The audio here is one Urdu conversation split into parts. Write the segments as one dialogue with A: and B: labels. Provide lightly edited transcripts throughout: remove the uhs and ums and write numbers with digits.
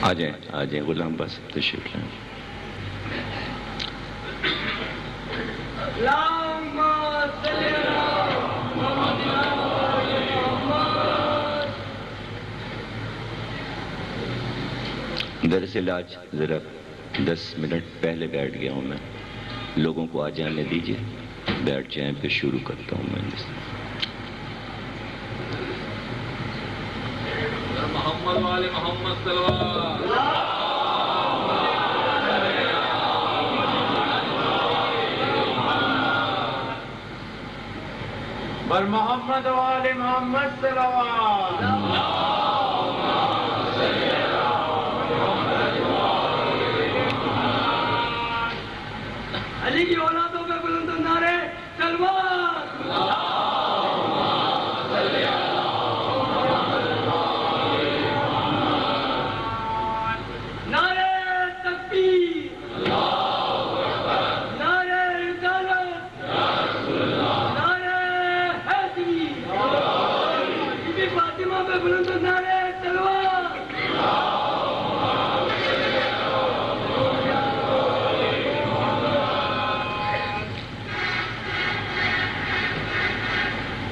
A: آ جائیں غلام بس تشریف لیں. دراصل آج ذرا 10 منٹ پہلے بیٹھ گیا ہوں میں. لوگوں کو آ جانے دیجیے، بیٹھ جائیں، پھر شروع کرتا ہوں میں.
B: محمد والے محمد صلوات. بر محمد والے محمد صلوات. علی کی اولادوں پہ بلند نعرے تلوار.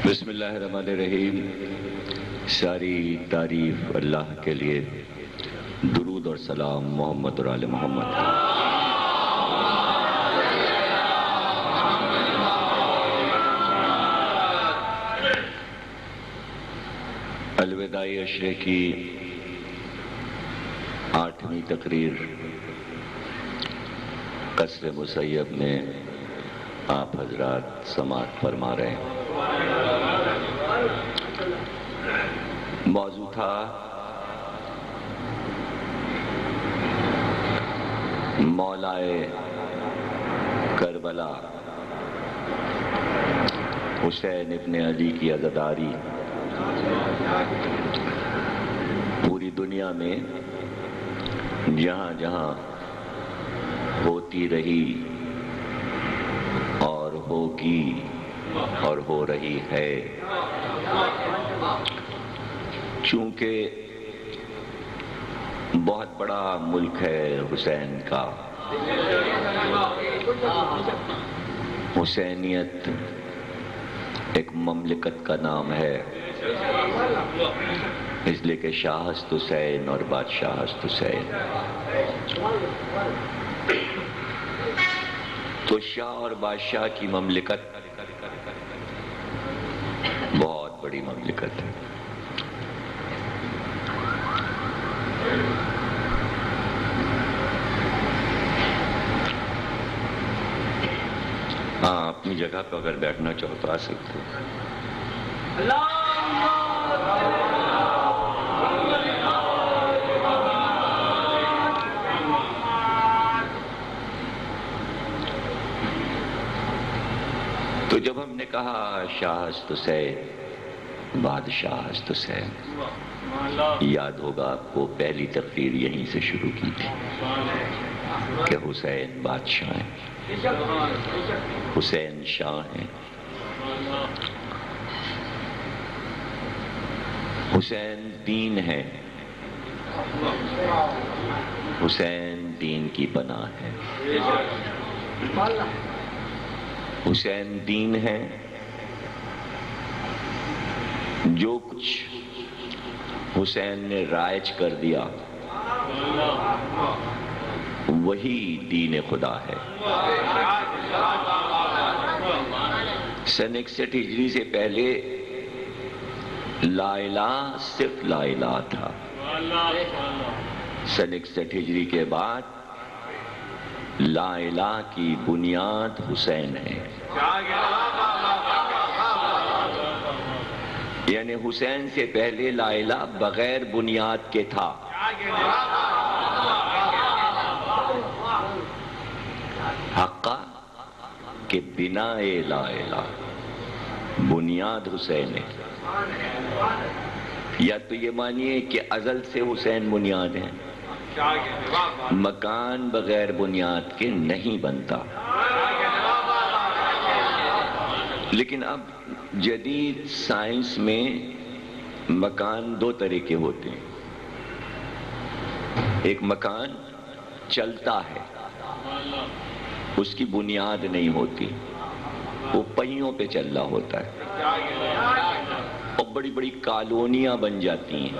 A: بسم اللہ الرحمن الرحیم. ساری تعریف اللہ کے لیے. درود اور سلام محمد اور آل محمد. الوداعی عشرے کی 8ویں تقریر قصر مسیب میں آپ حضرات سماعت فرما رہے ہیں. موضوع تھا مولائے کربلا حسین ابن علی کی عزاداری پوری دنیا میں جہاں جہاں ہوتی رہی اور ہوگی اور ہو رہی ہے. چونکہ بہت بڑا ملک ہے حسین کا. حسینیت ایک مملکت کا نام ہے، اس لیے کہ شاہ ہست حسین اور بادشاہ ہست حسین. تو شاہ اور بادشاہ کی مملکت بہت بڑی مملکت ہے. ہاں، اپنی جگہ پہ اگر بیٹھنا چاہو تو آ سکتے ہو. تو جب ہم نے کہا شاہ ہست حسین بادشاہ ہست حسین، یاد ہوگا آپ کو پہلی تقریر یہیں سے شروع کی تھی کہ حسین بادشاہ ہیں، حسین شاہ ہیں، حسین دین ہے، حسین دین کی پناہ ہے. حسین دین ہے. جو کچھ حسین نے رائج کر دیا وہی دین خدا ہے۔ سن 61 ہجری سے پہلے لا الہ صرف لا الہ تھا۔ سن 61 ہجری کے بعد لا الہ کی بنیاد حسین ہے، یعنی حسین سے پہلے لا الہ بغیر بنیاد کے تھا۔ حقا کہ بنا لا الہ بنیاد حسین ہے۔ یا تو یہ مانیے کہ ازل سے حسین بنیاد ہے، مکان بغیر بنیاد کے نہیں بنتا۔ لیکن اب جدید سائنس میں مکان دو طرح کے ہوتے ہیں۔ ایک مکان چلتا ہے، اس کی بنیاد نہیں ہوتی، وہ پہیوں پہ چل رہا ہوتا ہے، اور بڑی بڑی کالونیاں بن جاتی ہیں،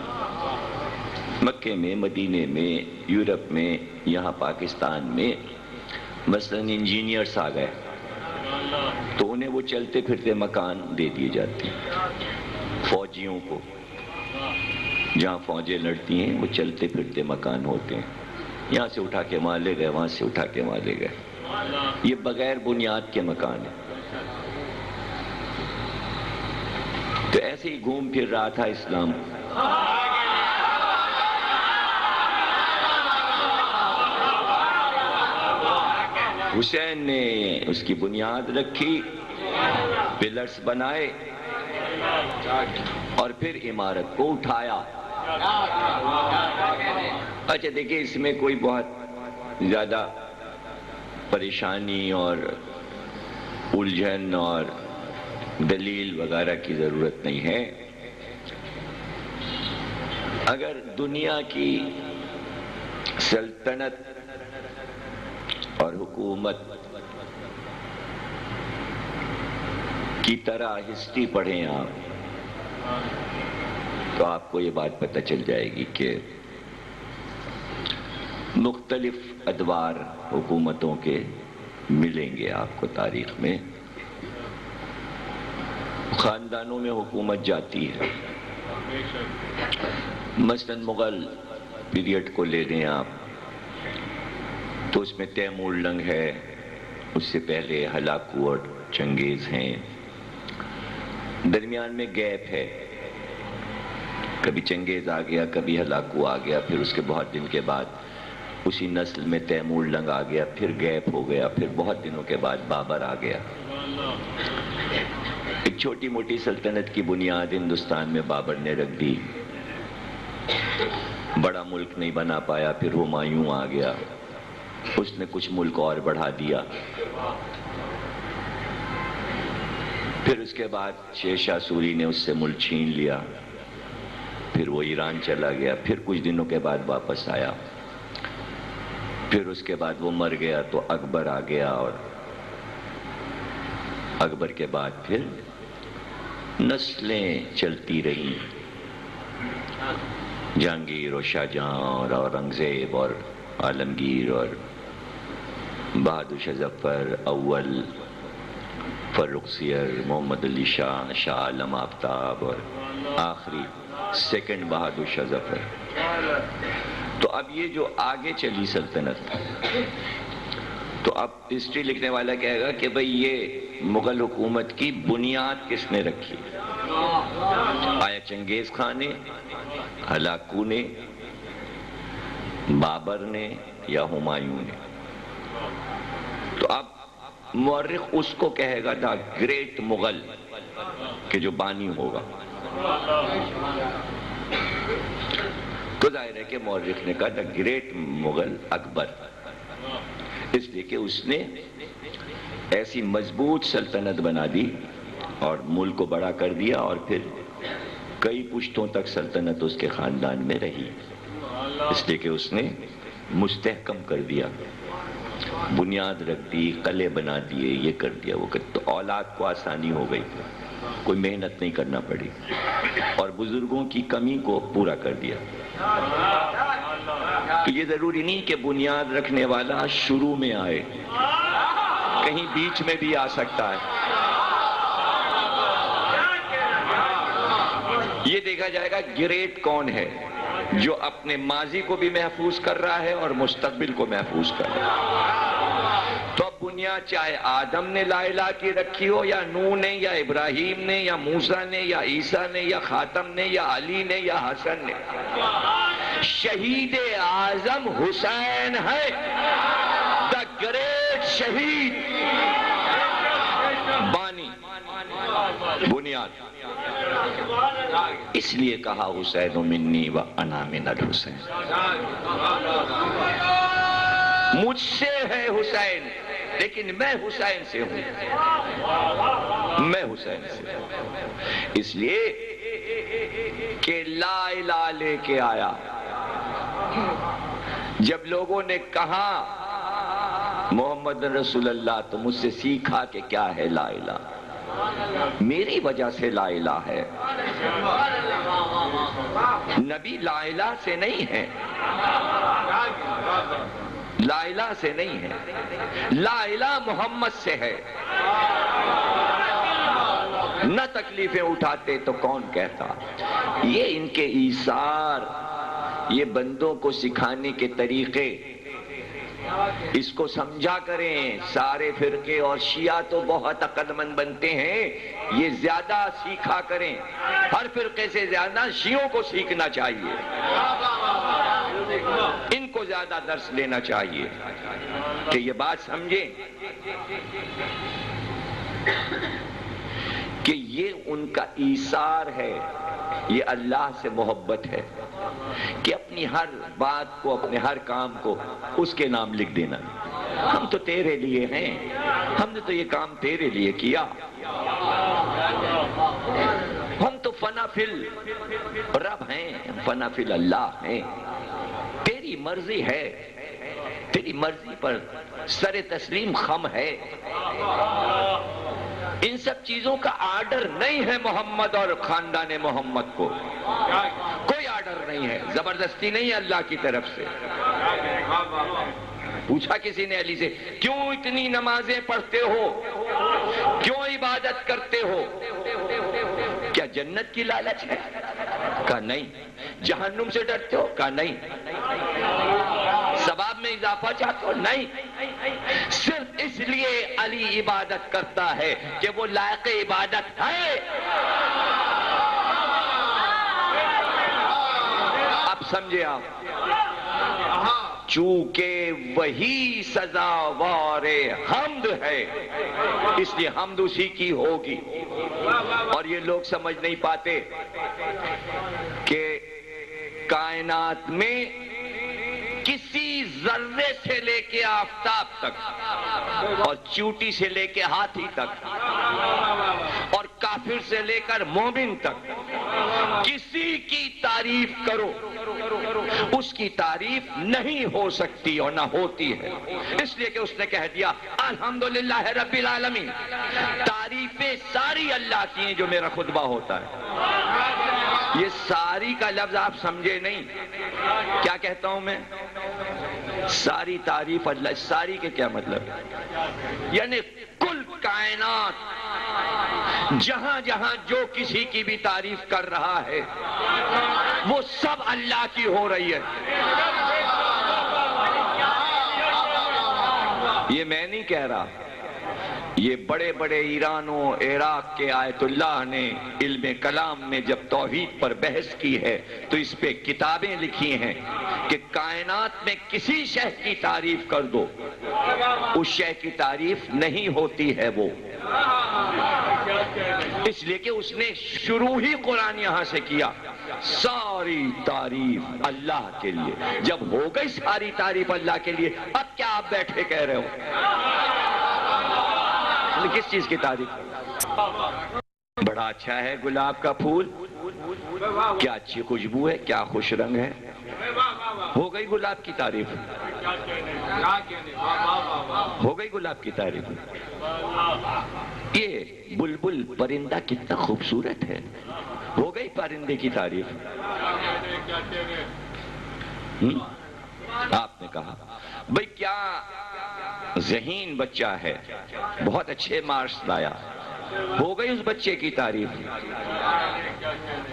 A: مکے میں، مدینے میں، یورپ میں، یہاں پاکستان میں۔ مثلا انجینئرس آ گئے تو انہیں وہ چلتے پھرتے مکان دے دیے جاتے ہیں۔ فوجیوں کو جہاں فوجیں لڑتی ہیں وہ چلتے پھرتے مکان ہوتے ہیں، یہاں سے اٹھا کے وہاں لے گئے، وہاں سے اٹھا کے وہاں لے گئے۔ یہ بغیر بنیاد کے مکان ہے۔ تو ایسے ہی گھوم پھر رہا تھا اسلام۔ حسین نے اس کی بنیاد رکھی، پلرز بنائے، اور پھر عمارت کو اٹھایا۔ اچھا دیکھیں، اس میں کوئی بہت زیادہ پریشانی اور الجھن اور دلیل وغیرہ کی ضرورت نہیں ہے۔ اگر دنیا کی سلطنت اور حکومت کی طرح ہسٹری پڑھیں آپ، تو آپ کو یہ بات پتہ چل جائے گی کہ مختلف ادوار حکومتوں کے ملیں گے آپ کو تاریخ میں۔ خاندانوں میں حکومت جاتی ہے، مثلاً مغل پیریڈ کو لے لیں آپ تو اس میں تیمور لنگ ہے، اس سے پہلے ہلاکو اور چنگیز ہیں، درمیان میں گیپ ہے، کبھی چنگیز آ گیا، کبھی ہلاکو آ گیا، پھر اس کے بہت دن کے بعد اسی نسل میں تیمور لنگ آ گیا، پھر گیپ ہو گیا، پھر بہت دنوں کے بعد بابر آ گیا۔ ایک چھوٹی موٹی سلطنت کی بنیاد ہندوستان میں بابر نے رکھ دی، بڑا ملک نہیں بنا پایا، پھر ہمایوں آ گیا، اس نے کچھ ملک اور بڑھا دیا، پھر اس کے بعد شیر شاہ سوری نے اس سے ملک چھین لیا، پھر وہ ایران چلا گیا، پھر کچھ دنوں کے بعد واپس آیا، پھر اس کے بعد وہ مر گیا تو اکبر آ گیا، اور اکبر کے بعد پھر نسلیں چلتی رہیں، جہانگیر اور شاہجہاں اور اورنگزیب اور عالمگیر اور بہادر شاہ ظفر اول، فرخ سیر، محمد علی شاہ، شاہ عالم آفتاب، اور آخری سیکنڈ بہادر شاہ ظفر۔ تو اب یہ جو آگے چلی سلطنت، تو اب ہسٹری لکھنے والا کہے گا کہ بھئی یہ مغل حکومت کی بنیاد کس نے رکھی؟ آیا چنگیز خان نے، ہلاکو نے، بابر نے، یا ہمایوں نے؟ تو اب مورخ اس کو کہے گا دا گریٹ مغل، کہ جو بانی ہوگا۔ تو ظاہر ہے کہ مورخ نے کہا دا گریٹ مغل اکبر، اس لیے کہ اس نے ایسی مضبوط سلطنت بنا دی اور ملک کو بڑا کر دیا، اور پھر کئی پشتوں تک سلطنت اس کے خاندان میں رہی، اس لیے کہ اس نے مستحکم کر دیا، بنیاد رکھ دی، قلعے بنا دیے، یہ کر دیا، وہ کر دیا، تو اولاد کو آسانی ہو گئی، کوئی محنت نہیں کرنا پڑی، اور بزرگوں کی کمی کو پورا کر دیا۔ تو یہ ضروری نہیں کہ بنیاد رکھنے والا شروع میں آئے، کہیں بیچ میں بھی آ سکتا ہے۔ یہ دیکھا جائے گا گریٹ کون ہے، جو اپنے ماضی کو بھی محفوظ کر رہا ہے اور مستقبل کو محفوظ کر رہا ہے۔ تو اب بنیاد چاہے آدم نے لا الہ کی رکھی ہو، یا نوح نے، یا ابراہیم نے، یا موسیٰ نے، یا عیسیٰ نے، یا خاتم نے، یا علی نے، یا حسن نے، شہید اعظم حسین ہے، دا گریٹ شہید، بانی، بنیاد۔ اس لیے کہا حسین منی و انا من الحسین، مجھ سے ہے حسین لیکن میں حسین سے ہوں، میں حسین سے ہوں۔ اس لیے کہ لا الہ لے کے آیا۔ جب لوگوں نے کہا محمد رسول اللہ تو مجھ سے سیکھا کہ کیا ہے لا الہ، میری وجہ سے لا الہ ہے، نبی لا الہ سے نہیں ہے، لا الہ سے نہیں ہے، لا الہ محمد سے ہے۔ نہ تکلیفیں اٹھاتے تو کون کہتا۔ یہ ان کے ایثار، یہ بندوں کو سکھانے کے طریقے، اس کو سمجھا کریں۔ سارے فرقے اور شیعہ تو بہت عقل مند بنتے ہیں، یہ زیادہ سیکھا کریں۔ ہر فرقے سے زیادہ شیعوں کو سیکھنا چاہیے، ان کو زیادہ درس لینا چاہیے کہ یہ بات سمجھیں کہ یہ ان کا ایثار ہے، یہ اللہ سے محبت ہے کہ اپنی ہر بات کو، اپنے ہر کام کو اس کے نام لکھ دینا۔ ہم تو تیرے لیے ہیں، ہم نے تو یہ کام تیرے لیے کیا، ہم تو فنا فل رب ہیں، فنا فل اللہ ہیں، تیری مرضی ہے، تیری مرضی پر سر تسلیم خم ہے۔ ان سب چیزوں کا آرڈر نہیں ہے محمد اور خاندان محمد کو، کوئی آرڈر نہیں ہے، زبردستی نہیں ہے اللہ کی طرف سے۔ پوچھا کسی نے علی سے، کیوں اتنی نمازیں پڑھتے ہو، کیوں عبادت کرتے ہو، کیا جنت کی لالچ ہے؟ کہا نہیں۔ جہنم سے ڈرتے ہو؟ کہا نہیں۔ ثواب میں اضافہ چاہتے ہو؟ نہیں۔ صرف اس لیے علی عبادت کرتا ہے کہ وہ لائق عبادت ہے۔ اب سمجھے آپ، چونکہ وہی سزاوار حمد ہے اس لیے حمد اسی کی ہوگی۔ اور یہ لوگ سمجھ نہیں پاتے کہ کائنات میں کسی ذرے سے لے کے آفتاب تک، اور چیوٹی سے لے کے ہاتھی تک، اور کافر سے لے کر مومن تک، کسی کی تعریف کرو اس کی تعریف نہیں ہو سکتی اور نہ ہوتی ہے، اس لیے کہ اس نے کہہ دیا الحمدللہ رب العالمین۔ تعریفیں ساری اللہ کی ہیں جو میرا خطبہ ہوتا ہے۔ یہ ساری کا لفظ آپ سمجھے نہیں، کیا کہتا ہوں میں؟ ساری تعریف اللہ، ساری کے کیا مطلب؟ یعنی کل کائنات جہاں جہاں جو کسی کی بھی تعریف کر رہا ہے وہ سب اللہ کی ہو رہی ہے۔ یہ میں نہیں کہہ رہا، یہ بڑے بڑے ایران و عراق کے آیت اللہ نے علم کلام میں جب توحید پر بحث کی ہے تو اس پہ کتابیں لکھی ہیں کہ کائنات میں کسی شے کی تعریف کر دو اس شے کی تعریف نہیں ہوتی ہے وہ، اس لیے کہ اس نے شروع ہی قرآن یہاں سے کیا، ساری تعریف اللہ کے لیے۔ جب ہو گئی ساری تعریف اللہ کے لیے، اب کیا آپ بیٹھے کہہ رہے ہو کس چیز کی تعریف؟ بڑا اچھا ہے گلاب کا پھول، کیا اچھی خوشبو ہے، کیا خوش رنگ ہے، ہو گئی گلاب کی تعریف، ہو گئی گلاب کی تعریف۔ یہ بلبل پرندہ کتنا خوبصورت ہے، ہو گئی پرندے کی تعریف۔ آپ نے کہا بھئی کیا ذہین بچہ ہے، بہت اچھے مارکس لایا، ہو گئی اس بچے کی تعریف؟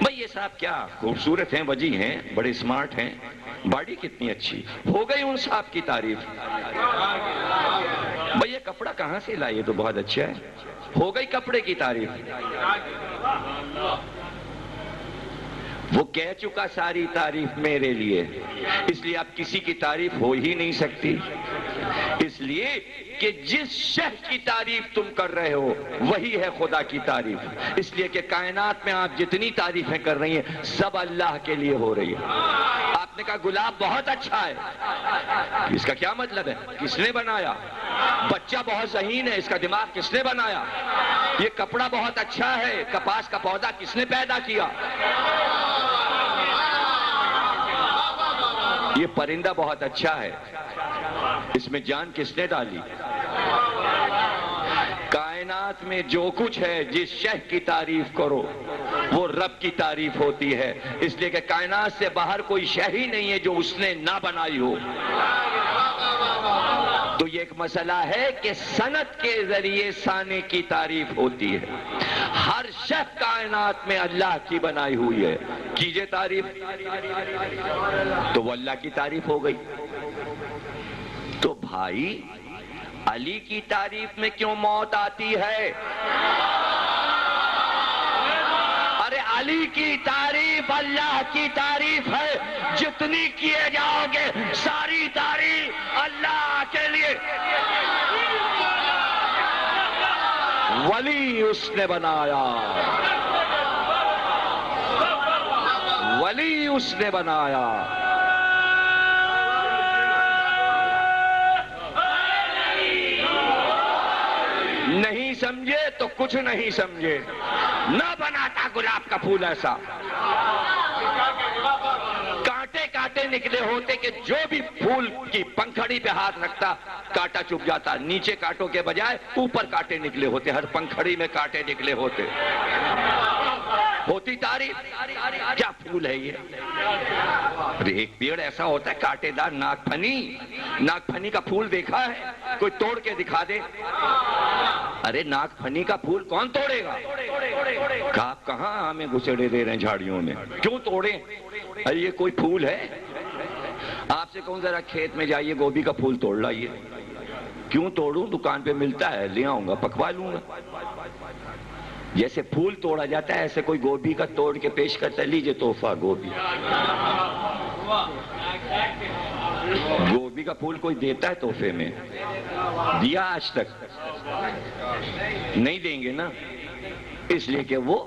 A: بھئی یہ صاحب کیا خوبصورت ہیں، وجیح ہیں، بڑے اسمارٹ ہیں، باڈی کتنی اچھی، ہو گئی ان صاحب کی تعریف؟ بھئی یہ کپڑا کہاں سے لائے، تو بہت اچھا ہے، ہو گئی کپڑے کی تعریف؟ وہ کہہ چکا ساری تعریف میرے لیے، اس لیے آپ کسی کی تعریف ہو ہی نہیں سکتی، اس لیے کہ جس شخص کی تعریف تم کر رہے ہو وہی ہے خدا کی تعریف، اس لیے کہ کائنات میں آپ جتنی تعریفیں کر رہی ہیں سب اللہ کے لیے ہو رہی ہے۔ آپ نے کہا گلاب بہت اچھا ہے، اس کا کیا مطلب ہے؟ کس نے بنایا؟ بچہ بہت ذہین ہے، اس کا دماغ کس نے بنایا؟ یہ کپڑا بہت اچھا ہے، کپاس کا پودا کس نے پیدا کیا؟ یہ پرندہ بہت اچھا ہے، اس میں جان کس نے ڈالی؟ کائنات میں جو کچھ ہے جس شے کی تعریف کرو وہ رب کی تعریف ہوتی ہے، اس لیے کہ کائنات سے باہر کوئی شے ہی نہیں ہے جو اس نے نہ بنائی ہو۔ تو یہ ایک مسئلہ ہے کہ صنعت کے ذریعے صانع کی تعریف ہوتی ہے، ہر شخص کائنات میں اللہ کی بنائی ہوئی ہے، کیجئے تعریف، تو وہ اللہ کی تعریف ہو گئی۔ تو بھائی علی کی تعریف میں کیوں موت آتی ہے؟ ارے علی کی تعریف اللہ کی تعریف ہے، جتنی کیے جاؤ گے ساری تعریف اللہ کے لیے۔ ولی اس نے بنایا، ولی اس نے بنایا۔ نہیں سمجھے تو کچھ نہیں سمجھے، نہ بناتا گلاب کا پھول ایسا، کانٹے کانٹے نکلے ہوتے کہ جو بھی پھول کی پنکھڑی پہ ہاتھ رکھتا کانٹا چپ جاتا، نیچے کانٹوں کے بجائے اوپر کانٹے نکلے ہوتے، ہر پنکھڑی میں کانٹے نکلے ہوتے، ہوتی تعریف۔ کیا پھول ہے یہ؟ ایک پیڑ ایسا ہوتا ہے کانٹے دار، ناگ پھنی، ناگ پھنی کا پھول دیکھا ہے؟ کوئی توڑ کے دکھا دے۔ ارے ناگ پھنی کا پھول کون توڑے گا؟ آپ کہاں ہمیں گھسڑے دے رہے ہیں جھاڑیوں میں، کیوں توڑیں؟ ارے یہ کوئی پھول ہے؟ آپ سے کہوں ذرا کھیت میں جائیے گوبھی کا پھول توڑ لائیے، کیوں توڑوں؟ دکان پہ ملتا ہے، لے آؤں گا، پکوا لوں گا۔ جیسے پھول توڑا جاتا ہے ایسے کوئی گوبھی کا توڑ کے پیش کرتا ہے، لیجئے تحفہ گوبھی۔ گوبھی کا پھول کوئی دیتا ہے تحفے میں؟ دیا آج تک؟ نہیں دیں گے نا، اس لیے کہ وہ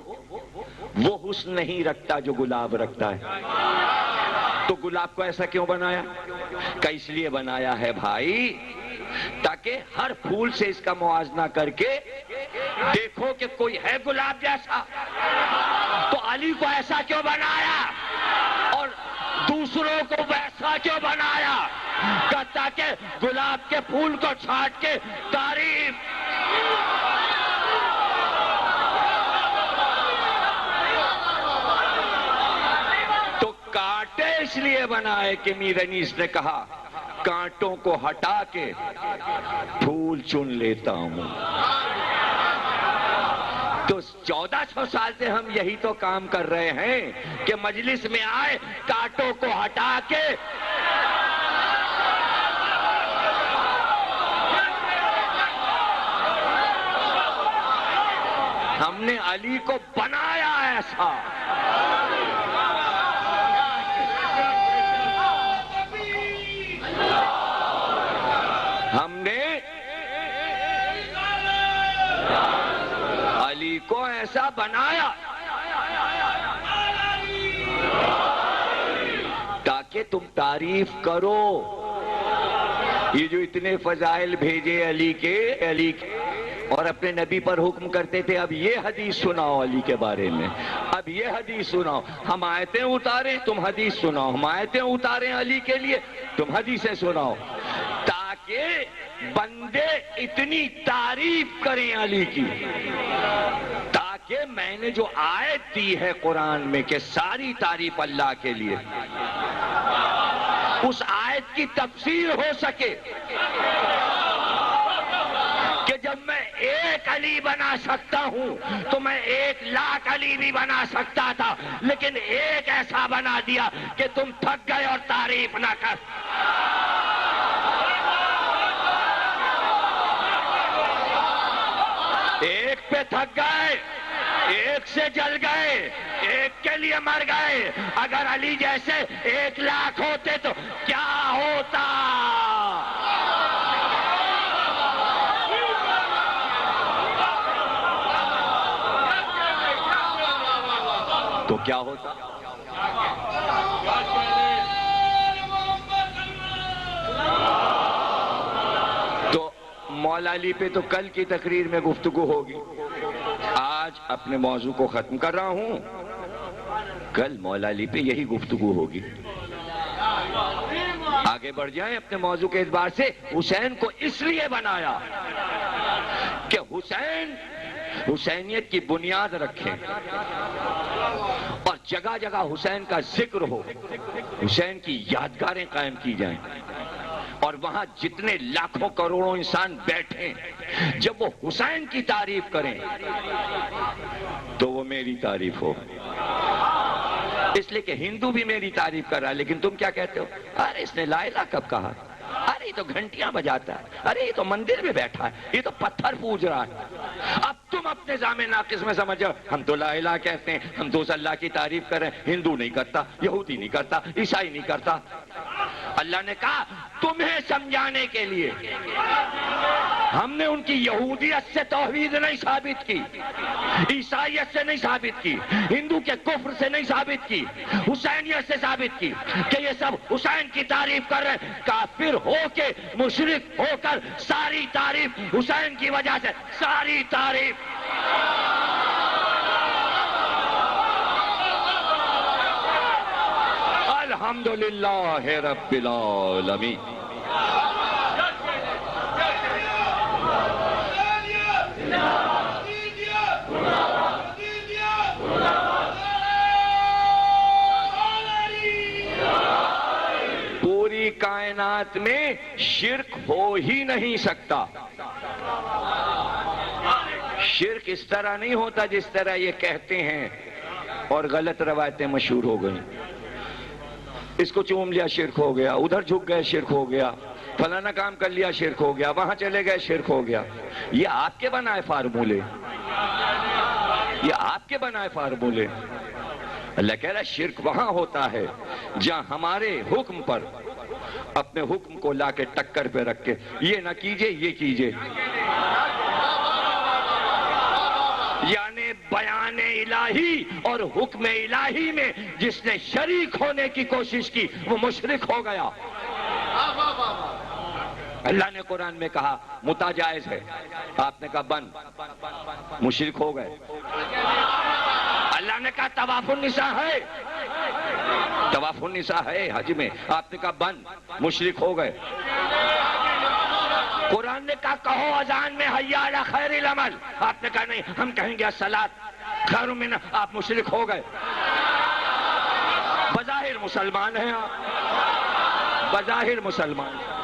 A: حسن نہیں رکھتا جو گلاب رکھتا ہے۔ تو گلاب کو ایسا کیوں بنایا؟ کہ اس لیے بنایا ہے بھائی تاکہ ہر پھول سے اس کا موازنہ کر کے دیکھو کہ کوئی ہے گلاب جیسا۔ تو علی کو ایسا کیوں بنایا اور دوسروں کو ویسا کیوں بنایا؟ کہ تاکہ گلاب کے پھول کو چھانٹ کے تعریف۔ تو کانٹے اس لیے بنائے کہ میر انیس نے کہا کانٹوں کو ہٹا کے پھول چن لیتا ہوں۔ تو 1400 سال سے ہم یہی تو کام کر رہے ہیں کہ مجلس میں آئے کانٹوں کو ہٹا کے ہم نے علی کو بنایا ایسا۔ ہم نے علی کو ایسا بنایا تاکہ تم تعریف کرو۔ یہ جو اتنے فضائل بھیجے علی کے اور اپنے نبی پر حکم کرتے تھے، اب یہ حدیث سناؤ علی کے بارے میں، اب یہ حدیث سناؤ۔ ہم آیتیں اتاریں تم حدیث سناؤ، ہم آیتیں اتاریں علی کے لیے تم حدیثیں سناؤ، تاکہ بندے اتنی تعریف کریں علی کی، تاکہ میں نے جو آیت دی ہے قرآن میں کہ ساری تعریف اللہ کے لیے، اس آیت آیت کی تفسیر ہو سکے کہ جب میں ایک علی بنا سکتا ہوں تو میں 1,00,000 علی بھی بنا سکتا تھا، لیکن ایک ایسا بنا دیا کہ تم تھک گئے اور تعریف نہ کر۔ ایک پہ تھک گئے، ایک سے جل گئے، ایک کے لیے مر گئے۔ اگر علی جیسے 1,00,000 ہوتے تو کیا ہوتا؟ تو کیا ہوتا؟ تو مولا علی پہ تو کل کی تقریر میں گفتگو ہوگی، آج اپنے موضوع کو ختم کر رہا ہوں، کل مولا علی پہ یہی گفتگو ہوگی۔ آگے بڑھ جائیں اپنے موضوع کے اعتبار سے۔ حسین کو اس لیے بنایا کہ حسینیت کی بنیاد رکھیں اور جگہ جگہ حسین کا ذکر ہو، حسین کی یادگاریں قائم کی جائیں، اور وہاں جتنے لاکھوں کروڑوں انسان بیٹھیں جب وہ حسین کی تعریف کریں تو وہ میری تعریف ہو۔ اس لیے کہ ہندو بھی میری تعریف کر رہا ہے، لیکن تم کیا کہتے ہو؟ ارے اس نے لا الہ کب کہا؟ ارے یہ تو گھنٹیاں بجاتا ہے، ارے یہ تو مندر میں بیٹھا ہے، یہ تو پتھر پوج رہا ہے۔ اب تم اپنے ذام ناقص میں سمجھو ہم تو لا الہ کہتے ہیں، ہم تو اس اللہ کی تعریف کریں، ہندو نہیں کرتا، یہودی نہیں کرتا، عیسائی نہیں کرتا۔ اللہ نے کہا تمہیں سمجھانے کے لیے ہم نے ان کی یہودیت سے توحید نہیں ثابت کی، عیسائیت سے نہیں ثابت کی، ہندو کے کفر سے نہیں ثابت کی، حسینیت سے ثابت کی کہ یہ سب حسین کی تعریف کر رہے ہیں۔ کافر ہو کے، مشرک ہو کر، ساری تعریف حسین کی وجہ سے، ساری تعریف۔ الحمدللہ رب العالمین۔ پوری کائنات میں شرک ہو ہی نہیں سکتا۔ شرک اس طرح نہیں ہوتا جس طرح یہ کہتے ہیں اور غلط روایتیں مشہور ہو گئیں۔ اس کو چوم لیا شرک ہو گیا، ادھر جھک گئے شرک ہو گیا، فلانا کام کر لیا شرک ہو گیا، وہاں چلے گئے شرک ہو گیا۔ یہ آپ کے بنائے فارمولے، یہ آپ کے بنائے فارمولے۔ اللہ کہہ رہا ہے شرک وہاں ہوتا ہے جہاں ہمارے حکم پر اپنے حکم کو لا کے ٹکر پہ رکھ کے یہ نہ کیجئے یہ کیجئے، یعنی بیان الہی اور حکم الہی میں جس نے شریک ہونے کی کوشش کی وہ مشرک ہو گیا۔ اللہ نے قرآن میں کہا متع جائز ہے، آپ نے کہا بند، مشرک ہو گئے۔ اللہ نے کہا طواف النساء ہے، طواف النساء ہے حج میں، آپ نے کہا بند، مشرک ہو گئے۔ قرآن نے کہا کہو اذان میں حی علی خیر العمل، آپ نے کہا نہیں ہم کہیں گے الصلاۃ خیر من، آپ مشرک ہو گئے۔ بظاہر مسلمان ہیں آپ، بظاہر مسلمان ہیں۔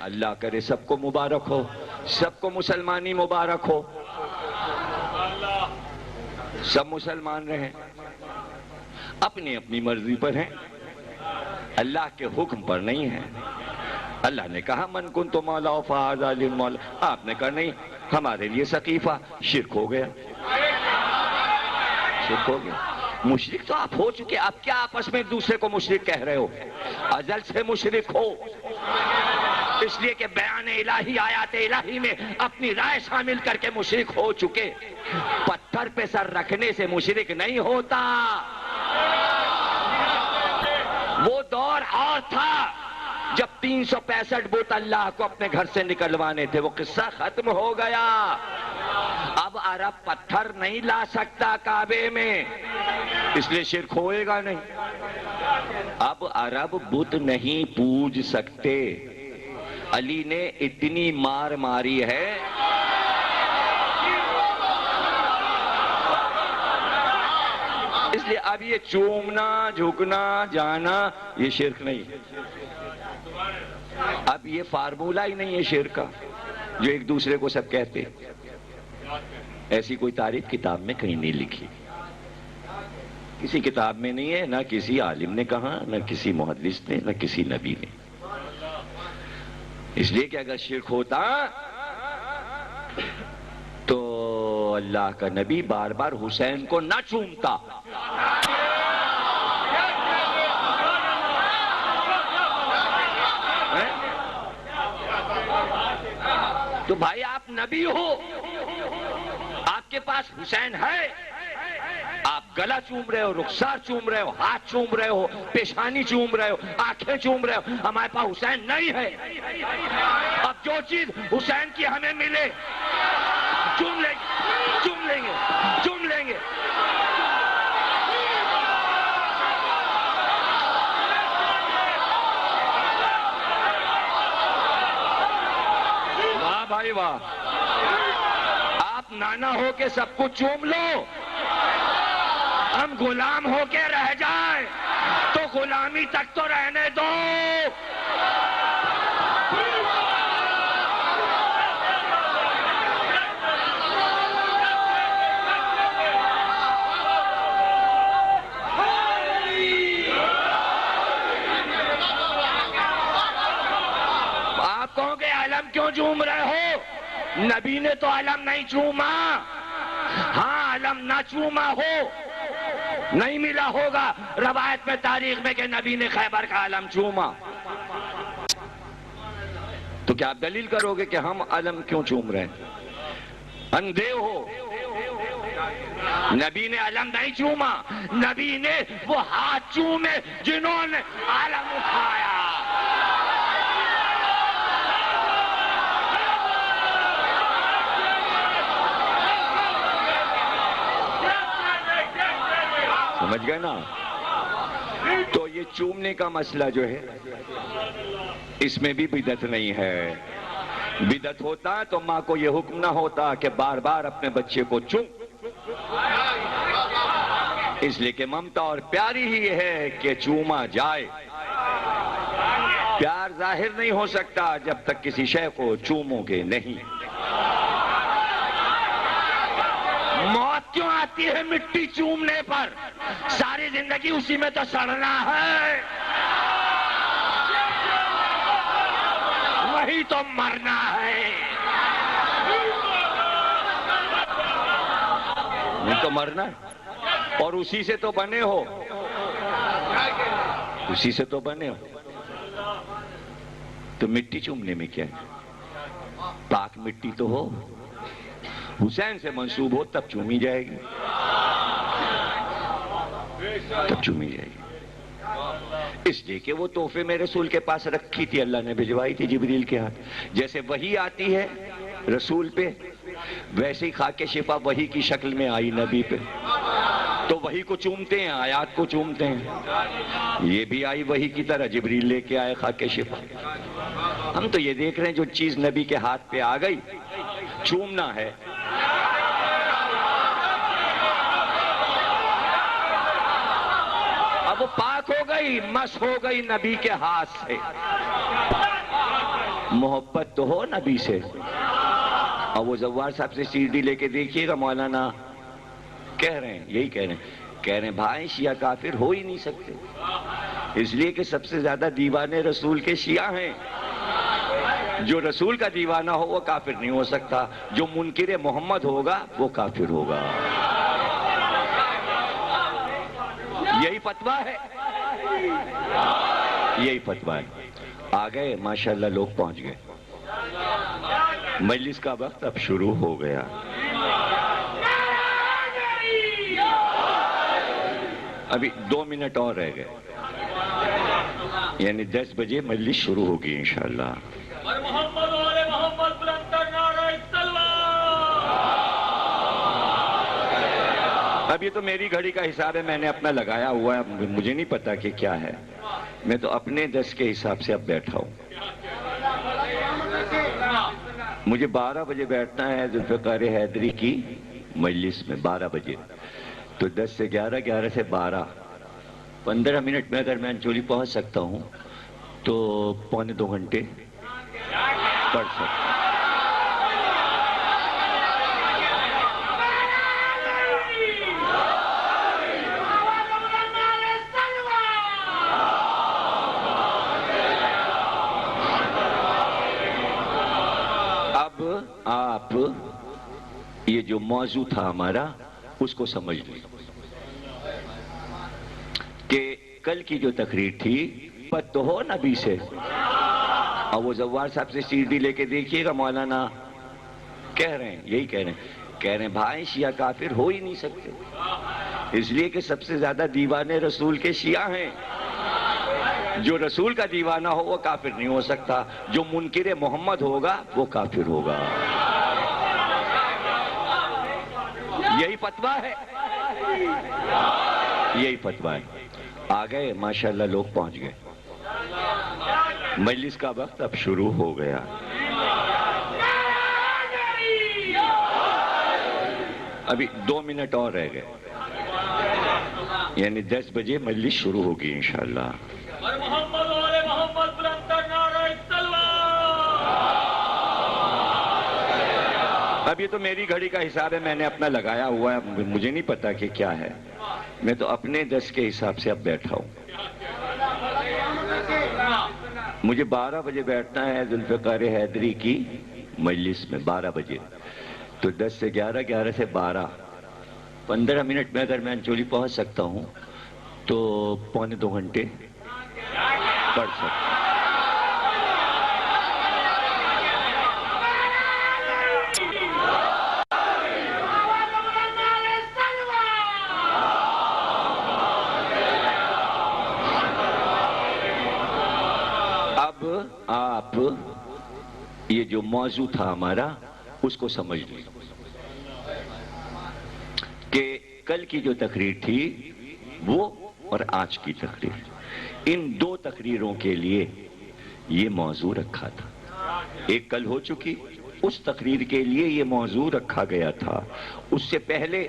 A: اللہ کرے سب کو مبارک ہو، سب کو مسلمانی مبارک ہو، سب مسلمان رہیں، اپنی اپنی مرضی پر ہیں، اللہ کے حکم پر نہیں ہیں۔ اللہ نے کہا من کنت مولا فہذا للمولا، آپ نے کہا نہیں ہمارے لیے سقیفہ، شرک ہو گیا، شرک ہو گیا۔ مشرک تو آپ ہو چکے، آپ کیا آپس میں دوسرے کو مشرک کہہ رہے ہو؟ ازل سے مشرک ہو، اس لیے کہ بیان الہی آیات الہی میں اپنی رائے شامل کر کے مشرک ہو چکے۔ پتھر پہ سر رکھنے سے مشرک نہیں ہوتا، وہ دور اور تھا جب 365 بت اللہ کو اپنے گھر سے نکلوانے تھے، وہ قصہ ختم ہو گیا۔ اب عرب پتھر نہیں لا سکتا کعبے میں، اس لیے شرک ہوئے گا نہیں۔ اب عرب بت نہیں پوج سکتے، علی نے اتنی مار ماری ہے اس لیے اب یہ چومنا جھکنا جانا یہ شرک نہیں ہے، اب یہ فارمولہ ہی نہیں ہے شرک کا جو ایک دوسرے کو سب کہتے، ایسی کوئی تعریف کتاب میں کہیں نہیں لکھی، کسی کتاب میں نہیں ہے، نہ کسی عالم نے کہا، نہ کسی محدث نے، نہ کسی نبی نے۔ اس لیے کہ اگر شرک ہوتا تو اللہ کا نبی بار بار حسین کو نہ چومتا۔ تو بھائی آپ نبی ہو، آپ کے پاس حسین ہے، آپ گلا چوم رہے ہو، رخسار چوم رہے ہو، ہاتھ چوم رہے ہو، پیشانی چوم رہے ہو، آنکھیں چوم رہے ہو، ہمارے پاس حسین نہیں ہے۔ اب جو چیز حسین کی ہمیں ملے چوم لیں گے، چوم لیں گے، چوم لیں گے۔ واہ بھائی واہ، آپ نانا ہو کے سب کچھ چوم لو، ہم غلام ہو کے رہ جائیں تو غلامی تک تو رہنے دو۔ آپ کہو گے علم کیوں چوم رہے ہو؟ نبی نے تو علم نہیں چوما۔ ہاں علم نہ چوما ہو، نہیں ملا ہوگا روایت میں تاریخ میں کہ نبی نے خیبر کا علم چوما، تو کیا آپ دلیل کرو گے کہ ہم علم کیوں چوم رہے ہیں؟ اندھے ہو، نبی نے علم نہیں چوما، نبی نے وہ ہاتھ چومے جنہوں نے علم اٹھایا۔ سمجھ گئے نا؟ تو یہ چومنے کا مسئلہ جو ہے اس میں بھی بدعت نہیں ہے۔ بدعت ہوتا تو ماں کو یہ حکم نہ ہوتا کہ بار بار اپنے بچے کو چوم، اس لیے کہ ممتا اور پیاری ہی ہے کہ چوما جائے۔ پیار ظاہر نہیں ہو سکتا جب تک کسی شے کو چومو گے نہیں۔ موت کیوں آتی ہے مٹی چومنے پر؟ ساری زندگی اسی میں تو سڑنا ہے، وہی تو مرنا ہے۔ نہیں تو مرنا ہے، اور اسی سے تو بنے ہو، اسی سے تو بنے ہو، تو مٹی چومنے میں کیا ہے؟ پاک مٹی تو ہو، حسین سے منسوب ہو تب چومی جائے گی، تب چومی جائے گی۔ اس لیے کہ وہ تحفے میں رسول کے پاس رکھی تھی، اللہ نے بھجوائی تھی جبریل کے ہاتھ۔ جیسے وحی آتی ہے رسول پہ، ویسے ہی خاک شفا وحی کی شکل میں آئی نبی پہ، تو وحی کو چومتے ہیں، آیات کو چومتے ہیں۔ یہ بھی آئی وحی کی طرح، جبریل لے کے آئے خاک شفا۔ ہم تو یہ دیکھ رہے ہیں جو چیز نبی کے ہاتھ پہ آ گئی چومنا ہے۔ اب وہ پاک ہو گئی، مس ہو گئی نبی کے ہاتھ سے۔ محبت تو ہو نبی سے۔ اور وہ زوار صاحب سے سی ڈی لے کے دیکھیے گا، مولانا کہہ رہے ہیں، یہی کہہ رہے ہیں بھائی شیعہ کافر ہو ہی نہیں سکتے، اس لیے کہ سب سے زیادہ دیوانے رسول کے شیعہ ہیں۔ جو رسول کا دیوانہ ہو وہ کافر نہیں ہو سکتا، جو منکر محمد ہوگا وہ کافر ہوگا۔ یہی فتویٰ ہے، یہی فتویٰ ہے۔ آ گئے ماشاءاللہ، لوگ پہنچ گئے، مجلس کا وقت اب شروع ہو گیا۔ ابھی 2 منٹ اور رہ گئے، یعنی 10 بجے مجلس شروع ہوگی انشاءاللہ۔ اب یہ تو میری گھڑی کا حساب ہے، میں نے اپنا لگایا ہوا ہے، مجھے نہیں پتا کہ کیا ہے، میں تو اپنے 10 کے حساب سے اب بیٹھا ہوں۔ مجھے 12 بجے بیٹھنا ہے ذوالفقار حیدری کی مجلس میں، 12 بجے، تو 10 سے 11, 11 سے 12, 15 منٹ میں اگر میں انچولی پہنچ سکتا ہوں تو پونے 2 گھنٹے پڑھ سکتا ہوں. اب آپ یہ جو موضوع تھا ہمارا اس کو سمجھ لیں کہ کل کی جو تقریر تھی پت تو ہو نبی سے. اور وہ زوار صاحب سے سی ڈی لے کے دیکھیے گا, مولانا کہہ رہے ہیں, یہی کہہ رہے ہیں بھائی شیعہ کافر ہو ہی نہیں سکتے, اس لیے کہ سب سے زیادہ دیوانے رسول کے شیعہ ہیں. جو رسول کا دیوانہ ہو وہ کافر نہیں ہو سکتا, جو منکر محمد ہوگا وہ کافر ہوگا. یہی فتویٰ ہے, یہی فتویٰ ہے. آ گئے ماشاءاللہ, لوگ پہنچ گئے. مجلس کا وقت اب شروع ہو گیا. ابھی 2 منٹ اور رہ گئے, یعنی 10 بجے مجلس شروع ہوگی انشاءاللہ. اب یہ تو میری گھڑی کا حساب ہے, میں نے اپنا لگایا ہوا ہے, مجھے نہیں پتا کہ کیا ہے. میں تو اپنے 10 کے حساب سے اب بیٹھا ہوں. مجھے 12 بجے بیٹھنا ہے ذوالفقار حیدری کی مجلس میں, 12 بجے. تو 10 سے 11, 11 سے 12, 15 منٹ میں اگر میں انچولی پہنچ سکتا ہوں تو پونے 2 گھنٹے پڑھ سکتا ہوں. اب آپ یہ جو موضوع تھا ہمارا اس کو سمجھ لیں کہ کل کی جو تقریر تھی وہ اور آج کی تقریر, ان 2 تقریروں کے لیے یہ موضوع رکھا تھا. ایک کل ہو چکی, اس تقریر کے لیے یہ موضوع رکھا گیا تھا. اس سے پہلے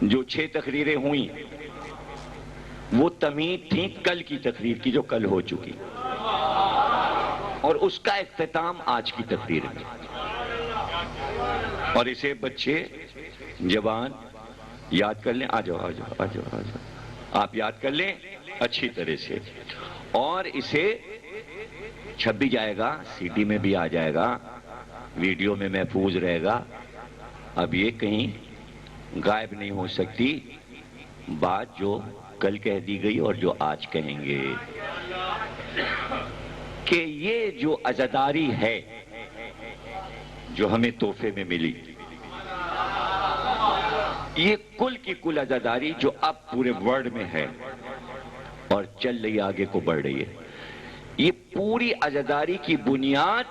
A: جو 6 تقریریں ہوئیں وہ تمہید تھیں کل کی تقریر کی جو کل ہو چکی, اور اس کا اختتام آج کی تقریر میں. اور اسے بچے جوان یاد کر لیں. آ جاؤ, آپ یاد کر لیں اچھی طرح سے, اور اسے چھپ بھی جائے گا, سی ڈی میں بھی آ جائے گا, ویڈیو میں محفوظ رہے گا. اب یہ کہیں غائب نہیں ہو سکتی بات جو کل کہہ دی گئی اور جو آج کہیں گے, کہ یہ جو عزاداری ہے جو ہمیں تحفے میں ملی, یہ کل کی کل عزاداری جو اب پورے ورلڈ میں ہے اور چل رہی آگے کو بڑھ رہی ہے, یہ پوری عزاداری کی بنیاد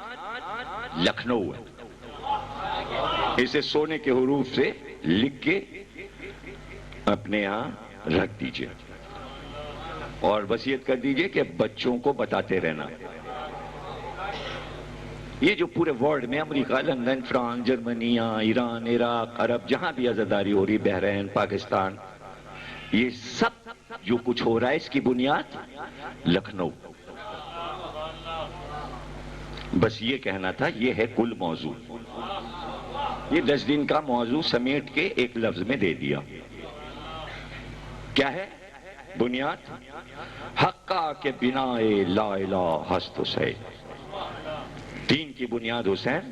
A: لکھنؤ ہے. اسے سونے کے حروف سے لکھ کے اپنے ہاں رکھ دیجئے اور وصیت کر دیجئے کہ بچوں کو بتاتے رہنا. یہ جو پورے ورلڈ میں امریکہ, لندن, فرانس, جرمنی, ایران, عراق, عرب, جہاں بھی عزاداری ہو رہی, بحرین, پاکستان, یہ سب جو کچھ ہو رہا ہے اس کی بنیاد لکھنؤ. بس یہ کہنا تھا, یہ ہے کل موضوع. یہ 10 دن کا موضوع سمیٹ کے ایک لفظ میں دے دیا. کیا ہے بنیاد؟ حقہ کے بنا لا الہ ہست حسین. دین کی بنیاد حسین,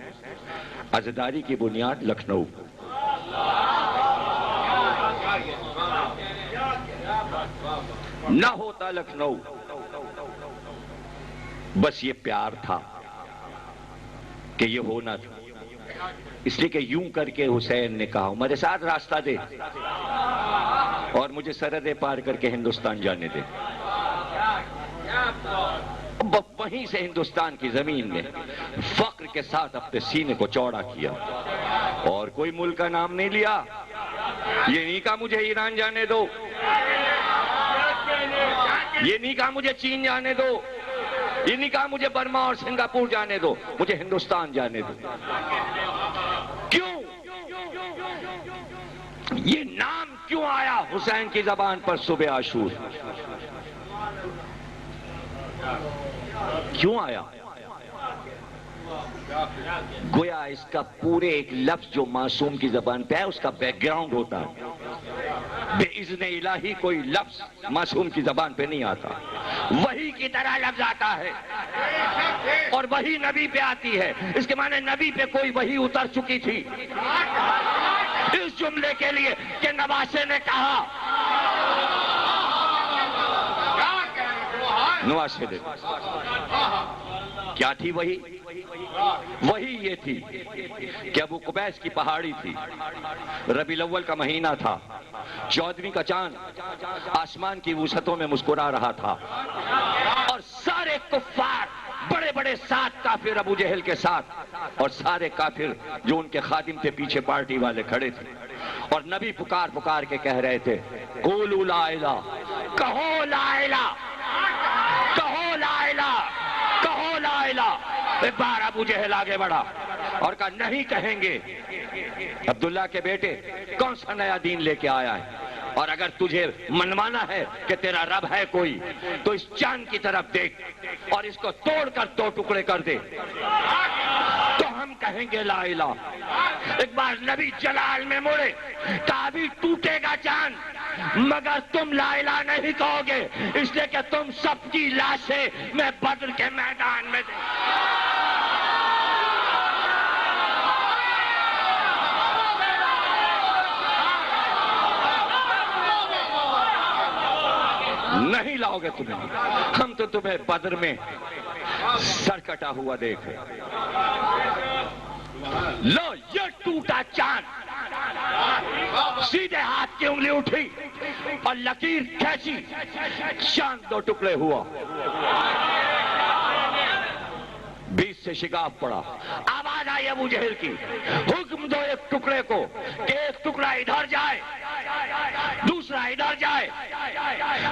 A: عزاداری کی بنیاد لکھنؤ. نہ ہوتا لکھنؤ, بس یہ پیار تھا کہ یہ ہونا تھا, اس لیے کہ یوں کر کے حسین نے کہا میرے ساتھ راستہ دے اور مجھے سرحدیں پار کر کے ہندوستان جانے دے. وہیں سے ہندوستان کی زمین میں فخر کے ساتھ اپنے سینے کو چوڑا کیا اور کوئی ملک کا نام نہیں لیا. یہ نہیں کہا مجھے ایران جانے دو, یہ نہیں کہا مجھے چین جانے دو, یہ نہیں کہا مجھے برما اور سنگاپور جانے دو, مجھے ہندوستان جانے دو. کیوں؟ یہ نام کیوں آیا حسین کی زبان پر صبح عاشور؟ کیوں آیا؟ گویا اس کا پورے ایک لفظ جو معصوم کی زبان پہ ہے اس کا بیک گراؤنڈ ہوتا ہے. بے اذن الہی کوئی لفظ معصوم کی زبان پہ نہیں آتا، وحی کی طرح لفظ آتا ہے اور وحی نبی پہ آتی ہے. اس کے معنی نبی پہ کوئی وحی اتر چکی تھی. اس جملے کے لیے کہ نواسے نے کہا، نواسے نے کیا تھی وہی یہ تھی کہ ابو قبیس کی پہاڑی تھی، ربیع الاول کا مہینہ تھا، 14ویں کا چاند آسمان کی وسعتوں میں مسکرا رہا تھا، اور سارے کفار بڑے بڑے 7 کافر ابو جہل کے ساتھ اور سارے کافر جو ان کے خادم تھے پیچھے پارٹی والے کھڑے تھے، اور نبی پکار کے کہہ رہے تھے قولوا لا الہ، کہو لا الہ، کہو لا الہ، کہو لا الہ. ایک بار ابو جہل آگے بڑھا اور کہا نہیں کہیں گے. عبداللہ کے بیٹے کون سا نیا دین لے کے آیا ہے؟ اور اگر تجھے منوانا ہے کہ تیرا رب ہے کوئی تو اس چاند کی طرف دیکھ اور اس کو توڑ کر 2 ٹکڑے کر دے تو ہم کہیں گے لا الہ. ایک بار نبی جلال میں مڑے، کہا ابھی ٹوٹے گا چاند مگر تم لا الہ نہیں کہو گے، اس لیے کہ تم سب کی لاشیں میں بدر کے میدان میں نہیں لاؤ گے تمہیں. ہم تو تمہیں بدر میں سر کٹا ہوا دیکھ رہے. لو یہ ٹوٹا چاند، سیدھے ہاتھ کی انگلی اٹھی اور لکیر کھینچی، چاند 2 ٹکڑے ہوا. 20 سے شگاف پڑا. آواز آئی ابو جہل کی، حکم دو ایک ٹکڑے کو کہ ایک ٹکڑا ادھر جائے دوسرا ادھر جائے.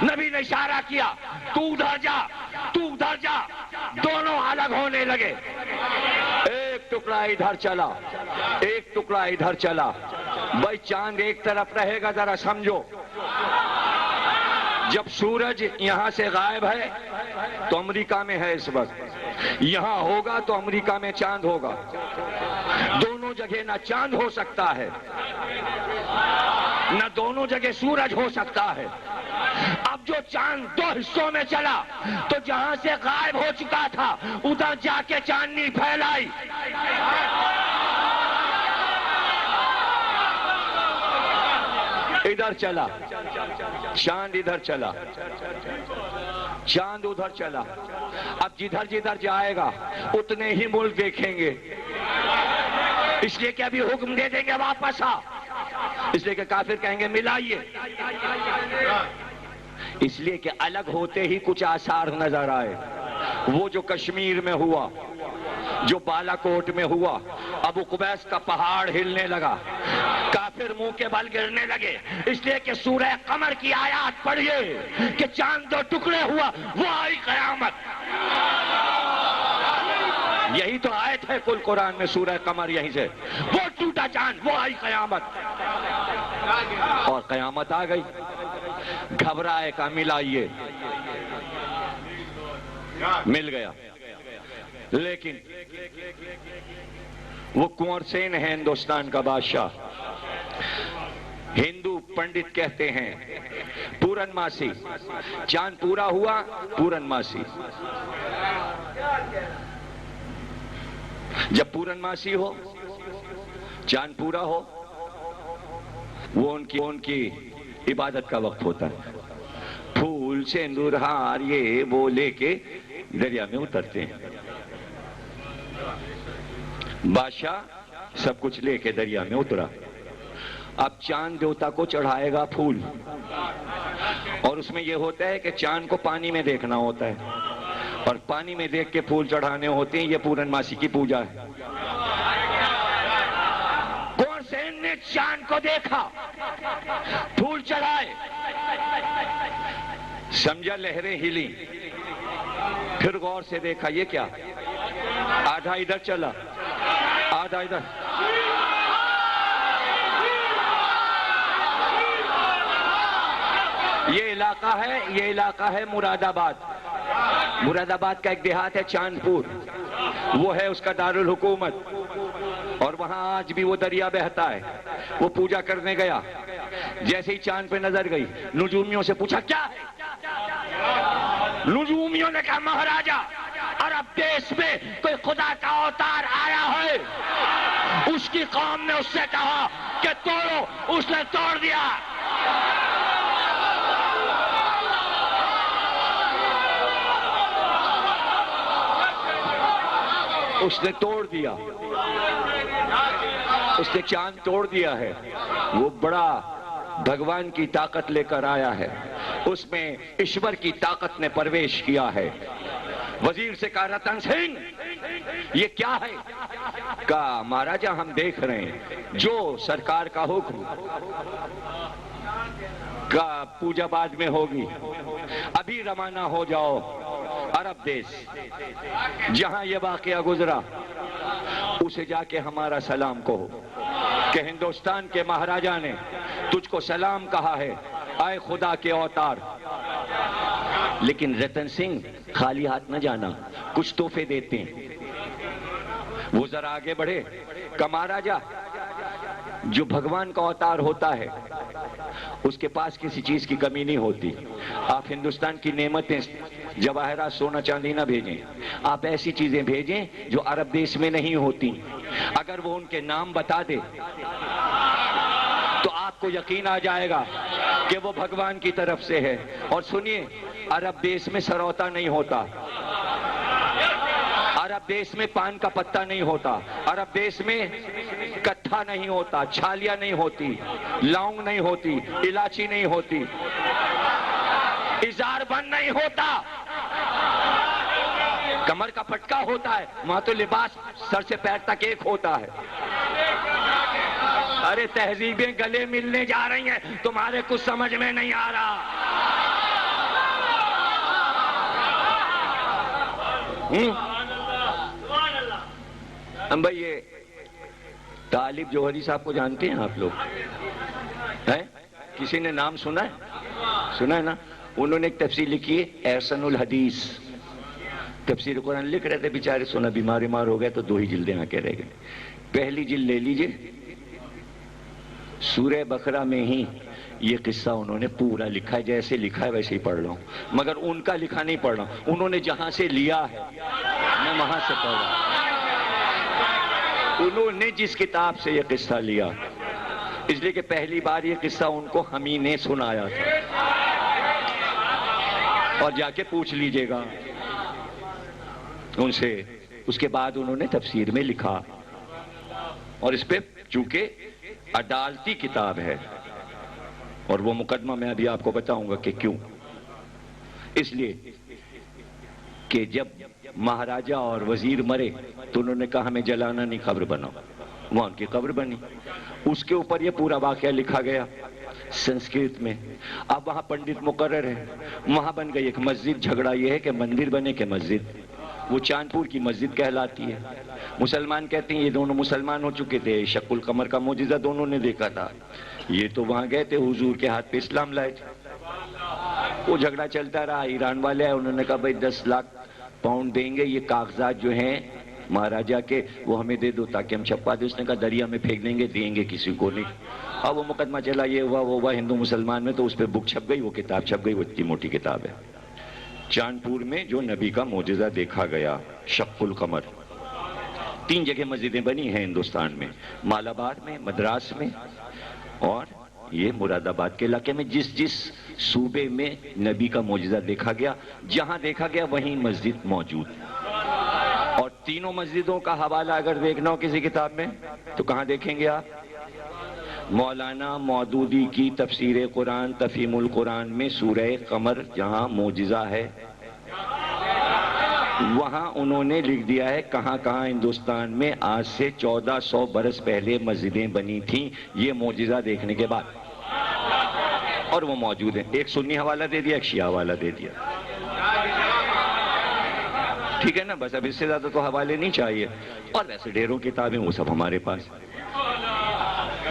A: نبی نے اشارہ کیا تو ادھر جا، تو ادھر جا. دونوں الگ ہونے لگے. ایک ٹکڑا ادھر چلا، ایک ٹکڑا ادھر چلا. بھائی چاند ایک طرف رہے گا ذرا سمجھو. جب سورج یہاں سے غائب ہے تو امریکہ میں ہے اس وقت، یہاں ہوگا تو امریکہ میں چاند ہوگا. دونوں جگہ نہ چاند ہو سکتا ہے نہ دونوں جگہ سورج ہو سکتا ہے. اب جو چاند 2 حصوں میں چلا تو جہاں سے غائب ہو چکا تھا ادھر جا کے چاندنی پھیلائی. ادھر چلا چاند، ادھر چلا چاند، ادھر چلا. اب جدھر جدھر جائے گا اتنے ہی ملک دیکھیں گے، اس لیے کہ ابھی حکم دے دیں گے واپس آ. اس لیے کہ کافر کہیں گے ملائیے. اس لیے کہ الگ ہوتے ہی کچھ آثار نظر آئے. وہ جو کشمیر میں ہوا، جو بالا کوٹ میں ہوا، ابو قبیس کا پہاڑ ہلنے لگا، کافر منہ کے بل گرنے لگے. اس لیے کہ سورہ قمر کی آیات پڑھیے کہ چاند 2 ٹکڑے ہوا، وہ آئی قیامت. یہی تو آیت ہے کل قرآن میں سورہ قمر، یہیں سے وہ ٹوٹا چاند، وہ آئی قیامت. اور قیامت آ گئی. گھبرائے کا ملائیے، مل گیا. لیکن وہ کنور سین ہے ہندوستان کا بادشاہ. ہندو پنڈت کہتے ہیں پورن ماسی، چاند پورا ہوا پورن ماسی. جب پورن ماسی ہو، چاند پورا ہو، وہ ان کی عبادت کا وقت ہوتا ہے. پھول سندور ہار یہ وہ لے کے دریا میں اترتے ہیں. بادشاہ سب کچھ لے کے دریا میں اترا. اب چاند دیوتا کو چڑھائے گا پھول، اور اس میں یہ ہوتا ہے کہ چاند کو پانی میں دیکھنا ہوتا ہے اور پانی میں دیکھ کے پھول چڑھانے ہوتے ہیں. یہ پورن ماسی کی پوجا ہے. کنور سین نے چاند کو دیکھا، پھول چڑھائے، سمجھا لہریں ہلی. پھر غور سے دیکھا یہ کیا، آدھا ادھر چلا آدھا ادھر. علاقہ ہے، یہ علاقہ ہے مراد آباد۔ مراد آباد کا ایک دیہات ہے چاندپور، وہ ہے اس کا دارالحکومت، اور وہاں آج بھی وہ دریا بہتا ہے۔ وہ پوجا کرنے گیا، جیسے ہی چاند پہ نظر گئی، نجومیوں سے پوچھا کیا ہے؟ نجومیوں نے کہا مہاراجا، عرب دیش میں کوئی خدا کا اوتار آیا ہے۔ اس کی قوم نے اس سے کہا کہ توڑو، اس نے توڑ دیا۔ اس نے توڑ دیا، اس نے چاند توڑ دیا ہے۔ وہ بڑا بھگوان کی طاقت لے کر آیا ہے، اس میں ایشور کی طاقت نے پرویش کیا ہے۔ وزیر سے کہا رتن سنگھ یہ کیا ہے؟ کہا مہاراجا ہم دیکھ رہے ہیں جو سرکار کا حکم، کا پوجا بعد میں ہوگی، ابھی روانہ ہو جاؤ عرب دیش، جہاں یہ واقعہ گزرا اسے جا کے ہمارا سلام کہو کہ ہندوستان کے مہاراجا نے تجھ کو سلام کہا ہے، اے خدا کے اوتار۔ لیکن رتن سنگھ خالی ہاتھ نہ جانا، کچھ تحفے دیتے ہیں۔ وہ ذرا آگے بڑھے، کہ مہاراجا جو بھگوان کا اوتار ہوتا ہے اس کے پاس کسی چیز کی کمی نہیں ہوتی۔ آپ ہندوستان کی نعمتیں، جواہرات، سونا چاندی نہ بھیجیں، آپ ایسی چیزیں بھیجیں جو عرب دیش میں نہیں ہوتی۔ اگر وہ ان کے نام بتا دے تو آپ کو یقین آ جائے گا کہ وہ بھگوان کی طرف سے ہے۔ اور سنیے، عرب دیش میں سروتا نہیں ہوتا، عرب دیش میں پان کا پتا نہیں ہوتا، عرب دیش میں کٹھا نہیں ہوتا، چھالیاں نہیں ہوتی، لونگ نہیں ہوتی، الائچی نہیں ہوتی، ازار بند نہیں ہوتا، کمر کا پٹکا ہوتا ہے۔ وہاں تو لباس سر سے پیر تک ایک ہوتا ہے۔ ارے تہذیبیں گلے ملنے جا رہی ہیں، تمہارے کچھ سمجھ میں نہیں آ رہا۔ ہم بھائی یہ طالب جوہری صاحب کو جانتے ہیں آپ لوگ؟ ہیں؟ کسی نے نام سنا ہے؟ سنا ہے نا؟ انہوں نے ایک تفسیر لکھی ہے احسن الحدیث، تفسیر قرآن لکھ رہے تھے بیچارے، سنا بیمار ہو گئے تو 2 ہی جلدیں آ کے رہ گئے۔ پہلی جلد لے لیجئے، سورہ بقرہ میں ہی یہ قصہ انہوں نے پورا لکھا ہے، جیسے لکھا ہے ویسے ہی پڑھ رہا ہوں، مگر ان کا لکھا نہیں پڑھ رہا ہوں، انہوں نے جہاں سے لیا ہے میں وہاں سے پڑھ رہا ہوں۔ انہوں نے جس کتاب سے یہ قصہ لیا، اس لیے کہ پہلی بار یہ قصہ ان کو ہم ہی نے سنایا تھا، اور جا کے پوچھ لیجئے گا ان سے۔ اس کے بعد انہوں نے تفسیر میں لکھا، اور اس پہ چونکہ عدالتی کتاب ہے، اور وہ مقدمہ میں ابھی آپ کو بتاؤں گا کہ کیوں۔ اس لیے کہ جب مہاراجا اور وزیر مرے تو انہوں نے کہا ہمیں جلانا نہیں، قبر بناؤ، وہاں ان کی قبر بنی، اس کے اوپر یہ پورا واقعہ لکھا گیا سنسکرت میں۔ اب وہاں پنڈت مقرر ہے، وہاں بن گئی ایک مسجد۔ جھگڑا یہ ہے کہ مندر بنے کہ مسجد، وہ چاندپور کی مسجد کہلاتی ہے۔ مسلمان کہتے ہیں یہ دونوں مسلمان ہو چکے تھے، شق القمر کا معجزہ دونوں نے دیکھا تھا، یہ تو وہاں گئے تھے حضور کے ہاتھ پہ اسلام لائے تھے۔ وہ جھگڑا چلتا رہا، ایران والے آئے، انہوں نے کہا بھائی 10 لاکھ پاؤنڈ دیں گے، یہ کاغذات جو ہیں مہاراجا کے وہ ہمیں دے دو تاکہ ہم چھپا دیں۔ اس نے کہا دریا میں پھینک دیں گے، دیں گے کسی کو نہیں۔ اب وہ مقدمہ چلا، یہ ہوا وہ ہوا ہندو مسلمان میں، تو اس پہ بک چھپ گئی، وہ کتاب چھپ گئی، وہ اتنی موٹی کتاب ہے، چاندپور میں جو نبی کا معجزہ دیکھا گیا، شق القمر۔ 3 جگہ مسجدیں بنی ہیں ہندوستان میں، مالابار میں، مدراس میں، اور یہ مراد آباد کے علاقے میں۔ جس جس صوبے میں نبی کا معجزہ دیکھا گیا، جہاں دیکھا گیا وہیں مسجد موجود۔ اور تینوں مسجدوں کا حوالہ اگر دیکھنا ہو کسی کتاب میں تو کہاں دیکھیں گے آپ؟ مولانا مودودی کی تفسیر قرآن تفہیم القرآن میں سورہ قمر جہاں معجزہ ہے، وہاں انہوں نے لکھ دیا ہے کہاں کہاں ہندوستان میں آج سے 1400 برس پہلے مسجدیں بنی تھیں یہ معجزہ دیکھنے کے بعد، اور وہ موجود ہیں۔ ایک سنی حوالہ دے دیا، ایک شیعہ حوالہ دے دیا، ٹھیک ہے نا؟ بس اب اس سے زیادہ تو حوالے نہیں چاہیے۔ اور ویسے ڈھیروں کتابیں وہ سب ہمارے پاس،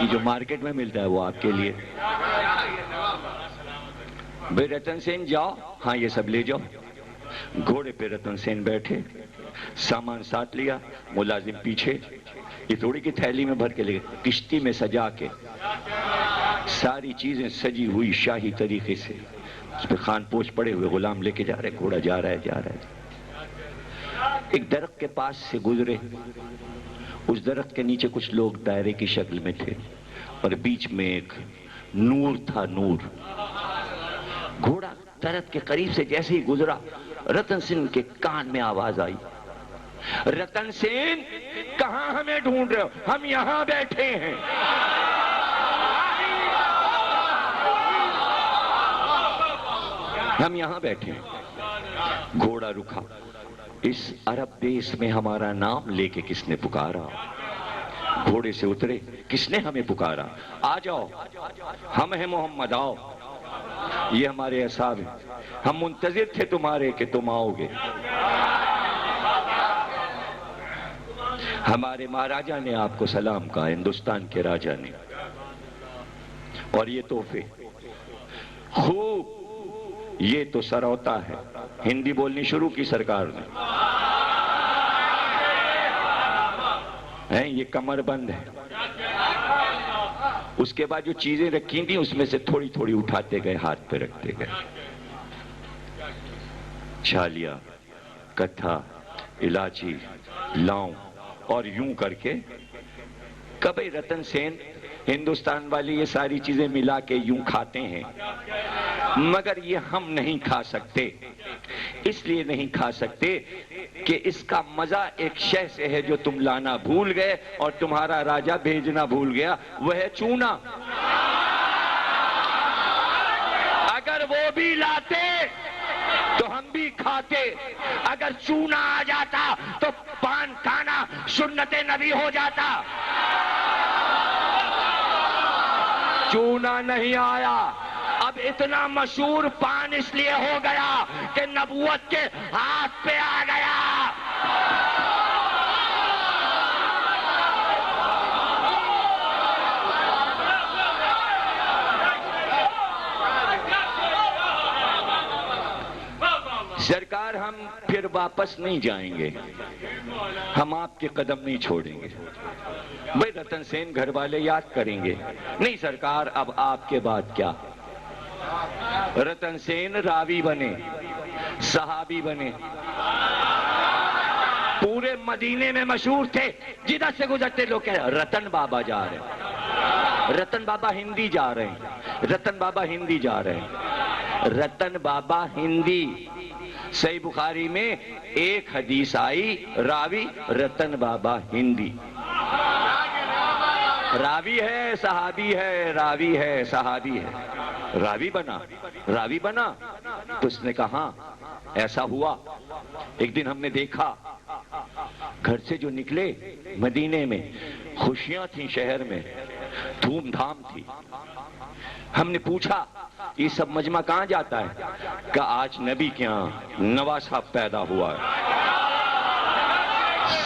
A: یہ جو مارکیٹ میں ملتا ہے وہ آپ کے لیے۔ بھائی رتن سین جاؤ، ہاں یہ سب لے جاؤ۔ گھوڑے پہ رتن سین بیٹھے، سامان ساتھ لیا، ملازم پیچھے، یہ تھوڑی کی تھیلی میں بھر کے لے گئے، کشتی میں سجا کے ساری چیزیں سجی ہوئی شاہی طریقے سے، اس پہ خان پوش پڑے ہوئے غلام لے کے جا رہے، گھوڑا جا رہا ہے۔ ایک درخت کے پاس سے گزرے، اس درخت کے نیچے کچھ لوگ دائرے کی شکل میں تھے اور بیچ میں ایک نور تھا، نور۔ گھوڑا درخت کے قریب سے جیسے ہی گزرا، رتن سین کے کان میں آواز آئی، رتن سین کہاں ہمیں ڈھونڈ رہے ہو؟ ہم یہاں بیٹھے ہیں۔ ہم یہاں بیٹھے ہیں۔ گھوڑا رکا، اس عرب دیس میں ہمارا نام لے کے کس نے پکارا؟ گھوڑے سے اترے، کس نے ہمیں پکارا؟ آ جاؤ، ہم ہیں محمد، آؤ، یہ ہمارے اصحاب ہیں، ہم منتظر تھے تمہارے کہ تم آؤ گے۔ ہمارے مہاراجا نے آپ کو سلام کہا، ہندوستان کے راجا نے، اور یہ تحفے خوب، یہ تو سروتا ہے۔ ہندی بولنی شروع کی سرکار نے، یہ کمر بند ہے۔ اس کے بعد جو چیزیں رکھی تھیں اس میں سے تھوڑی تھوڑی اٹھاتے گئے، ہاتھ پہ رکھتے گئے، چھالیا، کتھا، الائچی، لونگ، اور یوں کر کے کبھی رتن سین ہندوستان والے یہ ساری چیزیں ملا کے یوں کھاتے ہیں، مگر یہ ہم نہیں کھا سکتے۔ اس لیے نہیں کھا سکتے کہ اس کا مزہ ایک شے سے ہے جو تم لانا بھول گئے اور تمہارا راجا بھیجنا بھول گیا، وہ ہے چونا۔ اگر وہ بھی لاتے تو ہم بھی کھاتے، اگر چونا آ جاتا تو پان کھانا سنت نبی ہو جاتا۔ چونا نہیں آیا، اب اتنا مشہور پان اس لیے ہو گیا کہ نبوت کے ہاتھ پہ آ گیا۔ سرکار ہم پھر واپس نہیں جائیں گے، ہم آپ کے قدم نہیں چھوڑیں گے۔ بھائی رتن سین گھر والے یاد کریں گے، نہیں سرکار اب آپ کے بعد کیا؟ رتن سین راوی بنے، صحابی بنے، پورے مدینے میں مشہور تھے، جدھر سے گزرتے لوگ کہہ رہے رتن بابا جا رہے ہیں، رتن بابا ہندی جا رہے ہیں، رتن بابا ہندی جا رہے ہیں، رتن بابا ہندی۔ صحیح بخاری میں ایک حدیث آئی، راوی رتن بابا ہندی، راوی ہے صحابی ہے، راوی ہے صحابی ہے، راوی بنا تو اس نے کہا ایسا ہوا۔ ایک دن ہم نے دیکھا گھر سے جو نکلے مدینے میں خوشیاں تھیں، شہر میں دھوم دھام تھی۔ ہم نے پوچھا یہ سب مجمع کہاں جاتا ہے؟ کہ آج نبی کے ہاں نواز صاحب پیدا ہوا ہے،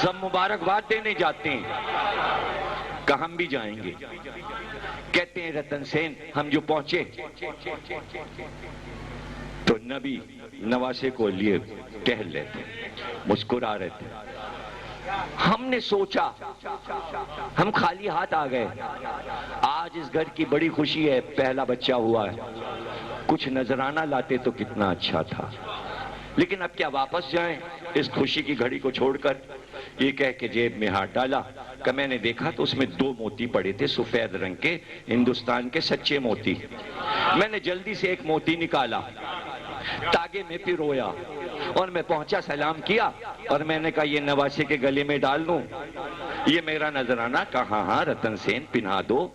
A: سب مبارکباد دینے جاتے ہیں، کہ ہم بھی جائیں گے۔ کہتے ہیں رتن سین ہم جو پہنچے تو نبی نواسے کو لیے ٹہل رہے تھے، مسکرا رہے تھے۔ ہم نے سوچا ہم خالی ہاتھ آ گئے، آج اس گھر کی بڑی خوشی ہے، پہلا بچہ ہوا ہے، کچھ نذرانہ لاتے تو کتنا اچھا تھا، لیکن اب کیا واپس جائیں اس خوشی کی گھڑی کو چھوڑ کر؟ یہ کہہ کے جیب میں ہاتھ ڈالا کہ میں نے دیکھا تو اس میں 2 موتی پڑے تھے، سفید رنگ کے، ہندوستان کے سچے موتی۔ میں نے جلدی سے ایک موتی نکالا، تاگے میں پرویا، اور میں پہنچا، سلام کیا، اور میں نے کہا یہ نواسے کے گلے میں ڈال دوں، یہ میرا نذرانہ؟ کہا ہاں رتن سین پہنا دو،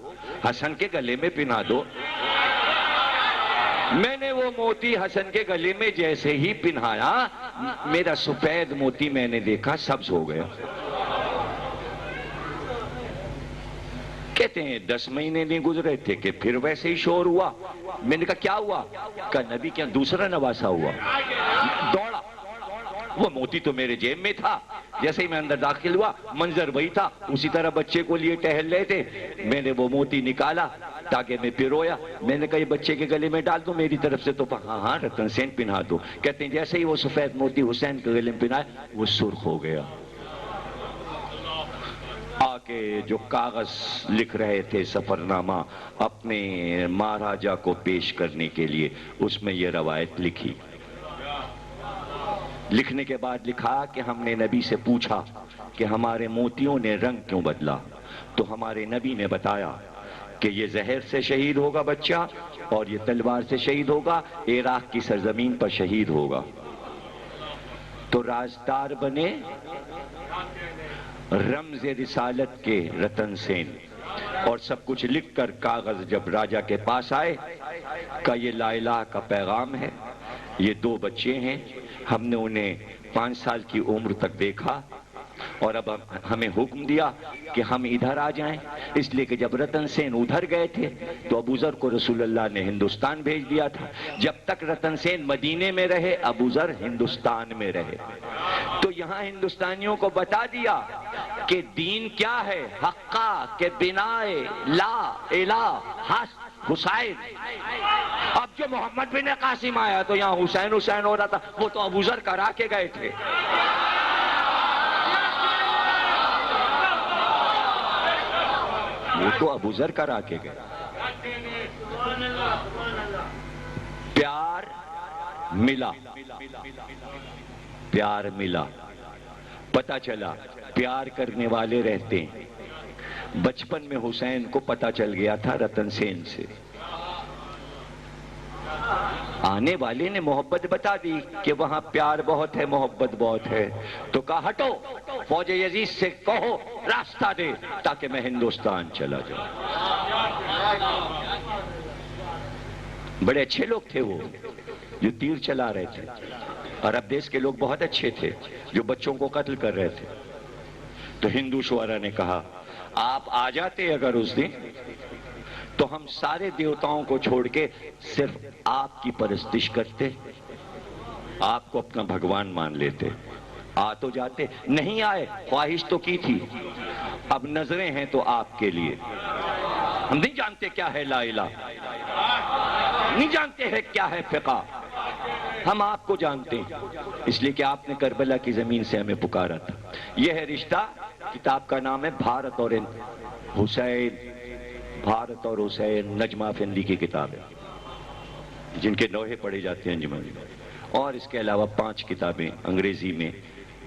A: حسن کے گلے میں پہنا دو۔ میں نے وہ موتی حسن کے گلے میں جیسے ہی پہنایا، میرا سفید موتی میں نے دیکھا سبز ہو گیا۔ کہتے ہیں 10 مہینے نہیں گزرے تھے کہ پھر ویسے ہی شور ہوا۔ میں نے کہا کیا ہوا؟ کہ نبی کیا دوسرا نواسا ہوا؟ دوڑا وہ موتی تو میرے جیب میں تھا. جیسے ہی میں اندر داخل ہوا منظر وہی تھا, اسی طرح بچے کو لیے ٹہل رہے تھے. میں نے وہ موتی نکالا تاکہ میں پرویا. میں نے کہا یہ بچے کے گلے میں ڈال دو میری طرف سے, تو ہاں ہاں رتن سین پہنا دو. کہتے ہیں جیسے ہی وہ سفید موتی حسین کے گلے میں پہنایا وہ سرخ ہو گیا. آکے جو کاغذ لکھ رہے تھے سفر نامہ اپنے مہاراجا کو پیش کرنے کے لیے, اس میں یہ روایت لکھی. لکھنے کے بعد لکھا کہ ہم نے نبی سے پوچھا کہ ہمارے موتیوں نے رنگ کیوں بدلا, تو ہمارے نبی نے بتایا کہ یہ زہر سے شہید ہوگا بچہ اور یہ تلوار سے شہید ہوگا, عراق کی سرزمین پر شہید ہوگا. تو رازدار بنے رمز رسالت کے رتن سین, اور سب کچھ لکھ کر کاغذ جب راجا کے پاس آئے کہ یہ لا الہ کا پیغام ہے, یہ 2 بچے ہیں, ہم نے انہیں 5 سال کی عمر تک دیکھا اور اب ہمیں حکم دیا کہ ہم ادھر آ جائیں. اس لیے کہ جب رتن سین ادھر گئے تھے تو ابو ذر کو رسول اللہ نے ہندوستان بھیج دیا تھا. جب تک رتن سین مدینے میں رہے ابو ذر ہندوستان میں رہے. تو یہاں ہندوستانیوں کو بتا دیا کہ دین کیا ہے, حقا کے بنائے لا الہ حسین. اب جو محمد بن قاسم آیا تو یہاں حسین حسین ہو رہا تھا, وہ تو ابو ذر کرا کے گئے تھے. وہ تو ابو ذر کرا کے گئے. پیار ملا, پیار ملا, پتا چلا پیار کرنے والے رہتے ہیں. بچپن میں حسین کو پتا چل گیا تھا رتن سین سے, آنے والے نے محبت بتا دی کہ وہاں پیار بہت ہے محبت بہت ہے. تو کہا ہٹو فوج یزید سے کہو راستہ دے تاکہ میں ہندوستان چلا جاؤں. بڑے اچھے لوگ تھے وہ جو تیر چلا رہے تھے. عرب دیش کے لوگ بہت اچھے تھے جو بچوں کو قتل کر رہے تھے. تو ہندو شعرا نے کہا آپ آ جاتے اگر اس دن تو ہم سارے دیوتاؤں کو چھوڑ کے صرف آپ کی پرستش کرتے, آپ کو اپنا بھگوان مان لیتے. آ تو جاتے, نہیں آئے, خواہش تو کی تھی, اب نظریں ہیں تو آپ کے لیے. ہم نہیں جانتے کیا ہے لا الہ, نہیں جانتے ہیں کیا ہے فقہ, ہم آپ کو جانتے ہیں اس لیے کہ آپ نے کربلا کی زمین سے ہمیں پکارا تھا. یہ ہے رشتہ. کتاب کا نام ہے بھارت اور حسین, بھارت اور حسین, نجمہ افندی کی کتاب ہے جن کے لوحے پڑھے جاتے ہیں انجمن میں. اور اس کے علاوہ 5 کتابیں انگریزی میں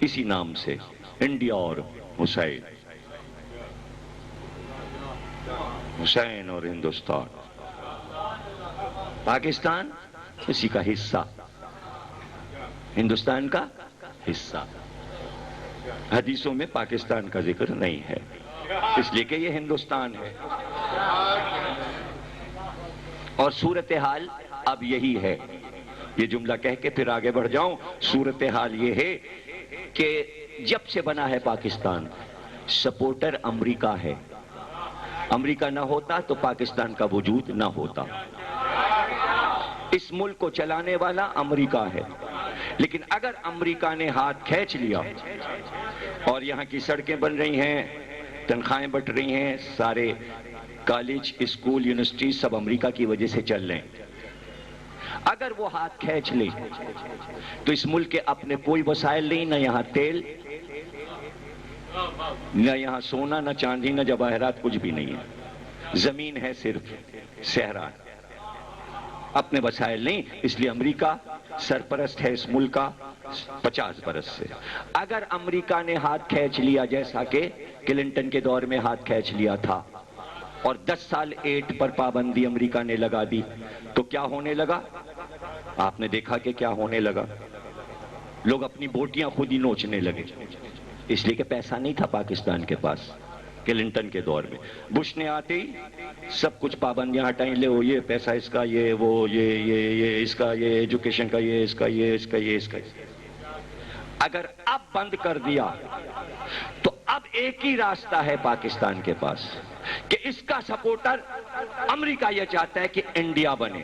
A: اسی نام سے, انڈیا اور حسین, حسین اور ہندوستان. پاکستان اسی کا حصہ, ہندوستان کا حصہ. حدیثوں میں پاکستان کا ذکر نہیں ہے اس لیے کہ یہ ہندوستان ہے. اور صورتحال اب یہی ہے. یہ جملہ کہہ کے پھر آگے بڑھ جاؤں. صورتحال یہ ہے کہ جب سے بنا ہے پاکستان سپورٹر امریکہ ہے. امریکہ نہ ہوتا تو پاکستان کا وجود نہ ہوتا. اس ملک کو چلانے والا امریکہ ہے. لیکن اگر امریکہ نے ہاتھ کھینچ لیا اور یہاں کی سڑکیں بن رہی ہیں, تنخواہیں بٹ رہی ہیں, سارے کالج اسکول یونیورسٹی سب امریکہ کی وجہ سے چل رہے ہیں, اگر وہ ہاتھ کھینچ لے تو اس ملک کے اپنے کوئی وسائل نہیں, نہ یہاں تیل, نہ یہاں سونا, نہ چاندی, نہ جواہرات, کچھ بھی نہیں ہے. زمین ہے صرف صحرا, اپنے وسائل نہیں. اس لیے امریکہ سرپرست ہے اس ملک کا 50 برس سے. اگر امریکہ نے ہاتھ کھینچ لیا جیسا کہ کلنٹن کے دور میں ہاتھ کھینچ لیا تھا اور 10 سال ایٹ پر پابندی امریکہ نے لگا دی تو کیا ہونے لگا؟ آپ نے دیکھا کہ کیا ہونے لگا. لوگ اپنی بوٹیاں خود ہی نوچنے لگے اس لیے کہ پیسہ نہیں تھا پاکستان کے پاس. کلنٹن کے دور میں بش نے آتے ہی سب کچھ پابندیاں ہٹائیں, لے وہ یہ پیسہ اس کا, یہ وہ یہ اس کا, یہ ایجوکیشن کا, یہ اس کا, یہ اس کا, یہ اس کا. اگر اب بند کر دیا تو اب ایک ہی راستہ ہے پاکستان کے پاس کہ اس کا سپورٹر امریکہ یہ چاہتا ہے کہ انڈیا بنے.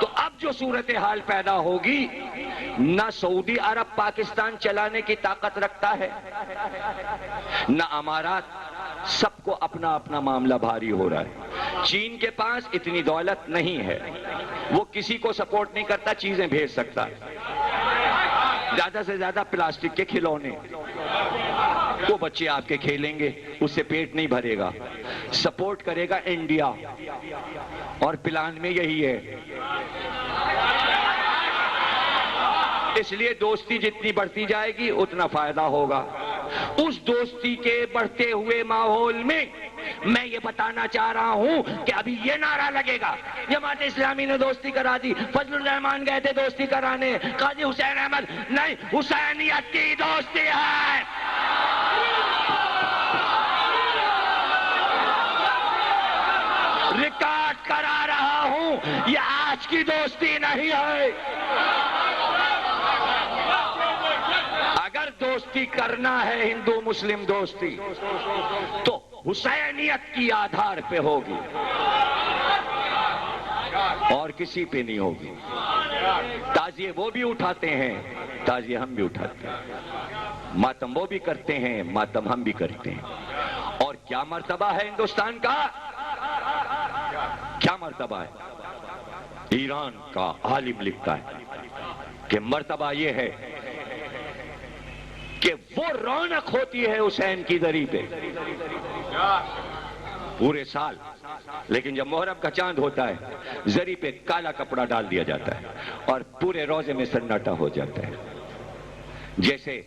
A: تو اب جو صورتحال پیدا ہوگی نہ سعودی عرب پاکستان چلانے کی طاقت رکھتا ہے نہ امارات، سب کو اپنا اپنا معاملہ بھاری ہو رہا ہے۔ چین کے پاس اتنی دولت نہیں ہے، وہ کسی کو سپورٹ نہیں کرتا، چیزیں بھیج سکتا ہے، زیادہ سے زیادہ پلاسٹک کے کھلونے، وہ بچے آپ کے کھیلیں گے، اس سے پیٹ نہیں بھرے گا۔ سپورٹ کرے گا انڈیا، اور پلان میں یہی ہے۔ اس لیے دوستی جتنی بڑھتی جائے گی اتنا فائدہ ہوگا۔ اس دوستی کے بڑھتے ہوئے ماحول میں میں یہ بتانا چاہ رہا ہوں کہ ابھی یہ نعرہ لگے گا، جماعت اسلامی نے دوستی کرا دی، فضل الرحمان گئے تھے دوستی کرانے، قاضی حسین احمد، نہیں، حسینیت کی دوستی ہے۔ ریکارڈ کرا رہا ہوں، یہ آج کی دوستی نہیں ہے۔ اگر دوستی کرنا ہے ہندو مسلم دوستی تو حسینیت کی آدھار پہ ہوگی اور کسی پہ نہیں ہوگی۔ تعزیے وہ بھی اٹھاتے ہیں، تعزیے ہم بھی اٹھاتے ہیں، ماتم وہ بھی کرتے ہیں، ماتم ہم بھی کرتے ہیں۔ اور کیا مرتبہ ہے ہندوستان کا؟ کیا مرتبہ ہے؟ ایران کا عالم لکھتا ہے کہ مرتبہ یہ ہے کہ وہ رونق ہوتی ہے حسین کی دری پہ پورے سال، لیکن جب محرم کا چاند ہوتا ہے زری پہ کالا کپڑا ڈال دیا جاتا ہے اور پورے روزے میں سناٹا ہو جاتا ہے۔ جیسے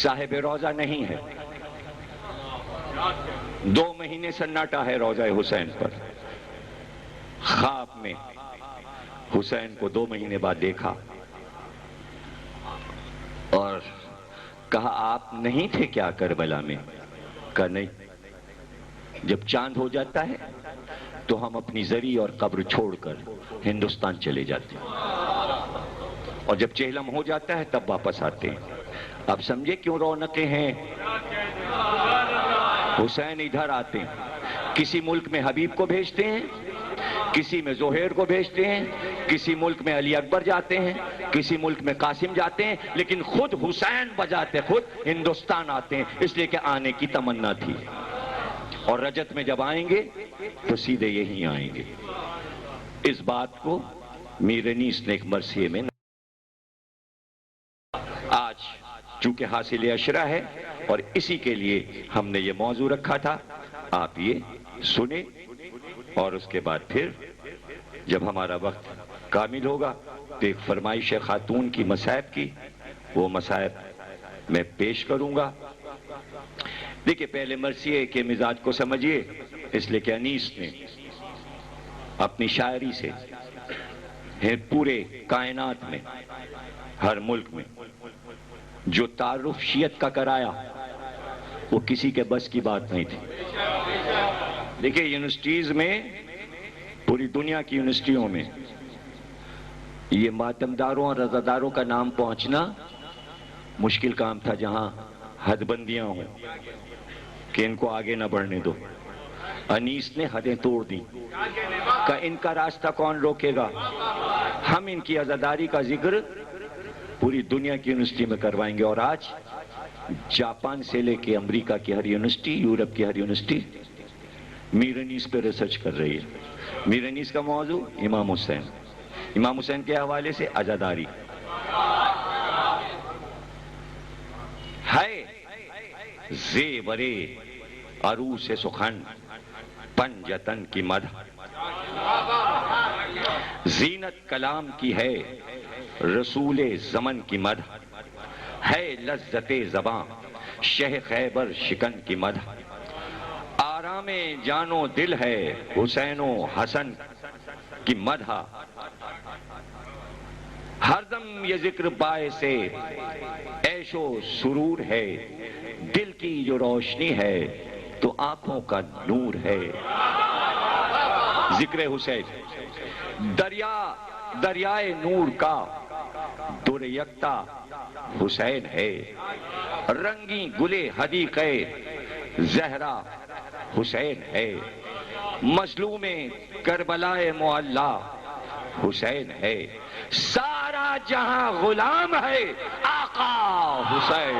A: صاحب روزہ نہیں ہے، 2 مہینے سناٹا ہے روزہ حسین پر۔ خواب میں حسین کو 2 مہینے بعد دیکھا اور کہا آپ نہیں تھے کیا کربلا میں؟ کہا نہیں۔ جب چاند ہو جاتا ہے تو ہم اپنی زری اور قبر چھوڑ کر ہندوستان چلے جاتے ہیں، اور جب چہلم ہو جاتا ہے تب واپس آتے ہیں۔ اب سمجھے کیوں رونقیں ہیں؟ حسین ادھر آتے ہیں، کسی ملک میں حبیب کو بھیجتے ہیں، کسی میں زہیر کو بھیجتے ہیں، کسی ملک میں علی اکبر جاتے ہیں، کسی ملک میں قاسم جاتے ہیں، لیکن خود حسین بجاتے خود ہندوستان آتے ہیں، اس لیے کہ آنے کی تمنا تھی۔ اور رجت میں جب آئیں گے تو سیدھے یہیں آئیں گے۔ اس بات کو میر انیس نے ایک مرثیے میں آج چونکہ حاصل عشرہ ہے اور اسی کے لیے ہم نے یہ موضوع رکھا تھا، آپ یہ سنیں اور اس کے بعد پھر جب ہمارا وقت کامل ہوگا تو ایک فرمائش خاتون کی مصائب کی، وہ مصائب میں پیش کروں گا۔ دیکھیں پہلے مرثیے کے مزاج کو سمجھیے، اس لیے کہ انیس نے اپنی شاعری سے پورے کائنات میں ہر ملک میں جو تعارف شیعت کا کرایا وہ کسی کے بس کی بات نہیں تھی۔ دیکھیں یونیورسٹیز میں، پوری دنیا کی یونیورسٹیوں میں یہ ماتمداروں اور رضاداروں کا نام پہنچنا مشکل کام تھا، جہاں حد بندیاں ہوں کہ ان کو آگے نہ بڑھنے دو۔ انیس نے حدیں توڑ دی کہ ان کا راستہ کون روکے گا، ہم ان کی عزاداری کا ذکر پوری دنیا کی یونیورسٹی میں کروائیں گے۔ اور آج جاپان سے لے کے امریکہ کی ہر یونیورسٹی، یورپ کی ہر یونیورسٹی میر انیس پہ ریسرچ کر رہی ہے۔ میر انیس کا موضوع امام حسین، امام حسین کے حوالے سے عزاداری ہے۔ زیورے عروس سخن پنجتن کی مدح، زینت کلام کی ہے رسول زمن کی مدح، ہے لذت زباں شہ خیبر شکن کی مدح، آرام جان و دل ہے حسین و حسن کی مدح، ہر دم یہ ذکر باعث عیش و سرور ہے، دل کی جو روشنی ہے تو آنکھوں کا نور ہے۔ ذکر حسین دریائے نور کا در یکتا حسین ہے، رنگی گلے حدیقے زہرا حسین ہے، مظلوم کربلائے معلی حسین ہے، سارا جہاں غلام ہے آقا حسین۔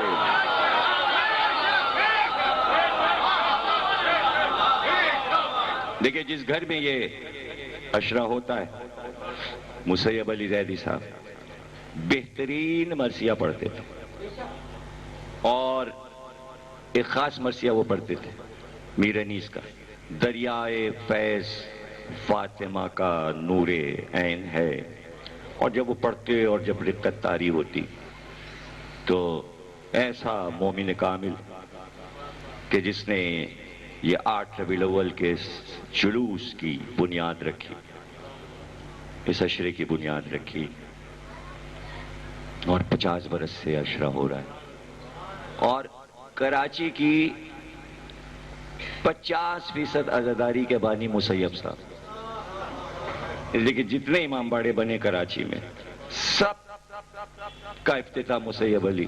A: دیکھیں جس گھر میں یہ اشرا ہوتا ہے، مسیب علی زیدی صاحب بہترین مرثیہ پڑھتے تھے، اور ایک خاص مرثیہ وہ پڑھتے تھے میر انیس کا، دریائے فیض فاطمہ کا نور عین ہے۔ اور جب وہ پڑھتے اور جب رقت طاری ہوتی تو ایسا مومن کامل کہ جس نے یہ 8 ربیع الاول کے جلوس کی بنیاد رکھی، اس اشرے کی بنیاد رکھی، اور 50 برس سے اشرا ہو رہا ہے، اور کراچی کی 50% عزاداری کے بانی مسیب صاحب۔ لیکن جتنے امام باڑے بنے کراچی میں سب کا افتتاح مسیب علی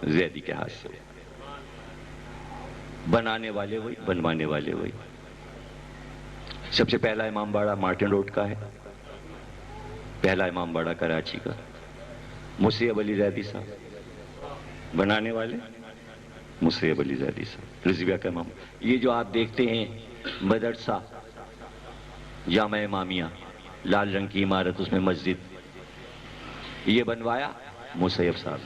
A: زیدی کے ہاتھ سے، بنانے والے وہی، بنوانے والے وہی۔ سب سے پہلا امام باڑہ مارٹن روڈ کا ہے، پہلا امام باڑہ کراچی کا مسیب علی زیدی صاحب، بنانے والے مسیب علی زیدی صاحب، رضویہ کا امام۔ یہ جو آپ دیکھتے ہیں مدرسہ جامع امامیہ، لال رنگ کی عمارت، اس میں مسجد، یہ بنوایا مسیب صاحب۔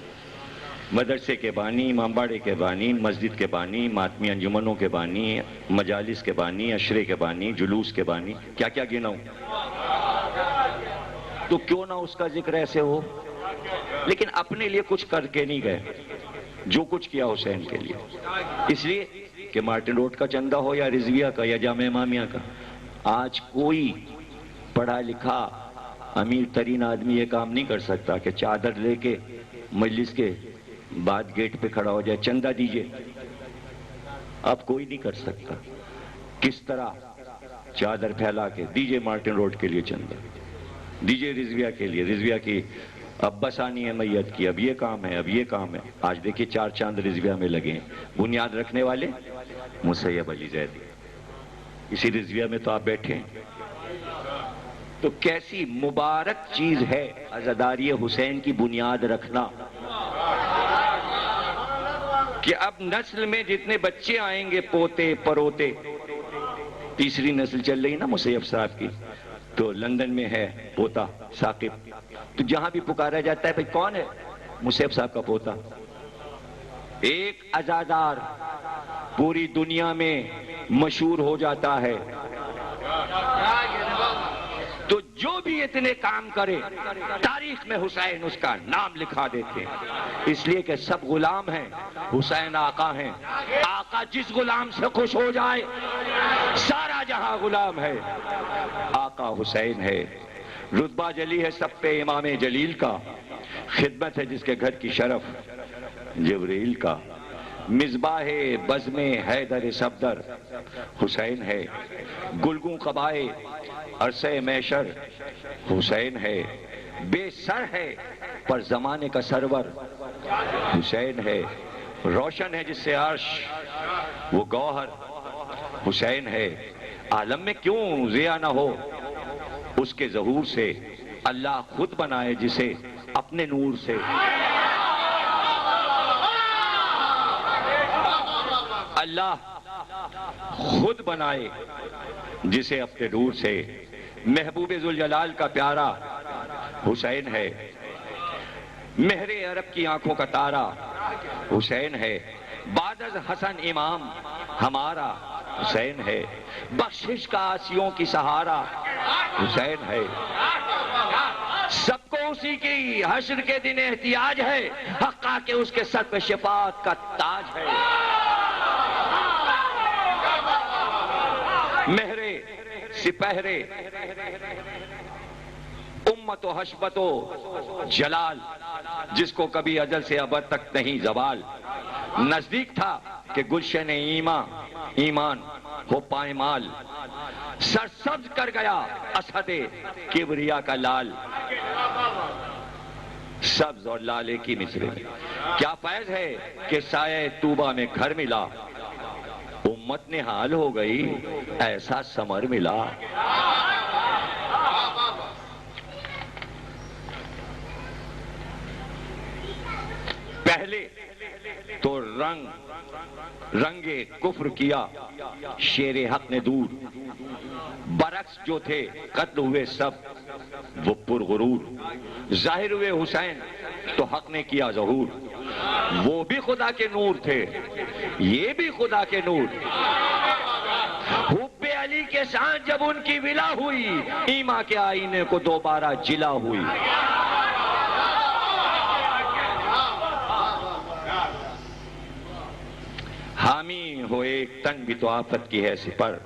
A: مدرسے کے بانی، امام باڑے کے بانی، مسجد کے بانی، ماتمی انجمنوں کے بانی، مجالس کے بانی، اشرے کے بانی، جلوس کے بانی، کیا کیا گناؤں۔ تو کیوں نہ اس کا ذکر ایسے ہو، لیکن اپنے لیے کچھ کر کے نہیں گئے، جو کچھ کیا حسین کے لیے، اس لیے کہ مارٹن روڈ کا چندہ ہو یا رضویہ کا یا جامع امامیہ کا، آج کوئی پڑھا لکھا امیر ترین آدمی یہ کام نہیں کر سکتا کہ چادر لے کے مجلس کے بعد گیٹ پہ کھڑا ہو جائے، چندہ دیجئے۔ اب کوئی نہیں کر سکتا۔ کس طرح چادر پھیلا کے دیجئے مارٹن روڈ کے لیے چندہ، دیجئے رضویہ کے لیے، رضویہ کی اب بسانی ہے میت کی، اب یہ کام ہے، اب یہ کام ہے۔ آج دیکھیے 4 چاند رضویہ میں لگے ہیں، بنیاد رکھنے والے مسیب علی زیدی، اسی رضویہ میں تو آپ بیٹھے ہیں۔ تو کیسی مبارک چیز ہے عزاداری حسین کی بنیاد رکھنا، کہ اب نسل میں جتنے بچے آئیں گے، پوتے پروتے، تیسری نسل چل رہی نا مسیب صاحب کی، تو لندن میں ہے پوتا ثاقب، تو جہاں بھی پکارا جاتا ہے بھئی کون ہے، مسیب صاحب کا پوتا۔ ایک عزادار پوری دنیا میں مشہور ہو جاتا ہے، تو جو بھی اتنے کام کرے تاریخ میں حسین اس کا نام لکھا دیتے ہیں، اس لیے کہ سب غلام ہیں، حسین آقا ہیں۔ آقا جس غلام سے خوش ہو جائے، سارا جہاں غلام ہے، آقا حسین ہے۔ رتبہ جلی ہے سب پہ امام جلیل کا، خدمت ہے جس کے گھر کی شرف جبریل کا، مصباح بزم حیدر صفدر حسین ہے، گلگوں قبائے عرصہ میشر حسین ہے، بے سر ہے پر زمانے کا سرور حسین ہے، روشن ہے جس سے عرش وہ گوہر حسین ہے۔ عالم میں کیوں ضیاء نہ ہو اس کے ظہور سے، اللہ خود بنائے جسے اپنے نور سے۔ اللہ خود بنائے جسے اپنے نور سے، محبوب ذوالجلال کا پیارا حسین ہے، مہر عرب کی آنکھوں کا تارا حسین ہے، بعد از حسن امام ہمارا حسین ہے، بخشش کا آسیوں کی سہارا حسین ہے۔ سب کو اسی کی حشر کے دن احتیاج ہے، حقا کہ اس کے سر پہ شفاعت کا تاج ہے۔ مہرے سپہرے امت و حشبت و جلال، جس کو کبھی ازل سے ابد تک نہیں زوال، نزدیک تھا کہ گلشن ایمان ہو پائمال، سرسبز کر گیا اسد کبریا کا لال۔ سبز اور لالے کی مصرے میں کیا فیض ہے کہ سایہ طوبہ میں گھر ملا، امت نحال ہو گئی ایسا ثمر ملا۔ پہلے تو رنگے کفر کیا شیر حق نے دور، برعکس جو تھے قتل ہوئے سب وہ پرغرور، ظاہر ہوئے حسین تو حق نے کیا ظہور، وہ بھی خدا کے نور تھے یہ بھی خدا کے نور، حب علی کے ساتھ جب ان کی ولا ہوئی ایمان کے آئینے کو دوبارہ جلا ہوئی۔ حامی ہو ایک تن بھی تو آفت کی ہے سپر،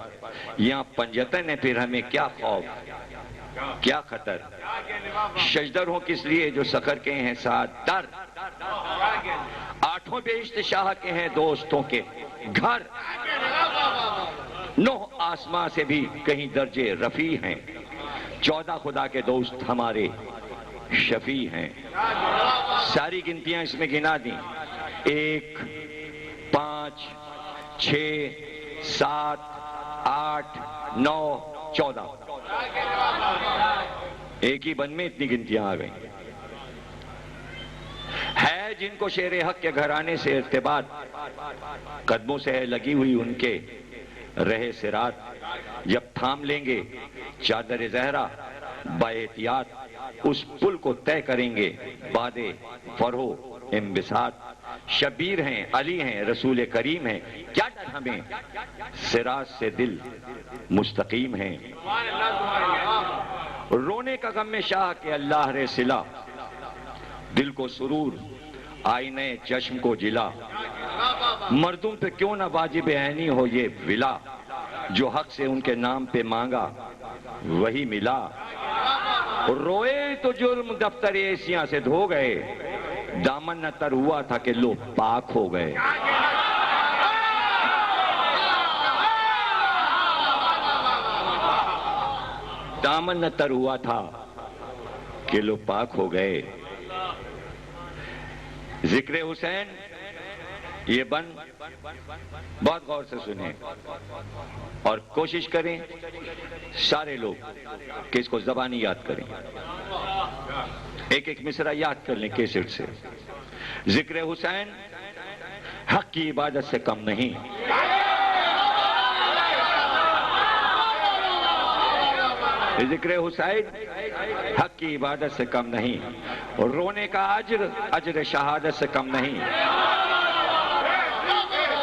A: یہاں پنجتن ہے پھر ہمیں کیا خوف کیا خطر، شجدر ہوں کس لیے جو سخر کے ہیں ساتھ در، آٹھوں بہشت شاہ کے ہیں دوستوں کے گھر، 9 آسماں سے بھی کہیں درجے رفیع ہیں، 14 خدا کے دوست ہمارے شفیع ہیں۔ ساری گنتیاں اس میں گنا دیں، 1 5 6 7 8 9 14، ایک ہی بن میں اتنی گنتیاں آ گئیں۔ ہے جن کو شیر حق کے گھرانے سے ارتباط، قدموں سے ہے لگی ہوئی ان کے رہے صراط، جب تھام لیں گے چادر زہرا با احتیاط، اس پل کو طے کریں گے باد فرو انبساط، شبیر ہیں علی ہیں رسول کریم ہیں کیا ڈر ہمیں، صراط سے دل مستقیم ہیں، رونے کا غم میں شاہ کے اللہ رے صلہ، دل کو سرور آئینے چشم کو جلا، مردوں پہ کیوں نہ واجب عینی ہو یہ ولا، جو حق سے ان کے نام پہ مانگا وہی ملا، روئے تو جرم دفتر ایسیاں سے دھو گئے، دامن نہ تر ہوا تھا کہ لو پاک ہو گئے۔ دامن نہ تر ہوا تھا کہ لو پاک ہو گئے۔ ذکر حسین یہ بن بہت غور سے سنیں اور کوشش کریں سارے لوگ کہ اس کو زبانی یاد کریں، ایک ایک مصرع یاد کر لیں کیسٹ سے۔ ذکر حسین حق کی عبادت سے کم نہیں، ذکر حسین حق کی عبادت سے کم نہیں، اور رونے کا اجر شہادت سے کم نہیں،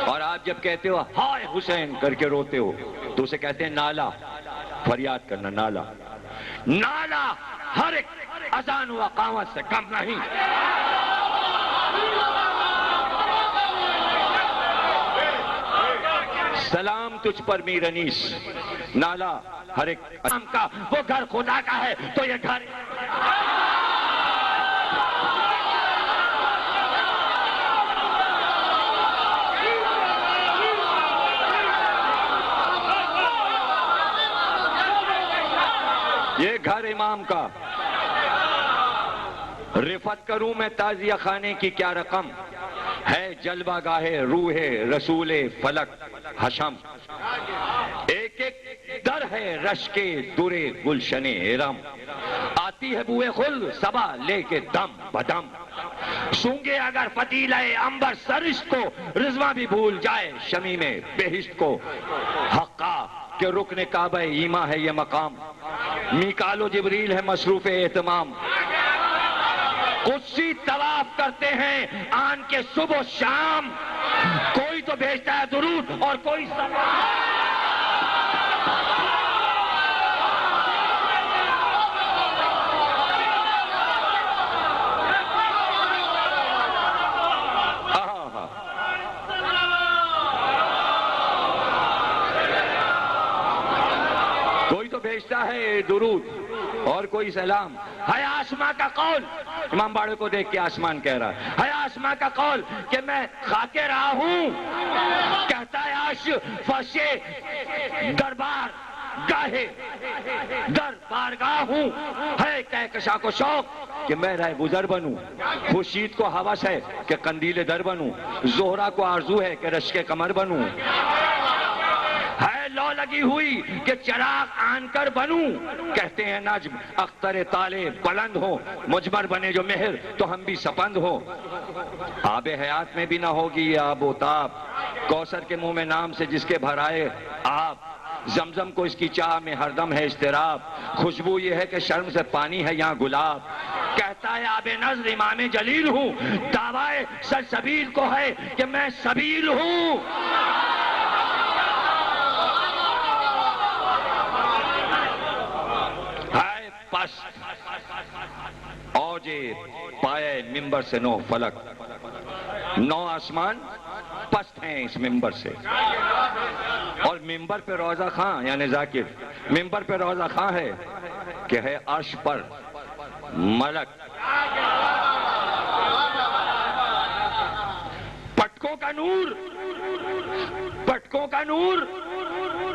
A: اور آپ جب کہتے ہو ہائے حسین کر کے روتے ہو تو اسے کہتے ہیں نالا، فریاد کرنا، نالا نالا ہر ایک اذان و اقامت سے کم نہیں۔ سلام تجھ پر میر انیس، نالا ہر ایک اسلام کا وہ گھر خدا کا ہے تو یہ گھر یہ گھر امام کا، رفت کروں میں تازیہ خانے کی کیا رقم، ہے جلوہ گاہ روح رسول فلک حشم، ایک ایک در ہے رش کے درے گلشن ارم، آتی ہے بوئے خل صبا لے کے دم بدم، سونگے اگر فتیلہ عنبر سرشت کو، رضوان بھی بھول جائے شمیم بہشت کو، حقا کہ رکن کعبہ ایمان ہے یہ مقام، میکال و جبریل ہے مصروف اہتمام، قدسی طواف کرتے ہیں آن کے صبح و شام، کوئی تو بھیجتا ہے درود اور کوئی سلام۔ کوئی تو بھیجتا ہے درود اور کوئی سلام، ہے آسمان کا قول، امام باڑے کو دیکھ کے آسمان کہہ رہا ہے، ہے آسمان کا قول کہ میں خاک رہا ہوں، کہتا ہے عرش فرش دربار گاہے در بارگاہ ہوں، ہے کہکشاں کو شوق کہ میں رہ گزر بنوں، خورشید کو ہوس ہے کہ قندیل در بنوں، زہرہ کو آرزو ہے کہ رشک قمر بنوں، ہے لولا لگی ہوئی کہ چراغ آن کر بنوں، کہتے ہیں نجم اختر طالع بلند ہو، مجمر بنے جو مہر تو ہم بھی سپند ہو۔ آب حیات میں بھی نہ ہوگی یہ آب و تاب، کوثر کے منہ میں نام سے جس کے بھرائے آپ، زمزم کو اس کی چاہ میں ہر دم ہے اضطراب، خوشبو یہ ہے کہ شرم سے پانی ہے یہاں گلاب۔ کہتا ہے آب نظر امام جلیل ہوں، دعویٰ سلسبیل کو ہے کہ میں سبیل ہوں۔ ہے پست اوجے پائے ممبر سے نو فلک، نو آسمان پست ہیں اس ممبر سے، اور ممبر پہ روضہ خاں یعنی ذاکر، ممبر پہ روضہ خاں ہے کہ ہے عرش پر ملک۔ پٹکوں کا نور، پٹکوں کا نور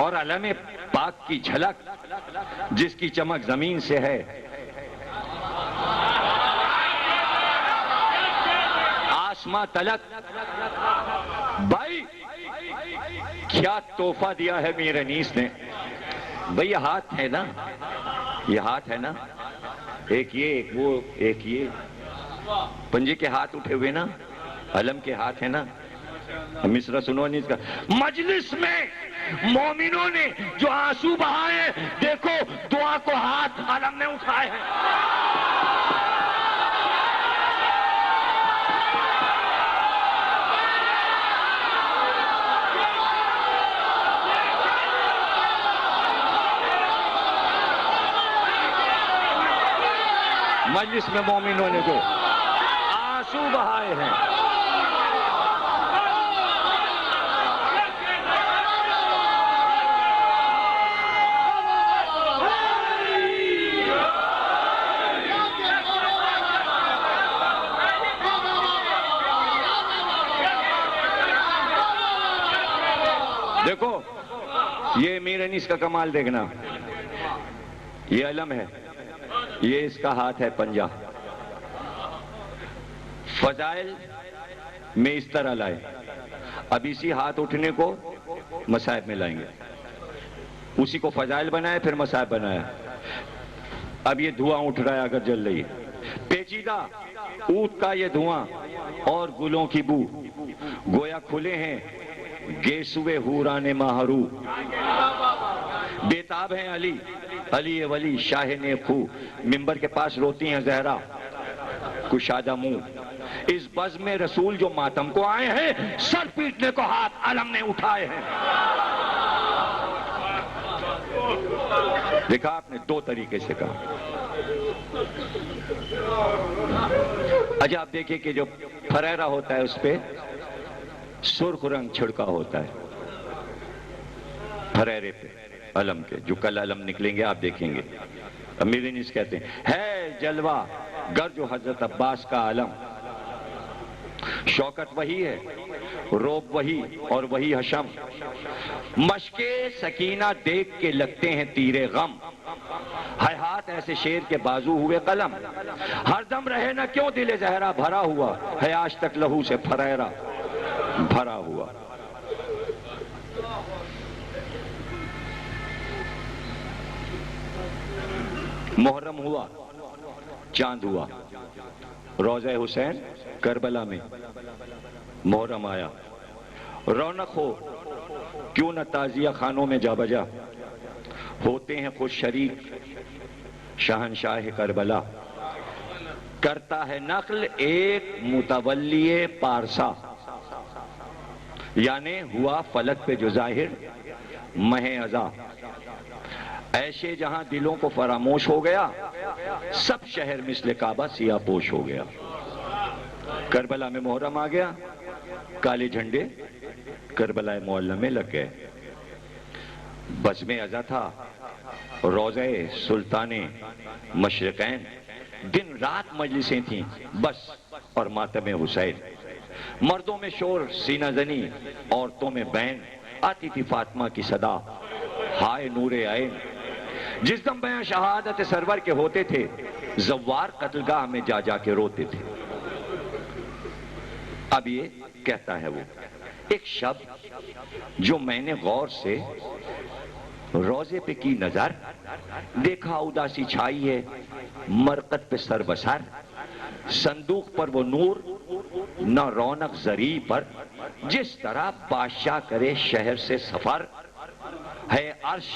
A: اور علم پاک کی جھلک، جس کی چمک زمین سے ہے، آسماں تلک۔ بھائی کیا تحفہ دیا ہے میر انیس نے؟ بھائی یہ ہاتھ ہے نا، یہ ہاتھ ہے نا، ایک یہ ایک وہ ایک یہ، پنجے کے ہاتھ اٹھے ہوئے نا، علم کے ہاتھ ہے نا۔ مصرع سنو انیس کا، مجلس میں مومنوں نے جو آنسو بہائے، دیکھو دعا کو ہاتھ علم نے اٹھائے ہیں۔ مجلس میں مومنوں نے جو آنسو بہائے ہیں، دیکھو یہ میر انیس کا کمال دیکھنا، یہ علم ہے، یہ اس کا ہاتھ ہے پنجہ۔ فضائل میں اس طرح لائے، اب اسی ہاتھ اٹھنے کو مصائب میں لائیں گے، اسی کو فضائل بنائے پھر مصائب بنایا۔ اب یہ دھواں اٹھ رہا ہے اگر جل رہی ہے، پیچیدہ اونٹ کا یہ دھواں اور گلوں کی بو، گویا کھلے ہیں گیسوے حوران ماہرو، بیتاب ہیں علی علی ولی شاہ نیکو، ممبر کے پاس روتی ہیں زہرا کشادہ منہ، اس بزم رسول جو ماتم کو آئے ہیں، سر پیٹنے کو ہاتھ علم نے اٹھائے ہیں۔ دیکھا آپ نے دو طریقے سے کہا۔ اچھا آپ دیکھیں کہ جو فریرہ ہوتا ہے اس پہ سرخ رنگ چھڑکا ہوتا ہے، فریرے پہ علم کے، جو کل علم نکلیں گے آپ دیکھیں گے۔ امیر انیس کہتے ہیں ہے جلوہ گر جو حضرت عباس کا علم، شوکت وہی ہے، روب وہی اور وہی حشم، مشق سکینہ دیکھ کے لگتے ہیں تیرے غم، ہے ہاتھ ایسے شیر کے بازو ہوئے قلم، ہر دم رہے نہ کیوں دل زہرا بھرا ہوا، ہے آج تک لہو سے فریرہ بھرا ہوا۔ محرم ہوا، چاند ہوا، روضہ حسین کربلا میں محرم آیا، رونق ہو کیوں نہ تعزیہ خانوں میں جا بجا، ہوتے ہیں خوش شریک شہنشاہ کربلا، کرتا ہے نقل ایک متولی پارسا، یعنی ہوا فلک پہ جو ظاہر مہ ازا، ایشے جہاں دلوں کو فراموش ہو گیا، سب شہر مثل کعبہ سیاہ پوش ہو گیا۔ کربلا میں محرم آ گیا، کالے جھنڈے کربلا معلی میں لگ گئے، بزم ازا تھا، روضہ سلطان مشرقین، دن رات مجلسیں تھیں بس اور ماتم حسین، مردوں میں شور سینہ زنی، عورتوں میں بین، آتی تھی فاطمہ کی صدا، ہائے نور عین، جس دم بیان شہادت سرور کے ہوتے تھے، زوار قتل گاہ میں جا جا کے روتے تھے۔ اب یہ کہتا ہے وہ ایک شب جو میں نے غور سے روزے پہ کی نظر، دیکھا اداسی چھائی ہے مرقد پہ سر بسر، صندوق پر وہ نور نہ رونق زری پر، جس طرح بادشاہ کرے شہر سے سفر، ہے عرش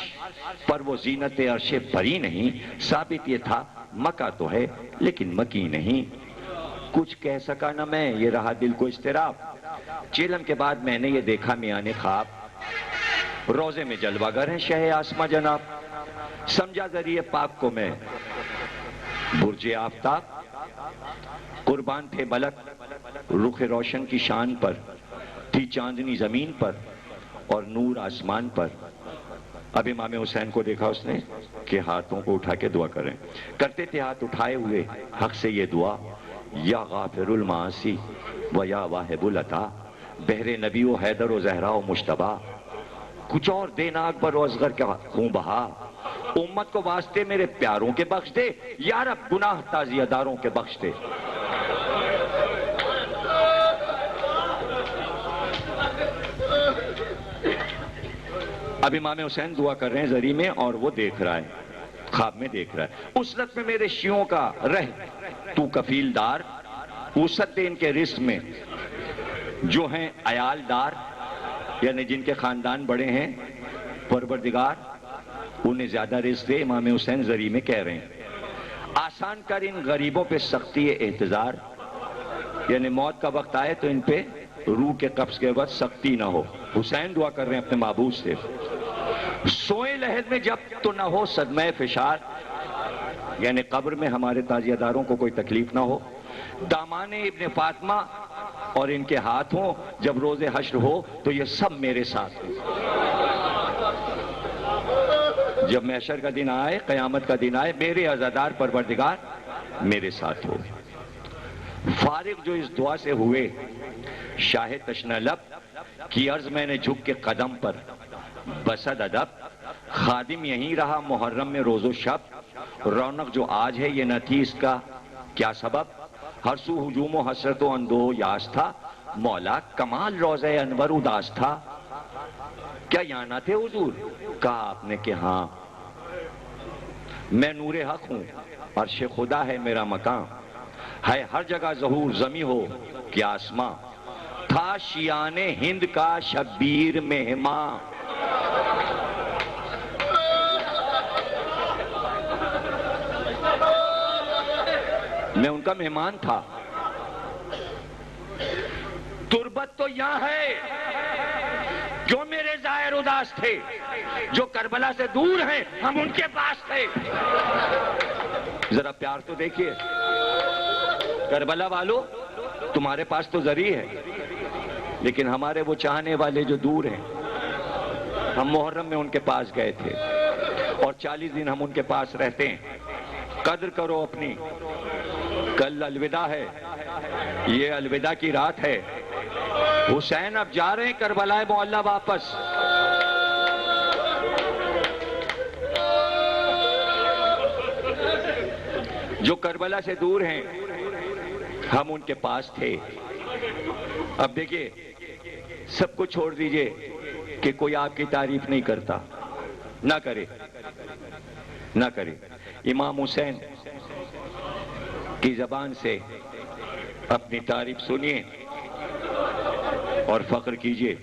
A: پر وہ زینت عرش بری نہیں، ثابت یہ تھا مکہ تو ہے لیکن مکی نہیں۔ کچھ کہہ سکا نہ میں، یہ رہا دل کو اضطراب، چیلم کے بعد میں نے یہ دیکھا میاں خواب، روزے میں جلوہ گر ہیں شہ آسماں جناب، سمجھا ذریعہ پاک کو میں برج آفتاب، قربان تھے ملک رخ روشن کی شان پر، تھی چاندنی زمین پر اور نور آسمان پر۔ اب امام حسین کو دیکھا اس نے کہ ہاتھوں کو اٹھا کے دعا کریں، کرتے تھے ہاتھ اٹھائے ہوئے حق سے یہ دعا، یا غافر المعاصی و یا واہب العطا، بہر نبی و حیدر و زہرا و مجتبیٰ، کچھ اور دینا اکبر و اصغر کا خوں بہا، امت کو واسطے میرے پیاروں کے بخش دے، یا رب گناہ تازیہ داروں کے بخش دے۔ اب امام حسین دعا کر رہے ہیں زری میں، اور وہ دیکھ رہا ہے، خواب میں دیکھ رہا ہے، اسرت میں میرے شیعوں کا رہ تو کفیل دار، وسعت دے ان کے رزق میں جو ہیں عیال دار، یعنی جن کے خاندان بڑے ہیں، پروردگار انہیں زیادہ رزق دے۔ امام حسین زری میں کہہ رہے ہیں آسان کر ان غریبوں پہ سختی احتضار، یعنی موت کا وقت آئے تو ان پہ روح کے قبض کے وقت سختی نہ ہو۔ حسین دعا کر رہے ہیں اپنے معبود سے، سوئے لحد میں جب تو نہ ہو صدمہ فشار، یعنی قبر میں ہمارے تعزیہ داروں کو کوئی تکلیف نہ ہو، دامان ابن فاطمہ اور ان کے ہاتھوں جب روز حشر ہو تو یہ سب میرے ساتھ ہو۔ جب محشر کا دن آئے، قیامت کا دن آئے، میرے عزادار پروردگار میرے ساتھ ہو۔ فارغ جو اس دعا سے ہوئے شاہ تشنہ لب، کی عرض میں نے جھک کے قدم پر بسد ادب، خادم یہیں رہا محرم میں روز و شب، رونق جو آج ہے یہ نہ تھی اس کا کیا سبب، ہر سو ہجوم و حسرت و اندوہ یاس تھا، مولا کمال روضہ انور اداس تھا۔ کیا یہاں نہ تھے حضور؟ کہا آپ نے کہ ہاں، میں نور حق ہوں، عرش خدا ہے میرا مکان، ہے ہر جگہ ظہور زمیں ہو کہ آسماں، تھا شیان ہند کا شبیر مہماں۔ میں ان کا مہمان تھا۔ تربت تو یہاں ہے جو میرے ظاہر اداس تھے، جو کربلا سے دور ہیں ہم ان کے پاس تھے۔ ذرا پیار تو دیکھیے، کربلا والو تمہارے پاس تو زری ہے، لیکن ہمارے وہ چاہنے والے جو دور ہیں، ہم محرم میں ان کے پاس گئے تھے اور 40 دن ہم ان کے پاس رہتے ہیں۔ قدر کرو اپنی، کل الوداع ہے، یہ الوداع کی رات ہے۔ حسین اب جا رہے ہیں کربلا معلی واپس۔ جو کربلا سے دور ہیں ہم ان کے پاس تھے۔ اب دیکھیے، سب کو چھوڑ دیجئے کہ کوئی آپ کی تعریف نہیں کرتا، نہ کرے نہ کرے۔ امام حسین کی زبان سے اپنی تعریف سنیے اور فخر کیجئے۔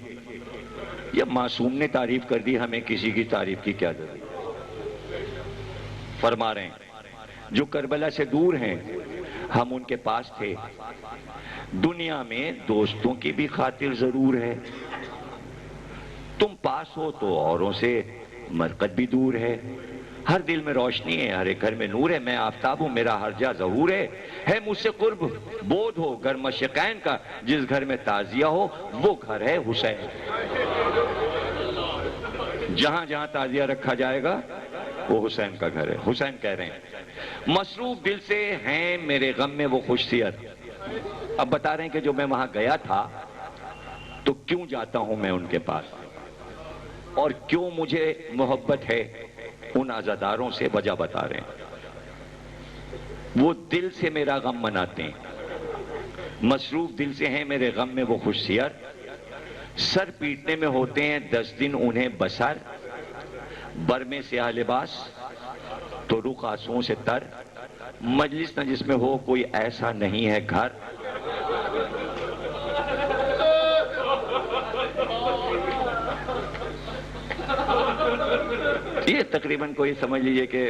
A: یہ معصوم نے تعریف کر دی، ہمیں کسی کی تعریف کی کیا ضرورت۔ فرما رہے ہیں جو کربلا سے دور ہیں ہم ان کے پاس تھے، دنیا میں دوستوں کی بھی خاطر ضرور ہے، تم پاس ہو تو اوروں سے مرقد بھی دور ہے، ہر دل میں روشنی ہے، ہر ایک گھر میں نور ہے، میں آفتاب ہوں میرا ہر جا ظہور ہے مجھ سے قرب بودھ ہو گر مشرقین کا، جس گھر میں تعزیہ ہو وہ گھر ہے حسین۔ جہاں جہاں تعزیہ رکھا جائے گا وہ حسین کا گھر ہے۔ حسین کہہ رہے ہیں مصروف دل سے ہیں میرے غم میں وہ خوش سیرت۔ اب بتا رہے ہیں کہ جو میں وہاں گیا تھا تو کیوں جاتا ہوں میں ان کے پاس، اور کیوں مجھے محبت ہے ان عزاداروں سے، وجہ بتا رہے ہیں۔ وہ دل سے میرا غم مناتے ہیں، مصروف دل سے ہیں میرے غم میں وہ خوش سیر، سر پیٹنے میں ہوتے ہیں 10 دن انہیں بسر، برمے سیاہ لباس تو رخ آنسوؤں سے تر، مجلس نہ جس میں ہو کوئی ایسا نہیں ہے گھر۔ یہ تقریباً کوئی سمجھ لیجئے کہ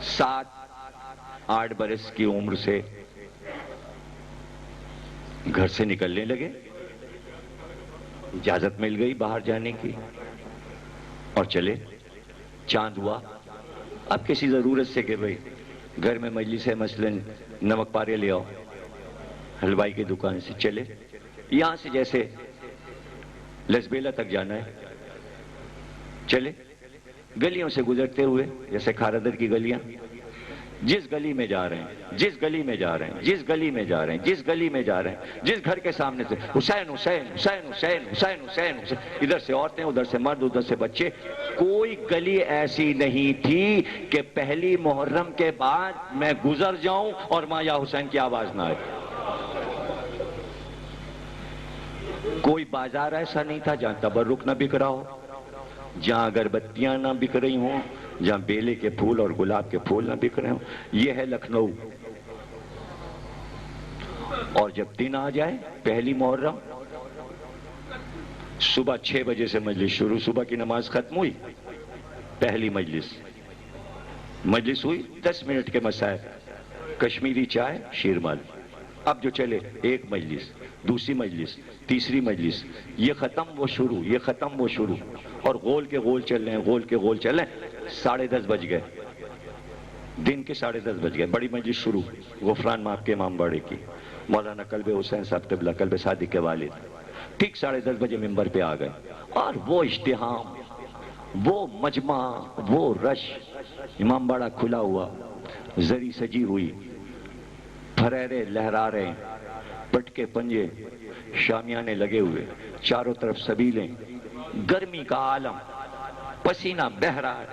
A: 7-8 برس کی عمر سے گھر سے نکلنے لگے، اجازت مل گئی باہر جانے کی اور چلے۔ چاند ہوا، اب کسی ضرورت سے کہ بھئی گھر میں مجلس ہے، مثلاً نمک پارے لے آؤ، حلوائی کی دکان سے چلے۔ یہاں سے جیسے لسبیلا تک جانا ہے، چلے۔ گلیوں سے گزرتے ہوئے جیسے کھارادر کی گلیاں، جس گلی میں جا رہے ہیں، جس گلی میں جا رہے ہیں، جس گلی میں جا رہے ہیں، جس گلی میں جا رہے ہیں، جس گھر کے سامنے سے حسین حسین حسین حسین حسین حسین حسین، ادھر سے عورتیں، ادھر سے مرد، ادھر سے بچے۔ کوئی گلی ایسی نہیں تھی کہ پہلی محرم کے بعد میں گزر جاؤں اور ماں یا حسین کی آواز نہ آئے۔ کوئی بازار ایسا نہیں تھا جہاں تبرک نہ بک رہا ہو، جہاں اگربتیاں نہ بک رہی ہوں، جہاں بیلے کے پھول اور گلاب کے پھول نہ بک رہے ہوں۔ یہ ہے لکھنؤ۔ اور جب دن آ جائے پہلی محرم، صبح 6 بجے سے مجلس شروع، صبح کی نماز ختم ہوئی، پہلی مجلس ہوئی، 10 منٹ کے مسائل، کشمیری چائے، شیرمال۔ اب جو چلے، ایک مجلس، دوسری مجلس، تیسری مجلس، یہ ختم وہ شروع، یہ ختم وہ شروع، اور غول کے غول چل رہے ہیں، غول کے غول چل رہے ہیں۔ 10:30 بج گئے، دن کے 10:30 بج گئے، بڑی مجلس شروع، غفران ماپ کے امام باڑے کی، مولانا قلب حسین صاحب قبلہ، قلب صادق کے والد، ٹھیک 10:30 بجے ممبر پہ آ گئے، اور وہ اشتہام، وہ مجمع، وہ رش، امام باڑہ کھلا ہوا، زری سجی ہوئی، پھریرے لہرا رہے، پٹکے پنجے، شامیانے لگے ہوئے، چاروں طرف سبیلیں، گرمی کا عالم، پسینہ بہہ رہا ہے،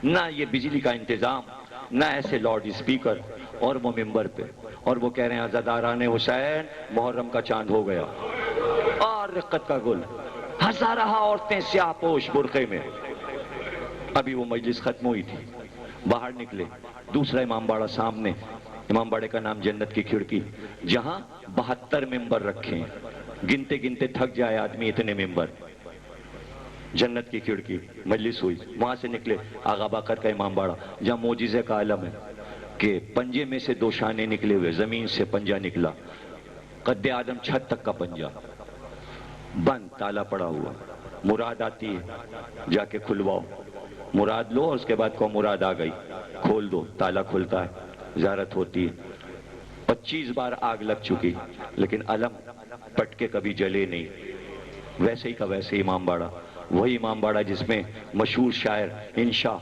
A: نہ یہ بجلی کا انتظام، نہ ایسے لاؤڈ اسپیکر، اور وہ ممبر پہ، اور وہ کہہ رہے ہیں عزاداران حسین محرم کا چاند ہو گیا، اور رقت کا گل، ہزارہ عورتیں سیاہ پوش برقعے میں۔ ابھی وہ مجلس ختم ہوئی تھی، باہر نکلے، دوسرا امام باڑہ سامنے، امام باڑے کا نام جنت کی کھڑکی، جہاں 72 ممبر رکھے ہیں، گنتے گنتے تھک جائے آدمی، اتنے ممبر، جنت کی کھڑکی، مجلس ہوئی، وہاں سے نکلے آغا باقر کا امام باڑہ، جہاں معجزے کا عالم ہے کہ پنجے میں سے 2 شانے نکلے ہوئے، زمین سے پنجہ نکلا، قد آدم چھت تک کا پنجہ، بند، تالا پڑا ہوا، مراد آتی ہے جا کے کھلواؤ، مراد لو، اور اس کے بعد کو مراد آ گئی، کھول دو، تالا کھلتا ہے، زیارت ہوتی ہے۔ 25 بار آگ لگ چکی، لیکن علم پٹکے کبھی جلے نہیں، ویسے ہی کا ویسے امام باڑہ، وہی امام باڑہ جس میں مشہور شاعر انشا،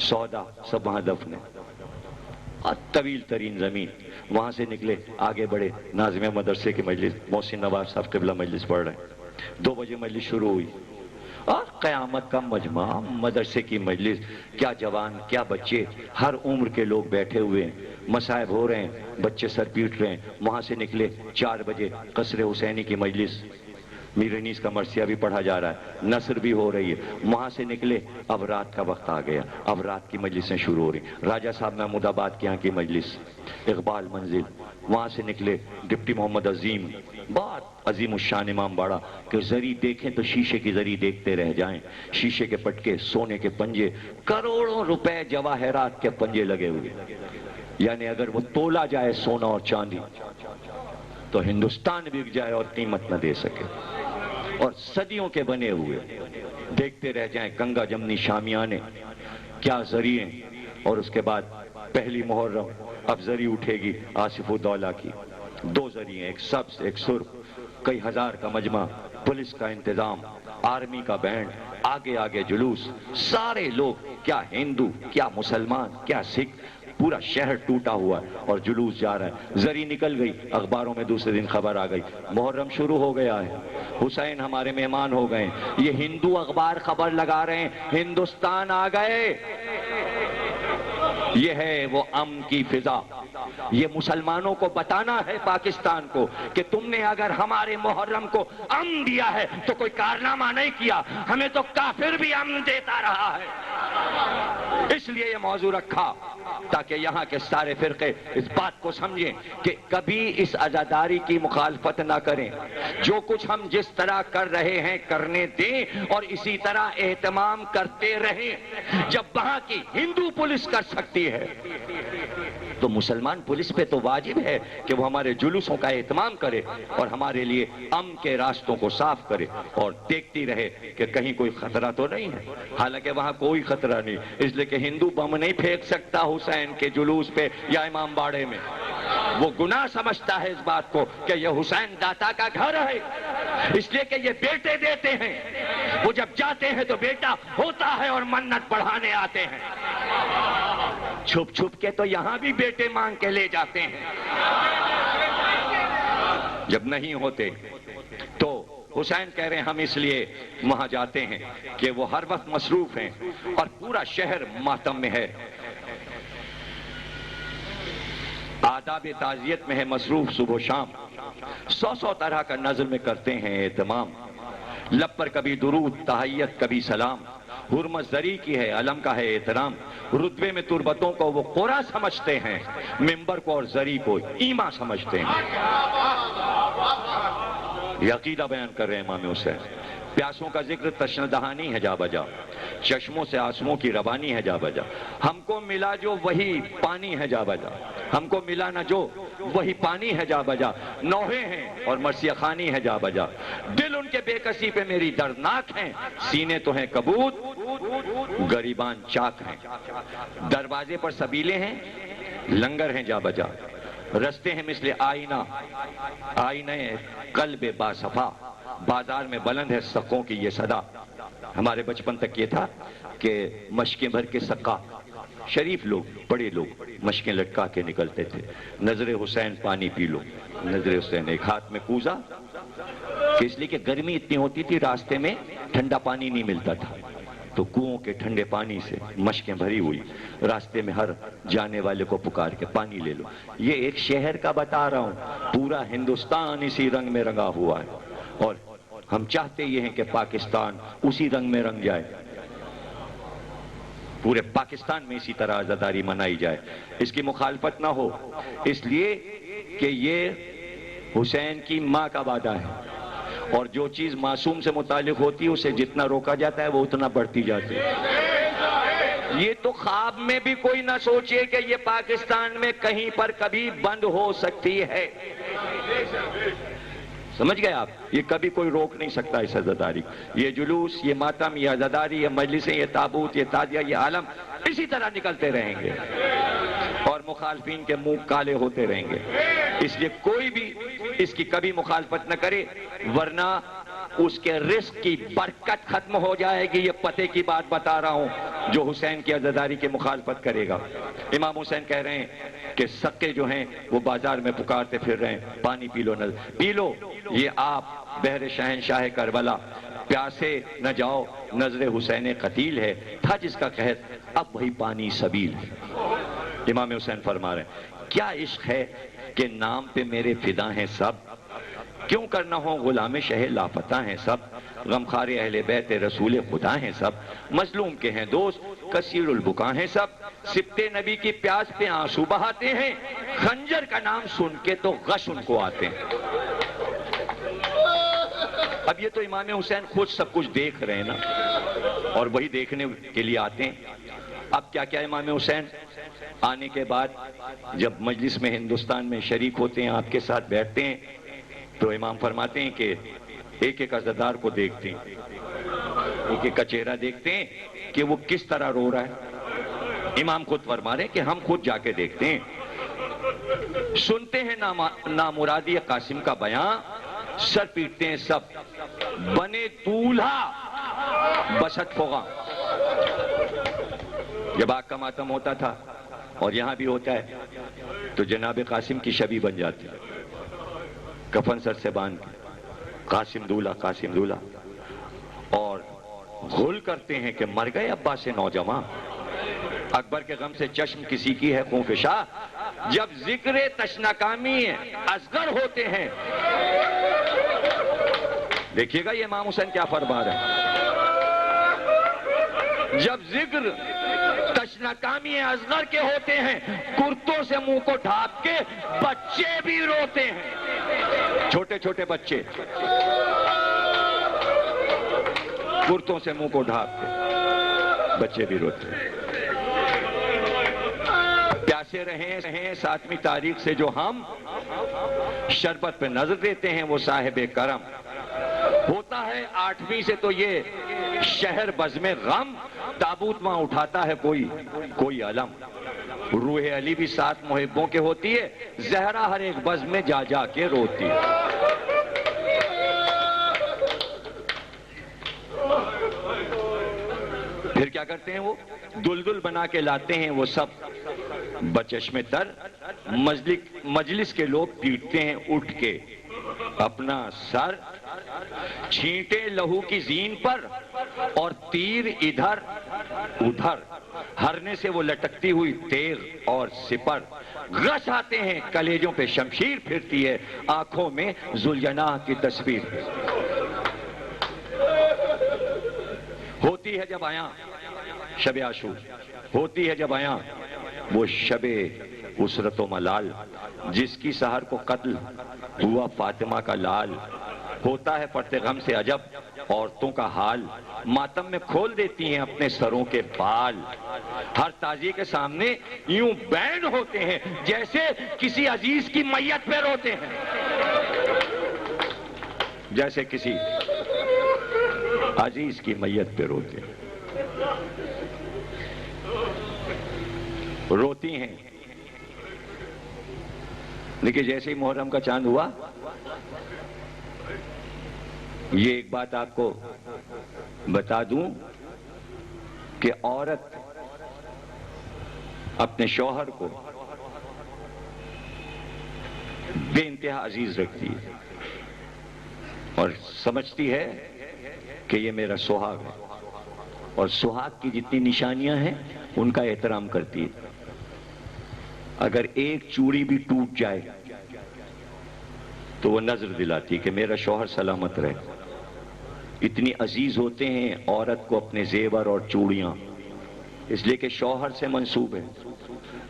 A: سودا سب وہاں دفن ہے، اور طویل ترین زمین۔ وہاں سے نکلے، آگے بڑھے، ناظم مدرسے کی مجلس، محسن نواب صاحب قبلہ مجلس پڑھ رہے ہیں، 2 بجے مجلس شروع ہوئی، اور قیامت کا مجمع، مدرسے کی مجلس، کیا جوان، کیا بچے، ہر عمر کے لوگ بیٹھے ہوئے ہیں، مصائب ہو رہے ہیں، بچے سر پیٹ رہے ہیں۔ وہاں سے نکلے 4 بجے، قصر حسینی کی مجلس، میر انیس کا مرثیہ بھی پڑھا جا رہا ہے، نثر بھی ہو رہی ہے۔ وہاں سے نکلے، اب رات کا وقت آ گیا، اب رات کی مجلسیں شروع ہو رہی، راجہ صاحب محمود آباد کے یہاں کی مجلس، اقبال منزل۔ وہاں سے نکلے ڈپٹی محمد عظیم، بہت عظیم الشان امام باڑہ، کہ زری دیکھیں تو شیشے کی زری دیکھتے رہ جائیں، شیشے کے پٹکے، سونے کے پنجے، کروڑوں روپے جواہرات کے پنجے لگے ہوئے، یعنی اگر وہ تولا جائے سونا اور چاندی تو ہندوستان بک جائے اور قیمت نہ دے سکے، اور صدیوں کے بنے ہوئے، دیکھتے رہ جائیں، گنگا جمنی شامیانے، کیا زرییں، اور اس کے بعد پہلی محرم، اب زری اٹھے گی آصف الدولہ کی، 2 زری ہیں، ایک سبز ایک سرخ، کئی ہزار کا مجمع، پولیس کا انتظام، آرمی کا بینڈ، آگے آگے جلوس، سارے لوگ، کیا ہندو، کیا مسلمان، کیا سکھ، پورا شہر ٹوٹا ہوا ہے، اور جلوس جا رہا ہے۔ زری نکل گئی، اخباروں میں دوسرے دن خبر آ گئی، محرم شروع ہو گیا ہے، حسین ہمارے مہمان ہو گئے۔ یہ ہندو اخبار خبر لگا رہے ہیں، ہندوستان آ گئے، یہ ہے وہ امن کی فضا، یہ مسلمانوں کو بتانا ہے پاکستان کو کہ تم نے اگر ہمارے محرم کو امن دیا ہے تو کوئی کارنامہ نہیں کیا، ہمیں تو کافر بھی امن دیتا رہا ہے۔ اس لیے یہ موضوع رکھا تاکہ یہاں کے سارے فرقے اس بات کو سمجھیں کہ کبھی اس عزاداری کی مخالفت نہ کریں، جو کچھ ہم جس طرح کر رہے ہیں کرنے دیں اور اسی طرح اہتمام کرتے رہیں۔ جب وہاں کی ہندو پولیس کر سکتی ہے تو مسلمان پولیس پہ تو واجب ہے کہ وہ ہمارے جلوسوں کا اہتمام کرے اور ہمارے لیے امن کے راستوں کو صاف کرے اور دیکھتی رہے کہ کہیں کوئی خطرہ تو نہیں ہے۔ حالانکہ وہاں کوئی خطرہ نہیں، اس لیے کہ ہندو بم نہیں پھینک سکتا حسین کے جلوس پہ یا امام باڑے میں۔ وہ گناہ سمجھتا ہے اس بات کو کہ یہ حسین داتا کا گھر ہے، اس لیے کہ یہ بیٹے دیتے ہیں، وہ جب جاتے ہیں تو بیٹا ہوتا ہے اور منت پڑھانے آتے ہیں۔ چھپ چھپ کے تو یہاں بھی بیٹے مانگ کے لے جاتے ہیں، جب نہیں ہوتے تو حسین کہہ رہے ہیں ہم اس لیے وہاں جاتے ہیں کہ وہ ہر وقت مصروف ہیں اور پورا شہر ماتم میں ہے، آداب تعزیت میں ہے مصروف، صبح و شام 100 طرح کا نظر میں کرتے ہیں اہتمام، لب پر کبھی درود تحیت کبھی سلام، حرمت زری کی ہے علم کا ہے احترام، رتبے میں تربتوں کو وہ قرا سمجھتے ہیں، ممبر کو اور زری کو ایما سمجھتے ہیں۔ یہ عقیدہ بیان کر رہے ہیں امام حسین۔ پیاسوں کا ذکر تشنہ دہانی ہے جا بجا، چشموں سے آنسوؤں کی روانی ہے جا بجا، ہم کو ملا جو وہی پانی ہے جا بجا، ہم کو ملا نہ جو وہی پانی ہے جا بجا، نوحے ہیں اور مرثیہ خوانی ہے جا بجا، دل ان کے بے کسی پہ میری دردناک ہیں، سینے تو ہیں کبود گریبان چاک ہیں، دروازے پر سبیلے ہیں لنگر ہیں جا بجا، رستے ہیں مثل آئینہ آئینہ قلب باصفا، بازار میں بلند ہے سقوں کی یہ صدا۔ ہمارے بچپن تک یہ تھا کہ مشکیں بھر کے سقا، شریف لوگ بڑے لوگ مشکیں لٹکا کے نکلتے تھے، نظر حسین پانی پی لو، نظر حسین ایک ہاتھ میں کوزا، اس لیے کہ گرمی اتنی ہوتی تھی راستے میں ٹھنڈا پانی نہیں ملتا تھا، تو کنووں کے ٹھنڈے پانی سے مشکیں بھری ہوئی، راستے میں ہر جانے والے کو پکار کے پانی لے لو۔ یہ ایک شہر کا بتا رہا ہوں، پورا ہندوستان اسی رنگ میں رنگا ہوا ہے اور ہم چاہتے یہ ہیں کہ پاکستان اسی رنگ میں رنگ جائے، پورے پاکستان میں اسی طرح عزاداری منائی جائے، اس کی مخالفت نہ ہو، اس لیے کہ یہ حسین کی ماں کا وعدہ ہے اور جو چیز معصوم سے متعلق ہوتی ہے اسے جتنا روکا جاتا ہے وہ اتنا بڑھتی جاتی ہے۔ یہ تو خواب میں بھی کوئی نہ سوچے کہ یہ پاکستان میں کہیں پر کبھی بند ہو سکتی ہے، سمجھ گئے آپ؟ یہ کبھی کوئی روک نہیں سکتا اس عزاداری، یہ جلوس، یہ ماتم، یہ عزاداری، یہ مجلسیں، یہ تابوت، یہ تعزیہ، یہ عالم اسی طرح نکلتے رہیں گے اور مخالفین کے منہ کالے ہوتے رہیں گے، اس لیے کوئی بھی اس کی کبھی مخالفت نہ کرے ورنہ اس کے رزق کی برکت ختم ہو جائے گی۔ یہ پتے کی بات بتا رہا ہوں، جو حسین کی عزاداری کی مخالفت کرے گا۔ امام حسین کہہ رہے ہیں کہ سقے جو ہیں وہ بازار میں پکارتے پھر رہے ہیں، پانی پی لو پی لو، یہ آپ بہر شہنشاہ کربلا، پیاسے نہ جاؤ نظر حسین قتیل ہے، تھا جس کا قحط اب وہی پانی سبیل ہے۔ امام حسین فرما رہے ہیں کیا عشق ہے کہ نام پہ میرے فدا ہیں سب، کیوں کرنا ہو غلام شہ لاپتہ ہیں سب، غمخار اہل بیت رسول خدا ہیں سب، مظلوم کے ہیں دوست کثیر البکا ہیں سب، سبتے نبی کی پیاس پہ آنسو بہاتے ہیں، خنجر کا نام سن کے تو غش ان کو آتے ہیں۔ اب یہ تو امام حسین خود سب کچھ دیکھ رہے ہیں نا، اور وہی دیکھنے کے لیے آتے ہیں۔ اب کیا کیا امام حسین آنے کے بعد جب مجلس میں ہندوستان میں شریک ہوتے ہیں، آپ کے ساتھ بیٹھتے ہیں، تو امام فرماتے ہیں کہ ایک ایک عزادار کو دیکھتے ہیں، ایک ایک کا چہرہ دیکھتے ہیں کہ وہ کس طرح رو رہا ہے۔ امام خود فرما رہے ہیں کہ ہم خود جا کے دیکھتے ہیں، سنتے ہیں نامرادی قاسم کا بیان، سر پیٹتے ہیں سب، بنے دولہا بسط فغاں۔ جب آگ کا ماتم ہوتا تھا اور یہاں بھی ہوتا ہے تو جناب قاسم کی شبیہ بن جاتی ہے، کفن سر سے باندھ کے قاسم دولہا قاسم دولہا، اور غل کرتے ہیں کہ مر گئے عباس نوجوان، اکبر کے غم سے چشم کسی کی ہے خون فشاں، جب ذکر تشناکامی اصغر ہوتے ہیں، دیکھیے گا یہ امام حسین کیا فرما رہے ہیں، جب ذکر تشناکامی اصغر کے ہوتے ہیں، کرتوں سے منہ کو ڈھانپ کے بچے بھی روتے ہیں، چھوٹے چھوٹے بچے کرتوں سے منہ کو ڈھانپ کے بچے بھی روتے ہیں۔ پیاسے رہیں 7ویں تاریخ سے جو ہم شربت پہ نظر دیتے ہیں وہ صاحب کرم ہوتا ہے، 8ویں سے تو یہ شہر بزم غم، تابوت ماں اٹھاتا ہے کوئی علم، روح علی بھی 7 محبوں کے ہوتی ہے، زہرا ہر ایک بزم میں جا جا کے روتی ہے۔ پھر کیا کرتے ہیں وہ دلدل بنا کے لاتے ہیں وہ سب بچشمے تر، مجلس کے لوگ پیٹتے ہیں اٹھ کے اپنا سر، چھینٹے لہو کی زین پر اور تیر ادھر ادھر، ہرنے سے وہ لٹکتی ہوئی تیغ اور سپر، غش آتے ہیں کلیجوں پہ شمشیر پھرتی ہے، آنکھوں میں ذوالجناح کی تصویر ہوتی ہے جب آیا شب عاشور، ہوتی ہے جب آیا وہ شب اسرت و ملال، جس کی سحر کو قتل ہوا فاطمہ کا لال، ہوتا ہے پرتے غم سے عجب عورتوں کا حال، ماتم میں کھول دیتی ہیں اپنے سروں کے بال، ہر تازی کے سامنے یوں بین ہوتے ہیں جیسے کسی عزیز کی میت پہ روتے ہیں، جیسے کسی عزیز کی میت پہ روتے ہیں، روتی ہیں۔ لیکن جیسے ہی محرم کا چاند ہوا، یہ ایک بات آپ کو بتا دوں کہ عورت اپنے شوہر کو بے انتہا عزیز رکھتی ہے اور سمجھتی ہے کہ یہ میرا سہاگ ہے، اور سہاگ کی جتنی نشانیاں ہیں ان کا احترام کرتی ہے۔ اگر ایک چوڑی بھی ٹوٹ جائے تو وہ نظر دلاتی کہ میرا شوہر سلامت رہے۔ اتنی عزیز ہوتے ہیں عورت کو اپنے زیور اور چوڑیاں، اس لیے کہ شوہر سے منسوب ہے۔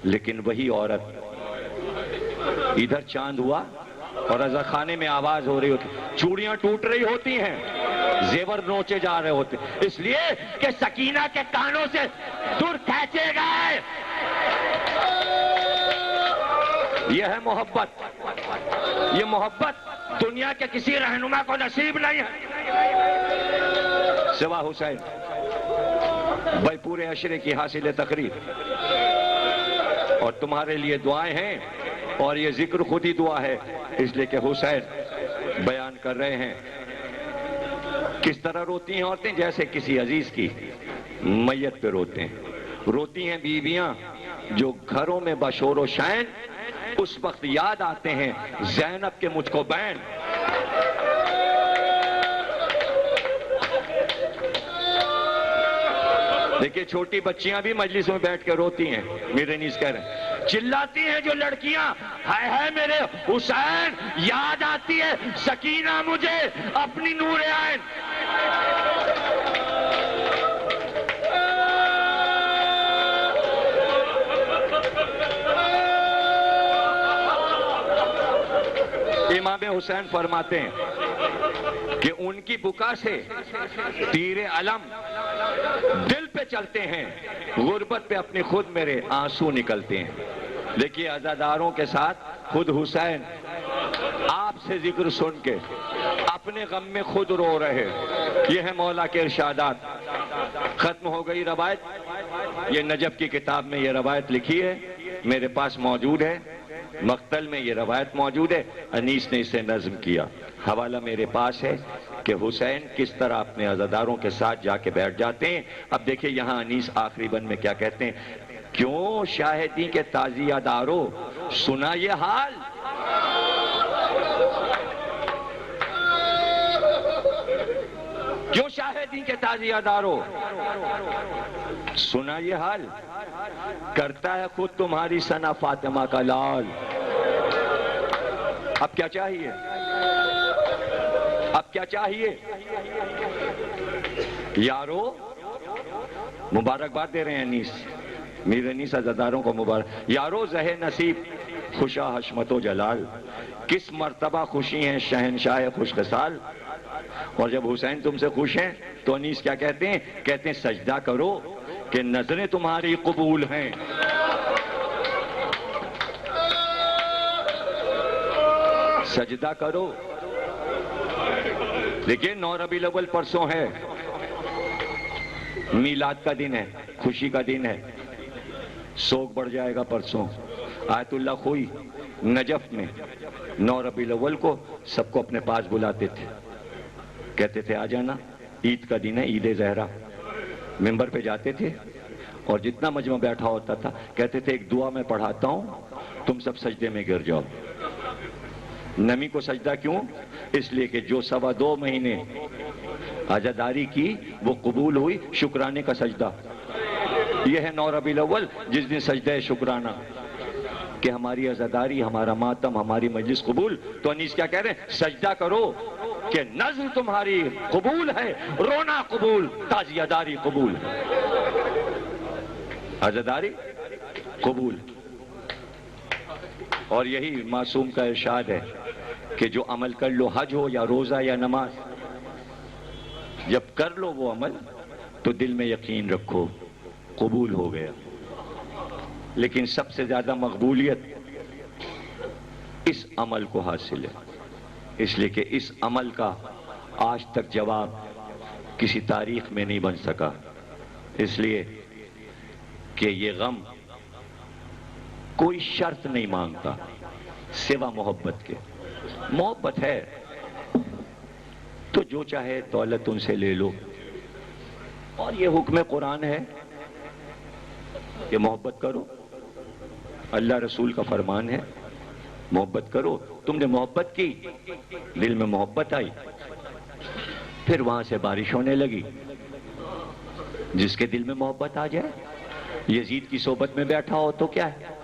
A: لیکن وہی عورت ادھر چاند ہوا اور رضا خانے میں آواز ہو رہی ہوتی، چوڑیاں ٹوٹ رہی ہوتی ہیں، زیور نوچے جا رہے ہوتے، اس لیے کہ سکینہ کے کانوں سے در کھینچے گئے۔ یہ ہے محبت، یہ محبت دنیا کے کسی رہنما کو نصیب نہیں ہے سوا حسین بھائی پورے عشرے کی حاصل تقریر، اور تمہارے لیے دعائیں ہیں اور یہ ذکر خود ہی دعا ہے، اس لیے کہ حسین بیان کر رہے ہیں کس طرح روتی ہیں عورتیں، جیسے کسی عزیز کی میت پہ روتے ہیں۔ روتی ہیں بیویاں جو گھروں میں بشور و شین، اس وقت یاد آتے ہیں زینب کے مجھ کو بین۔ دیکھیں چھوٹی بچیاں بھی مجلس میں بیٹھ کے روتی ہیں، میرے نیز کہہ رہے ہیں، چلاتی ہیں جو لڑکیاں، ہائے ہائے میرے حسین، یاد آتی ہے سکینہ مجھے اپنی نور عین۔ امام حسین فرماتے ہیں کہ ان کی بکا سے تیر علم دل پہ چلتے ہیں، غربت پہ اپنی خود میرے آنسو نکلتے ہیں۔ دیکھیے عزاداروں کے ساتھ خود حسین آپ سے ذکر سن کے اپنے غم میں خود رو رہے، یہ ہے مولا کے ارشادات۔ ختم ہو گئی روایت، یہ نجف کی کتاب میں یہ روایت لکھی ہے، میرے پاس موجود ہے، مقتل میں یہ روایت موجود ہے، انیس نے اسے نظم کیا، حوالہ میرے پاس ہے کہ حسین کس طرح اپنے عزاداروں کے ساتھ جا کے بیٹھ جاتے ہیں۔ اب دیکھیں یہاں انیس آخری بند میں کیا کہتے ہیں، کیوں شاہدی کے تازیہ دارو سنا یہ حال، کیوں شاہد دیں کہ تعزیہ دارو، سنا یہ حال، کرتا ہے خود تمہاری ثنا فاطمہ کا لال۔ اب کیا چاہیے؟ اب کیا چاہیے؟ یارو مبارکباد دے رہے ہیں انیس، میر انیس عزاداروں کو مبارک۔ یارو زہ نصیب خوشا حشمت و جلال، کس مرتبہ خوشی ہیں شہنشاہ خوش خصال۔ اور جب حسین تم سے خوش ہیں تو انیس کیا کہتے ہیں؟ کہتے ہیں سجدہ کرو کہ نظریں تمہاری قبول ہیں۔ سجدہ کرو۔ دیکھیں 9 ربیع الاول پرسوں ہے، میلاد کا دن ہے، خوشی کا دن ہے، سوگ بڑھ جائے گا پرسوں۔ آیت اللہ خوئی نجف میں 9 ربیع الاول کو سب کو اپنے پاس بلاتے تھے، کہتے تھے آ جانا، عید کا دن ہے، عید زہرا۔ ممبر پہ جاتے تھے اور جتنا مجمع بیٹھا ہوتا تھا کہتے تھے ایک دعا میں پڑھاتا ہوں، تم سب سجدے میں گر جاؤ۔ نمی کو سجدہ کیوں؟ اس لیے کہ جو 2.25 مہینے عزاداری کی وہ قبول ہوئی، شکرانے کا سجدہ۔ یہ ہے 9 ربیع الاول، جس دن سجدہ شکرانہ کہ ہماری عزاداری، ہمارا ماتم، ہماری مجلس قبول۔ تو انیس کیا کہہ رہے ہیں؟ سجدہ کرو کہ نظر تمہاری قبول ہے، رونا قبول، تعزیہ داری قبول، عزاداری قبول۔ اور یہی معصوم کا ارشاد ہے کہ جو عمل کر لو، حج ہو یا روزہ یا نماز، جب کر لو وہ عمل تو دل میں یقین رکھو قبول ہو گیا۔ لیکن سب سے زیادہ مقبولیت اس عمل کو حاصل ہے، اس لیے کہ اس عمل کا آج تک جواب کسی تاریخ میں نہیں بن سکا، اس لیے کہ یہ غم کوئی شرط نہیں مانگتا سوا محبت کے۔ محبت ہے تو جو چاہے دولت ان سے لے لو، اور یہ حکم قرآن ہے کہ محبت کرو، اللہ رسول کا فرمان ہے محبت کرو۔ تم نے محبت کی، دل میں محبت آئی، پھر وہاں سے بارش ہونے لگی۔ جس کے دل میں محبت آ جائے، یزید کی صحبت میں بیٹھا ہو تو کیا ہے؟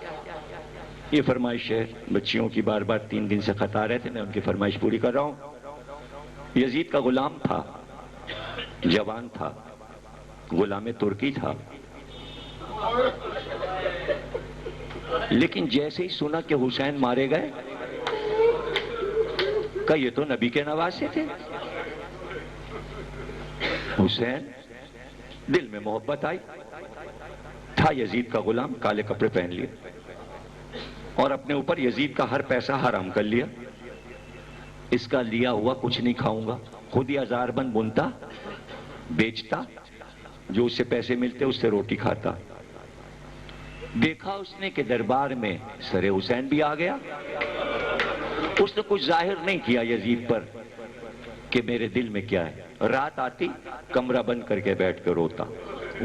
A: یہ فرمائش ہے بچیوں کی، بار بار 3 دن سے خطا رہے تھے، میں ان کی فرمائش پوری کر رہا ہوں۔ یزید کا غلام تھا، جوان تھا، غلام ترکی تھا، لیکن جیسے ہی سنا کہ حسین مارے گئے، کہ یہ تو نبی کے نواسے تھے، حسین دل میں محبت آئی، تھا یزید کا غلام، کالے کپڑے پہن لیے اور اپنے اوپر یزید کا ہر پیسہ حرام کر لیا۔ اس کا لیا ہوا کچھ نہیں کھاؤں گا، خود ہی ہزار بند بنتا، بیچتا، جو اس سے پیسے ملتے اس سے روٹی کھاتا۔ دیکھا اس نے کہ دربار میں سر حسین بھی آ گیا، اس نے کچھ ظاہر نہیں کیا یزید پر کہ میرے دل میں کیا ہے۔ رات آتی کمرہ بند کر کے بیٹھ کے روتا۔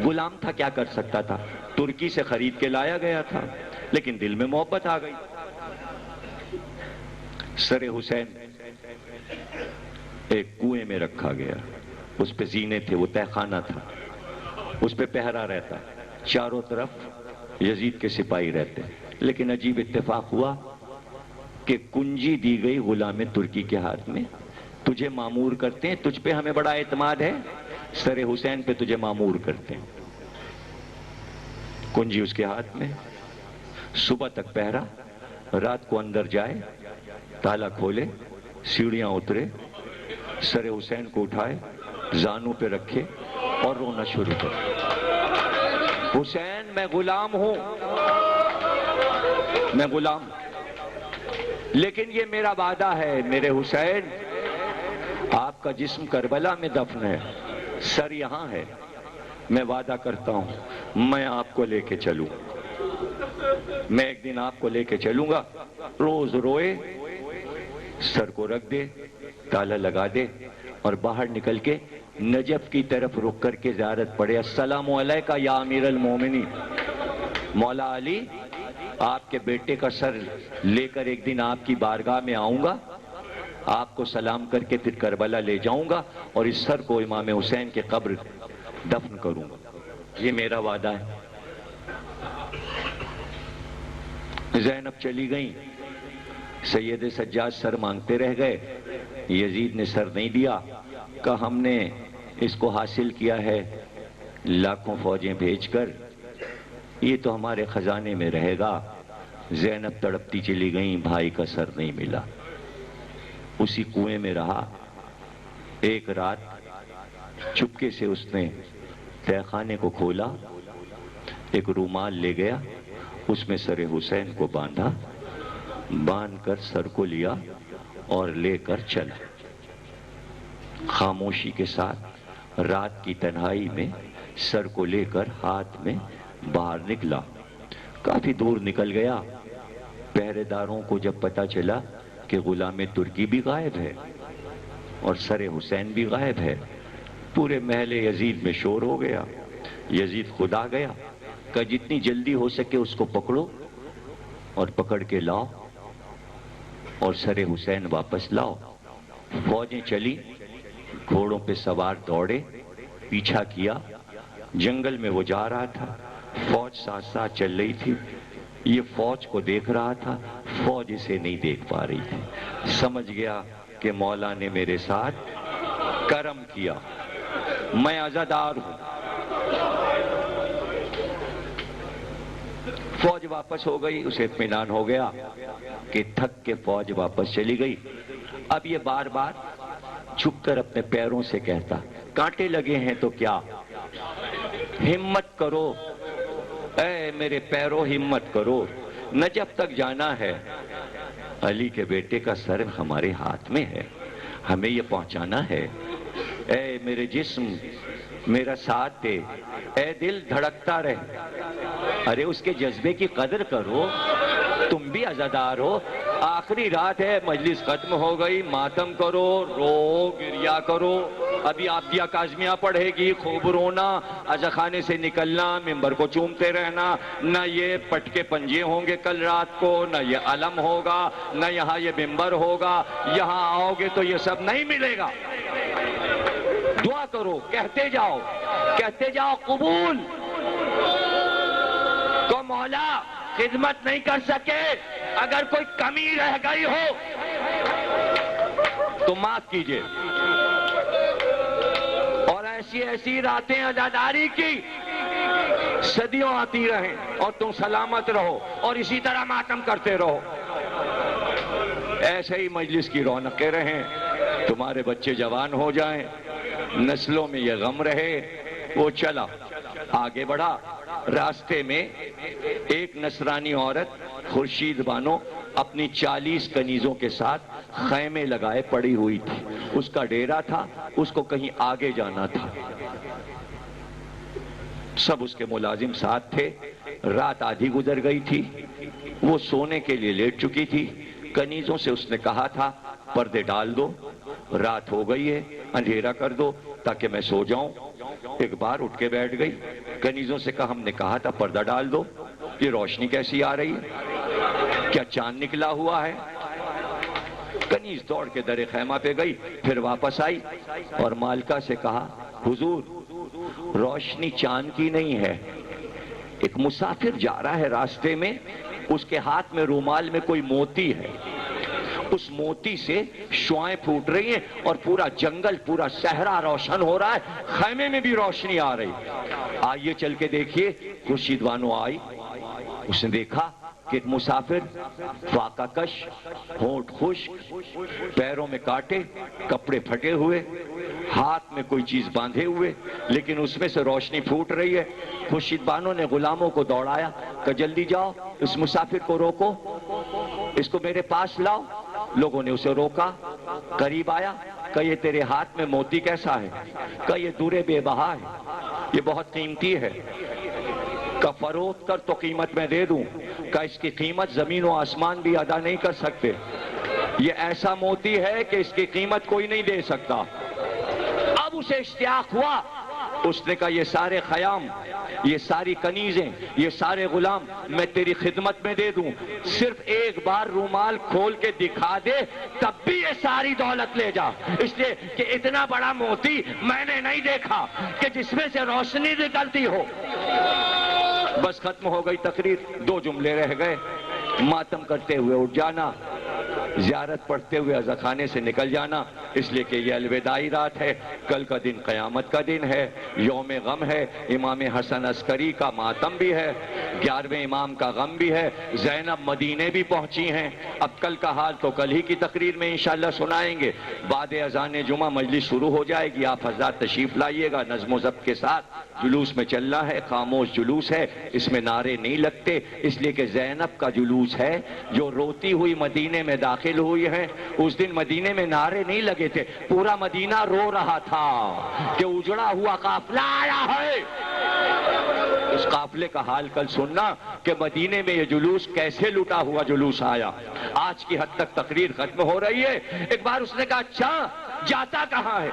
A: غلام تھا، کیا کر سکتا تھا؟ ترکی سے خرید کے لایا گیا تھا، لیکن دل میں محبت آ گئی۔ سر حسین ایک کنویں میں رکھا گیا، اس پہ زینے تھے، وہ تہہ خانہ تھا، اس پہ پہرا رہتا، چاروں طرف یزید کے سپاہی رہتے۔ لیکن عجیب اتفاق ہوا کہ کنجی دی گئی غلام ترکی کے ہاتھ میں، تجھے معمور کرتے ہیں، تجھ پہ ہمیں بڑا اعتماد ہے، سر حسین پہ تجھے معمور کرتے ہیں۔ کنجی اس کے ہاتھ میں، صبح تک پہرا، رات کو اندر جائے، تالا کھولے، سیڑھیاں اترے، سر حسین کو اٹھائے، زانوں پہ رکھے اور رونا شروع کرے۔ حسین میں غلام ہوں، میں غلام، لیکن یہ میرا وعدہ ہے میرے حسین، آپ کا جسم کربلا میں دفن ہے، سر یہاں ہے، میں وعدہ کرتا ہوں میں آپ کو لے کے چلوں، میں ایک دن آپ کو لے کے چلوں گا۔ روز روئے، سر کو رکھ دے، تالا لگا دے اور باہر نکل کے نجف کی طرف رک کر کے زیارت پڑے، السلام علیکہ یا امیر المومنین، مولا علی آپ کے بیٹے کا سر لے کر ایک دن آپ کی بارگاہ میں آؤں گا، آپ کو سلام کر کے پھر کربلا لے جاؤں گا اور اس سر کو امام حسین کے قبر دفن کروں گا، یہ میرا وعدہ ہے۔ زینب چلی گئیں، سید سجاد سر مانگتے رہ گئے، یزید نے سر نہیں دیا، کہا ہم نے اس کو حاصل کیا ہے لاکھوں فوجیں بھیج کر، یہ تو ہمارے خزانے میں رہے گا۔ زینب تڑپتی چلی گئیں، بھائی کا سر نہیں ملا، اسی کنویں میں رہا۔ ایک رات چپکے سے اس نے تہہ خانے کو کھولا، ایک رومال لے گیا، اس میں سر حسین کو باندھا، باندھ کر سر کو لیا اور لے کر چلا۔ خاموشی کے ساتھ رات کی تنہائی میں سر کو لے کر ہاتھ میں باہر نکلا، کافی دور نکل گیا۔ پہرے داروں کو جب پتا چلا کہ غلام ترکی بھی غائب ہے اور سر حسین بھی غائب ہے، پورے محل یزید میں شور ہو گیا۔ یزید خود آ گیا، کہ جتنی جلدی ہو سکے اس کو پکڑو اور پکڑ کے لاؤ اور سر حسین واپس لاؤ۔ فوجیں چلی، گھوڑوں پہ سوار دوڑے، پیچھا کیا، جنگل میں وہ جا رہا تھا، فوج ساتھ ساتھ چل رہی تھی، یہ فوج کو دیکھ رہا تھا، فوج اسے نہیں دیکھ پا رہی تھی۔ سمجھ گیا کہ مولا نے میرے ساتھ کرم کیا، میں عزادار ہوں۔ فوج واپس ہو گئی، اسے اطمینان ہو گیا کہ تھک کے فوج واپس چلی گئی۔ اب یہ بار بار چھپ کر اپنے پیروں سے کہتا، کانٹے لگے ہیں تو کیا، ہمت کرو اے میرے پیروں، ہمت کرو، نجف تک جانا ہے، علی کے بیٹے کا سر ہمارے ہاتھ میں ہے، ہمیں یہ پہنچانا ہے۔ اے میرے جسم میرا ساتھ دے، اے دل دھڑکتا رہے، ارے اس کے جذبے کی قدر کرو، تم بھی عزادار ہو۔ آخری رات ہے، مجلس ختم ہو گئی، ماتم کرو، رو، گریا کرو، ابھی عافیہ کاظمیہ پڑھے گی، خوب رونا، عزاخانے سے نکلنا، ممبر کو چومتے رہنا، نہ یہ پٹ کے پنجے ہوں گے کل رات کو، نہ یہ علم ہوگا، نہ یہاں یہ ممبر ہوگا، یہاں آؤ گے تو یہ سب نہیں ملے گا۔ دعا کرو، کہتے جاؤ قبول کو مولا خدمت نہیں کر سکے، اگر کوئی کمی رہ گئی ہو تو معاف کیجئے، اور ایسی راتیں عزاداری کی صدیوں آتی رہیں اور تم سلامت رہو اور اسی طرح ماتم کرتے رہو، ایسے ہی مجلس کی رونقیں رہیں، تمہارے بچے جوان ہو جائیں، نسلوں میں یہ غم رہے۔ وہ چلا آگے بڑھا، راستے میں ایک نصرانی عورت خورشید بانو اپنی 40 کنیزوں کے ساتھ خیمے لگائے پڑی ہوئی تھی، اس کا ڈیرا تھا، اس کو کہیں آگے جانا تھا، سب اس کے ملازم ساتھ تھے۔ رات آدھی گزر گئی تھی، وہ سونے کے لیے لیٹ چکی تھی، کنیزوں سے اس نے کہا تھا پردے ڈال دو، رات ہو گئی ہے، اندھیرا کر دو تاکہ میں سو جاؤں۔ ایک بار اٹھ کے بیٹھ گئی، کنیزوں سے کہا ہم نے کہا تھا پردہ ڈال دو، یہ روشنی کیسی آ رہی ہے، کیا چاند نکلا ہوا ہے؟ کنیز دوڑ کے در خیمہ پہ گئی، پھر واپس آئی اور مالکہ سے کہا حضور روشنی چاند کی نہیں ہے، ایک مسافر جا رہا ہے راستے میں، اس کے ہاتھ میں رومال میں کوئی موتی ہے، اس موتی سے شعائیں پھوٹ رہی ہیں اور پورا جنگل، پورا صحرا روشن ہو رہا ہے، خیمے میں بھی روشنی آ رہی، آئیے چل کے دیکھیے۔ خورشید بانو آئی، اس نے دیکھا کہ ایک مسافر فاقہ کش، ہونٹ خشک، پیروں میں کانٹے، کپڑے پھٹے ہوئے، ہاتھ میں کوئی چیز باندھے ہوئے، لیکن اس میں سے روشنی پھوٹ رہی ہے۔ خورشید بانو نے غلاموں کو دوڑایا کہ جلدی جاؤ، اس مسافر کو روکو، اس کو میرے پاس لاؤ۔ لوگوں نے اسے روکا، قریب آیا، کہ یہ تیرے ہاتھ میں موتی کیسا ہے؟ کہ یہ دورے بے بہا ہے، یہ بہت قیمتی ہے، کہ فروخت کر تو قیمت میں دے دوں، کہ اس کی قیمت زمین و آسمان بھی ادا نہیں کر سکتے، یہ ایسا موتی ہے کہ اس کی قیمت کوئی نہیں دے سکتا۔ اب اسے اشتیاق ہوا اس نے کہا یہ سارے خیام، یہ ساری کنیزیں، یہ سارے غلام میں تیری خدمت میں دے دوں، صرف ایک بار رومال کھول کے دکھا دے تب بھی یہ ساری دولت لے جا، اس لیے کہ اتنا بڑا موتی میں نے نہیں دیکھا کہ جس میں سے روشنی نکلتی ہو۔ بس ختم ہو گئی تقریر، 2 جملے رہ گئے، ماتم کرتے ہوئے اٹھ جانا، زیارت پڑھتے ہوئے عزاخانے سے نکل جانا، اس لیے کہ یہ الوداعی رات ہے، کل کا دن قیامت کا دن ہے، یوم غم ہے، امام حسن عسکری کا ماتم بھی ہے، 11ویں امام کا غم بھی ہے، زینب مدینے بھی پہنچی ہیں۔ اب کل کا حال تو کل ہی کی تقریر میں انشاءاللہ سنائیں گے، بعد اذان جمعہ مجلس شروع ہو جائے گی، آپ حضرات تشریف لائیے گا نظم و ضبط کے ساتھ، جلوس میں چلنا ہے، خاموش جلوس ہے، اس میں نعرے نہیں لگتے، اس لیے کہ زینب کا جلوس ہے جو روتی ہوئی مدینے میں داخل ہوئی ہے، اس دن مدینے میں نعرے نہیں لگے تھے، پورا مدینہ رو رہا تھا کہ اجڑا ہوا قافلہ آیا ہے۔ اس قافلے کا حال کل سننا کہ مدینے میں یہ جلوس کیسے لٹا ہوا جلوس آیا۔ آج کی حد تک تقریر ختم ہو رہی ہے، ایک بار اس نے کہا اچھا جاتا کہاں ہے؟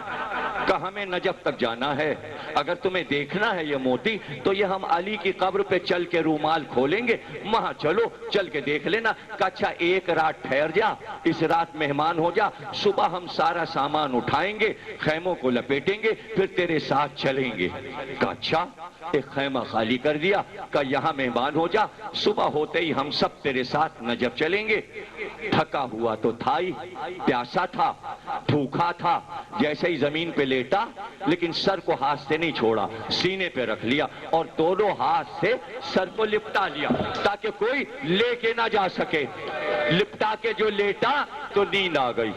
A: کہا ہمیں نجف تک جانا ہے، اگر تمہیں دیکھنا ہے یہ موتی تو یہ ہم علی کی قبر پہ چل کے رومال کھولیں گے، وہاں چلو چل کے دیکھ لینا۔ کہا اچھا ایک رات ٹھہر جا، اس رات مہمان ہو جا، صبح ہم سارا سامان اٹھائیں گے، خیموں کو لپیٹیں گے، پھر تیرے ساتھ چلیں گے۔ کہا اچھا، ایک خیمہ خالی کر دیا، کہا یہاں مہمان ہو جا، صبح ہوتے ہی ہم سب تیرے ساتھ نجف چلیں گے۔ تھکا ہوا تو تھا ہی، پیاسا تھا، بھوکا تھا، جیسے ہی زمین پہ لیٹا لیکن سر کو ہاتھ سے نہیں چھوڑا، سینے پہ رکھ لیا اور دونوں ہاتھ سے سر کو لپٹا لیا تاکہ کوئی لے کے نہ جا سکے۔ لپٹا کے جو لیٹا تو نیند آ گئی،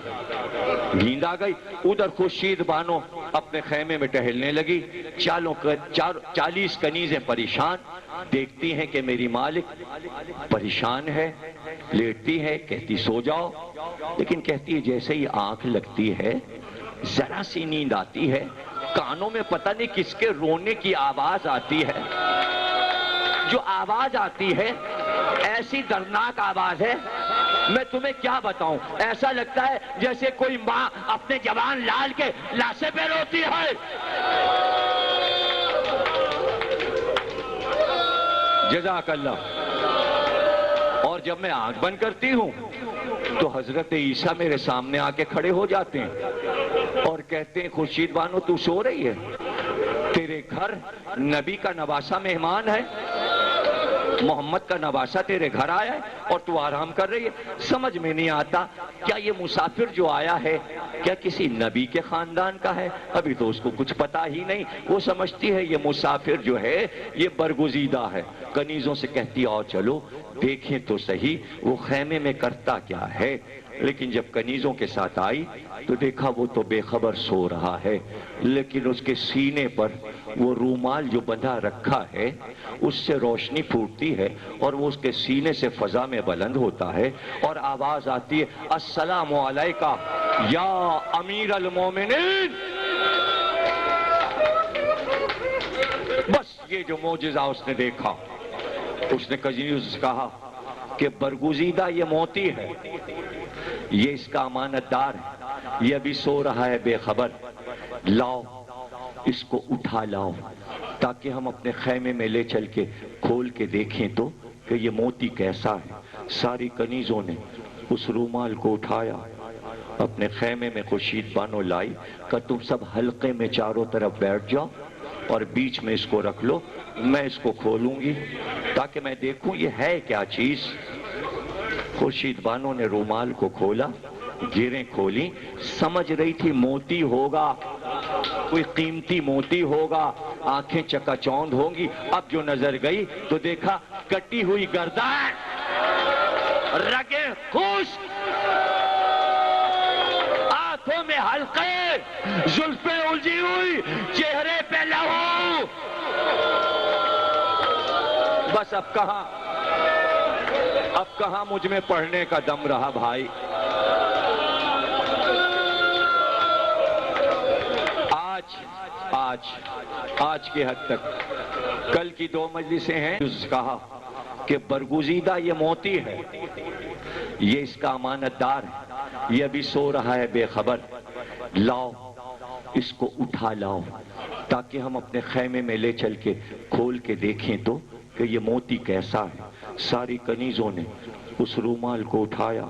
A: نیند آ گئی۔ ادھر خورشید بانو اپنے خیمے میں ٹہلنے لگی، 40 کنیزیں پریشان، دیکھتی ہیں کہ میری مالک پریشان ہے، لیٹتی ہے، کہتی سو جاؤ، لیکن کہتی ہے جیسے ہی آنکھ لگتی ہے ذرا سی نیند آتی ہے، کانوں میں پتہ نہیں کس کے رونے کی آواز آتی ہے، جو آواز آتی ہے ایسی دردناک آواز ہے میں تمہیں کیا بتاؤں، ایسا لگتا ہے جیسے کوئی ماں اپنے جوان لال کے لاشے پہ روتی ہے۔ جزاک اللہ۔ اور جب میں آنکھ بند کرتی ہوں تو حضرت عیسیٰ میرے سامنے آ کے کھڑے ہو جاتے ہیں اور کہتے ہیں خورشید بانو تو سو رہی ہے، تیرے گھر نبی کا نواسہ مہمان ہے، محمد کا نواسہ تیرے گھر آیا ہے اور تو آرام کر رہی ہے۔ سمجھ میں نہیں آتا کیا یہ مسافر جو آیا ہے کیا کسی نبی کے خاندان کا ہے؟ ابھی تو اس کو کچھ پتا ہی نہیں، وہ سمجھتی ہے یہ مسافر جو ہے یہ برگزیدہ ہے۔ کنیزوں سے کہتی آؤ چلو دیکھیں تو صحیح وہ خیمے میں کرتا کیا ہے، لیکن جب کنیزوں کے ساتھ آئی تو دیکھا وہ تو بے خبر سو رہا ہے، لیکن اس کے سینے پر وہ رومال جو بندھا رکھا ہے اس سے روشنی پھوٹتی ہے اور وہ اس کے سینے سے فضا میں بلند ہوتا ہے اور آواز آتی ہے السلام علیکہ یا امیر المومنین۔ بس یہ جو معجزہ اس نے دیکھا، اس نے کنیزوں سے کہا کہ برگزیدہ یہ موتی ہے، یہ اس کا امانت دار ہے، یہ ابھی سو رہا ہے بے خبر، لاؤ اس کو اٹھا لاؤ تاکہ ہم اپنے خیمے میں لے چل کے کھول کے دیکھیں تو کہ یہ موتی کیسا ہے۔ ساری کنیزوں نے اس رومال کو اٹھایا، اپنے خیمے میں خورشید بانو لائی، کہ تم سب حلقے میں چاروں طرف بیٹھ جاؤ اور بیچ میں اس کو رکھ لو، میں اس کو کھولوں گی تاکہ میں دیکھوں یہ ہے کیا چیز۔ خورشید بانو نے رومال کو کھولا، گیریں کھولی، سمجھ رہی تھی موتی ہوگا، کوئی قیمتی موتی ہوگا، آنکھیں چکا چوند ہوں گی۔ اب جو نظر گئی تو دیکھا کٹی ہوئی گردن، رگیں خشک، ہاتھوں میں حلقے، زلفیں الجھی ہوئی، چہرے پہ لہو۔ بس اب کہاں مجھ میں پڑھنے کا دم رہا بھائی۔ آج کی حد تک کل کی 2 مجلسیں ہیں، کہا کہ برگزیدہ یہ موتی ہے، یہ اس کا امانت دار ہے، یہ ابھی سو رہا ہے بے خبر، لاؤ اس کو اٹھا لاؤ تاکہ ہم اپنے خیمے میں لے چل کے کھول کے دیکھیں تو کہ یہ موتی کیسا ہے۔ ساری کنیزوں نے اس رومال کو اٹھایا،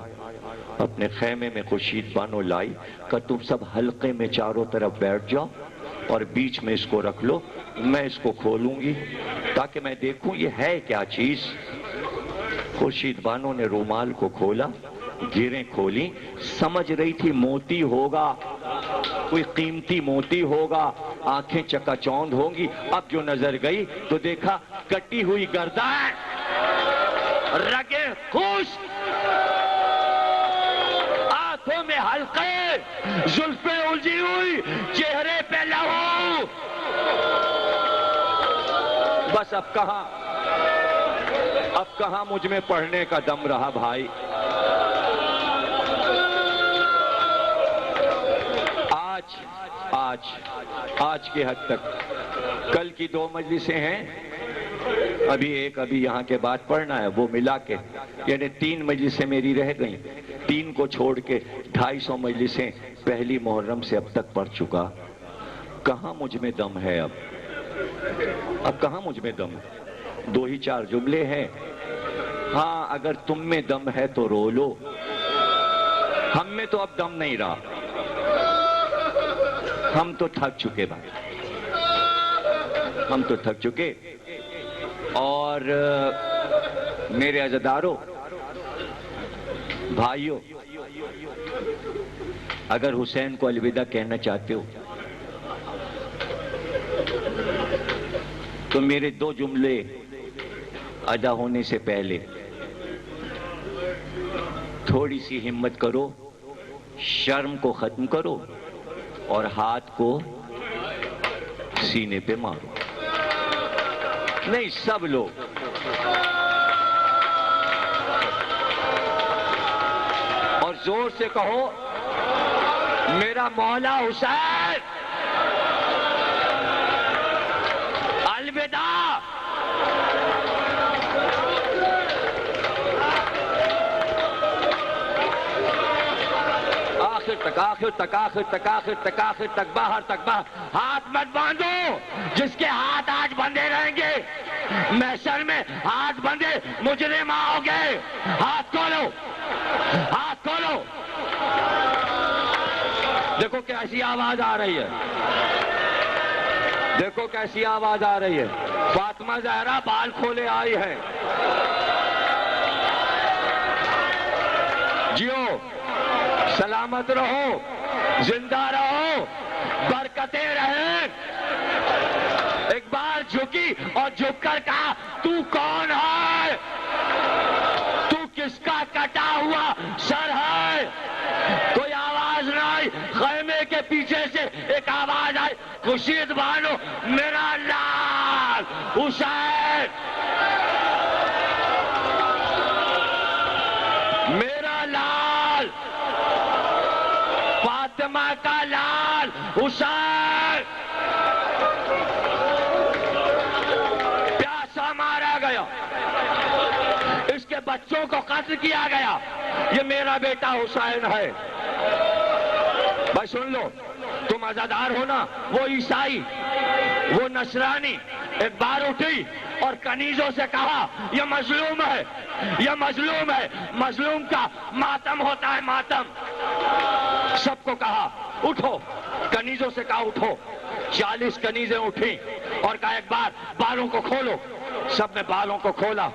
A: اپنے خیمے میں خورشید بانو لائی کہ تم سب حلقے میں چاروں طرف بیٹھ جاؤ اور بیچ میں اس کو رکھ لو، میں اس کو کھولوں گی تاکہ میں دیکھوں یہ ہے کیا چیز۔ خورشید بانو نے رومال کو کھولا، گیریں کھولی، سمجھ رہی تھی موتی ہوگا، کوئی قیمتی موتی ہوگا، آنکھیں چکا چوند ہوں گی۔ اب جو نظر گئی تو دیکھا کٹی ہوئی گردن، رگیں خشک، ہاتھوں میں حلقے، زلفیں الجھی ہوئی، چہرے پہ لہو۔ بس اب کہاں مجھ میں پڑھنے کا دم رہا بھائی۔ آج کے حد تک کل کی 2 مجلسیں ہیں، ابھی یہاں کے بعد پڑھنا ہے، وہ ملا کے یعنی 3 مجلسیں میری رہ گئیں، 3 کو چھوڑ کے 250 مجلسیں پہلی محرم سے اب تک پڑھ چکا۔ کہاں مجھ میں دم ہے اب کہاں مجھ میں دم ہے؟ 2 ہی 4 جملے ہیں۔ ہاں اگر تم میں دم ہے تو رو لو، ہم میں تو اب دم نہیں رہا، ہم تو تھک چکے بھائی، ہم تو تھک چکے۔ اور میرے عزیزارو، بھائیو، اگر حسین کو الوداع کہنا چاہتے ہو تو میرے 2 جملے ادا ہونے سے پہلے تھوڑی سی ہمت کرو، شرم کو ختم کرو اور ہاتھ کو سینے پہ مارو۔ نہیں، سب لوگ اور زور سے کہو، میرا مولا حسین الوداع۔ آخر تک باہر تک ہاتھ مت باندھو، جس کے ہاتھ آج بندھے رہیں گے محشر میں ہاتھ بندھے مجرم آؤ گے۔ ہاتھ کھولو، ہاتھ کھولو۔ دیکھو کیسی آواز آ رہی ہے، دیکھو کیسی آواز آ رہی ہے۔ فاطمہ زہرا بال کھولے آئی ہے۔ جیو، سلامت رہو، زندہ رہو، برکتیں رہیں۔ ایک بار جھکی اور جھک کر کہا، تو کون ہے؟ تو کس کا کٹا ہوا سر ہے؟ کوئی آواز نہ آئی، خیمے کے پیچھے سے ایک آواز آئی، خورشید بانو، میرا لال حسین، میرا لال، فاطمہ کا لال حسین۔ پیاسا مارا گیا، اس کے بچوں کو قتل کیا گیا، یہ میرا بیٹا حسین ہے۔ بھائی سن لو، تم عزادار ہو نا، وہ عیسائی، وہ نصرانی ایک بار اٹھی اور کنیزوں سے کہا، یہ مظلوم ہے، یہ مظلوم ہے، مظلوم کا ماتم ہوتا ہے، ماتم۔ سب کو کہا اٹھو، کنیزوں سے کہا اٹھو۔ 40 کنیزیں اٹھیں اور کہا ایک بار بالوں کو کھولو۔ سب نے بالوں کو کھولا،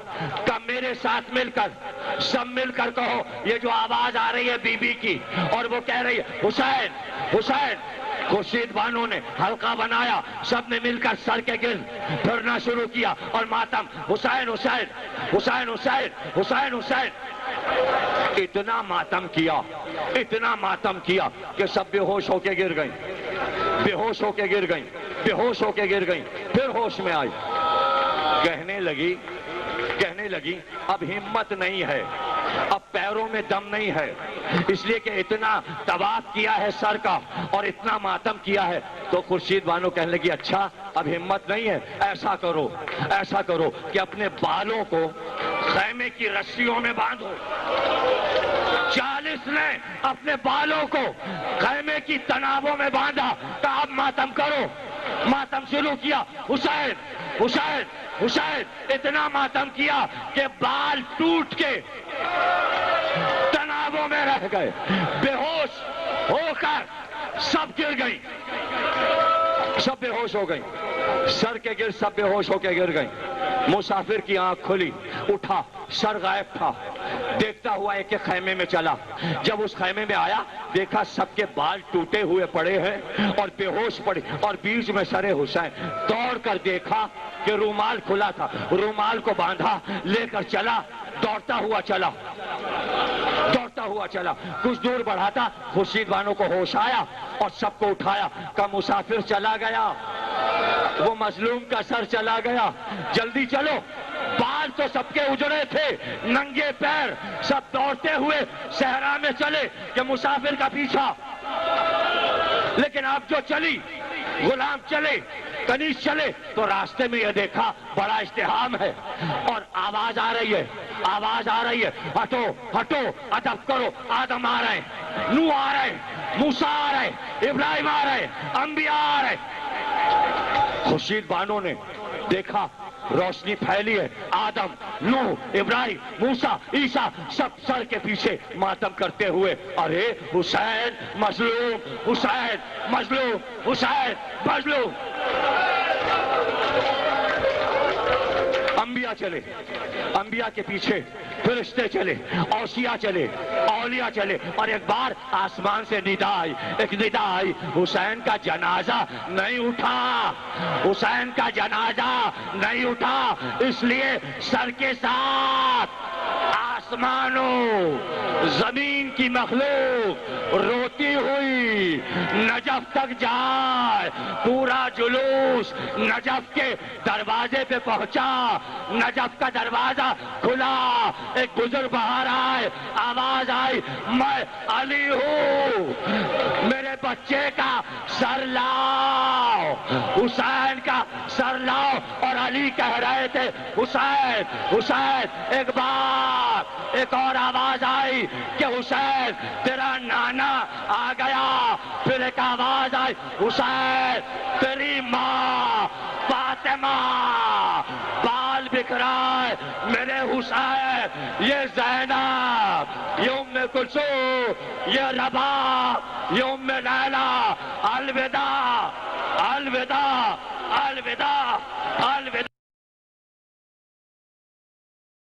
A: کہا میرے ساتھ مل کر، سب مل کر کہو، یہ جو آواز آ رہی ہے بی بی کی اور وہ کہہ رہی ہے حسین حسین۔ خورشید بانو نے حلقہ بنایا، سب نے مل کر سر کے گرد پھرنا شروع کیا اور ماتم، حسین حسین حسین حسین حسین حسین۔ اتنا ماتم کیا، اتنا ماتم کیا کہ سب بے ہوش ہو کے گر گئیں، بے ہوش ہو کے گر گئیں، بے ہوش ہو کے گر گئیں۔ پھر ہوش میں آئی، کہنے لگی اب ہمت نہیں ہے، اب پیروں میں دم نہیں ہے، اس لیے کہ اتنا طواف کیا ہے سر کا اور اتنا ماتم کیا ہے۔ تو خورشید بانو کہنے لگی اچھا اب ہمت نہیں ہے، ایسا کرو کہ اپنے بالوں کو خیمے کی رسیوں میں باندھو۔ 40
C: اس نے اپنے بالوں کو خیمے کی تنابوں میں باندھا، کہا اب ماتم کرو، ماتم شروع کیا، حسین حسین حسین، اتنا ماتم کیا کہ بال ٹوٹ کے تنابوں میں رہ گئے، بے ہوش ہو کر سب گر گئی، سب بے ہوش ہو گئی، سر کے گر سب بے ہوش ہو کے گر گئی۔ مسافر کی آنکھ کھلی، اٹھا، سر غائب تھا، دیکھتا ہوا ایک ایک خیمے میں چلا، جب اس خیمے میں آیا دیکھا سب کے بال ٹوٹے ہوئے پڑے ہیں اور بے ہوش پڑے، اور بیچ میں سر حسین۔ دوڑ کر دیکھا کہ رومال کھلا تھا، رومال کو باندھا، لے کر چلا، دوڑتا ہوا چلا، دوڑتا ہوا چلا، کچھ دور بڑھا تھا، خورشید بانو کو ہوش آیا اور سب کو اٹھایا، کہ مسافر چلا گیا، وہ مظلوم کا سر چلا گیا، جلدی چلو۔ بال تو سب کے اجڑے تھے، ننگے پیر، سب دوڑتے ہوئے صحرا میں چلے کہ مسافر کا پیچھا، لیکن اب جو چلی، غلام چلے، کنیز چلے، تو راستے میں یہ دیکھا بڑا ازدحام ہے اور آواز آ رہی ہے، آواز آ رہی ہے، ہٹو ہٹو، ادب کرو، آدم آ رہے ہیں، نوح آ رہے ہیں، موسیٰ آ رہے ہیں، ابراہیم آ رہے ہیں، انبیاء آ رہے ہیں۔ خورشید بانو نے دیکھا روشنی پھیلی ہے، آدم، نوح، ابراہیم، موسیٰ، عیسیٰ سب سر کے پیچھے ماتم کرتے ہوئے، ارے حسین مظلوم، حسین مظلوم، حسین مظلوم۔ انبیاء چلے، انبیاء کے پیچھے فرشتے چلے، اوصیاء چلے، اولیاء چلے، اور ایک بار آسمان سے ندا آئی، ایک ندا آئی، حسین کا جنازہ نہیں اٹھا، حسین کا جنازہ نہیں اٹھا، اس لیے سر کے ساتھ آسمانوں زمین کی مخلوق روتی ہوئی نجف تک جائے، پورا جلوس نجف کے دروازے پہ پہنچا، نجف کا دروازہ کھلا، ایک بزرگ باہر آئے، آواز آئی، میں علی ہوں، میرے بچے کا سر لاؤ، حسین کا سر لاؤ، اور علی کہہ رہے تھے حسین حسین۔ ایک بار ایک اور آواز آئی کہ حسین تیرا نانا آ گیا، پھر ایک آواز آئی حسین تیری ماں فاطمہ بال بکھرائے، میرے حسین، یہ زینب، یہ ام کلثوم، یہ رباب، یہ ام لیلا، الوداع الوداع الوداع الوداع۔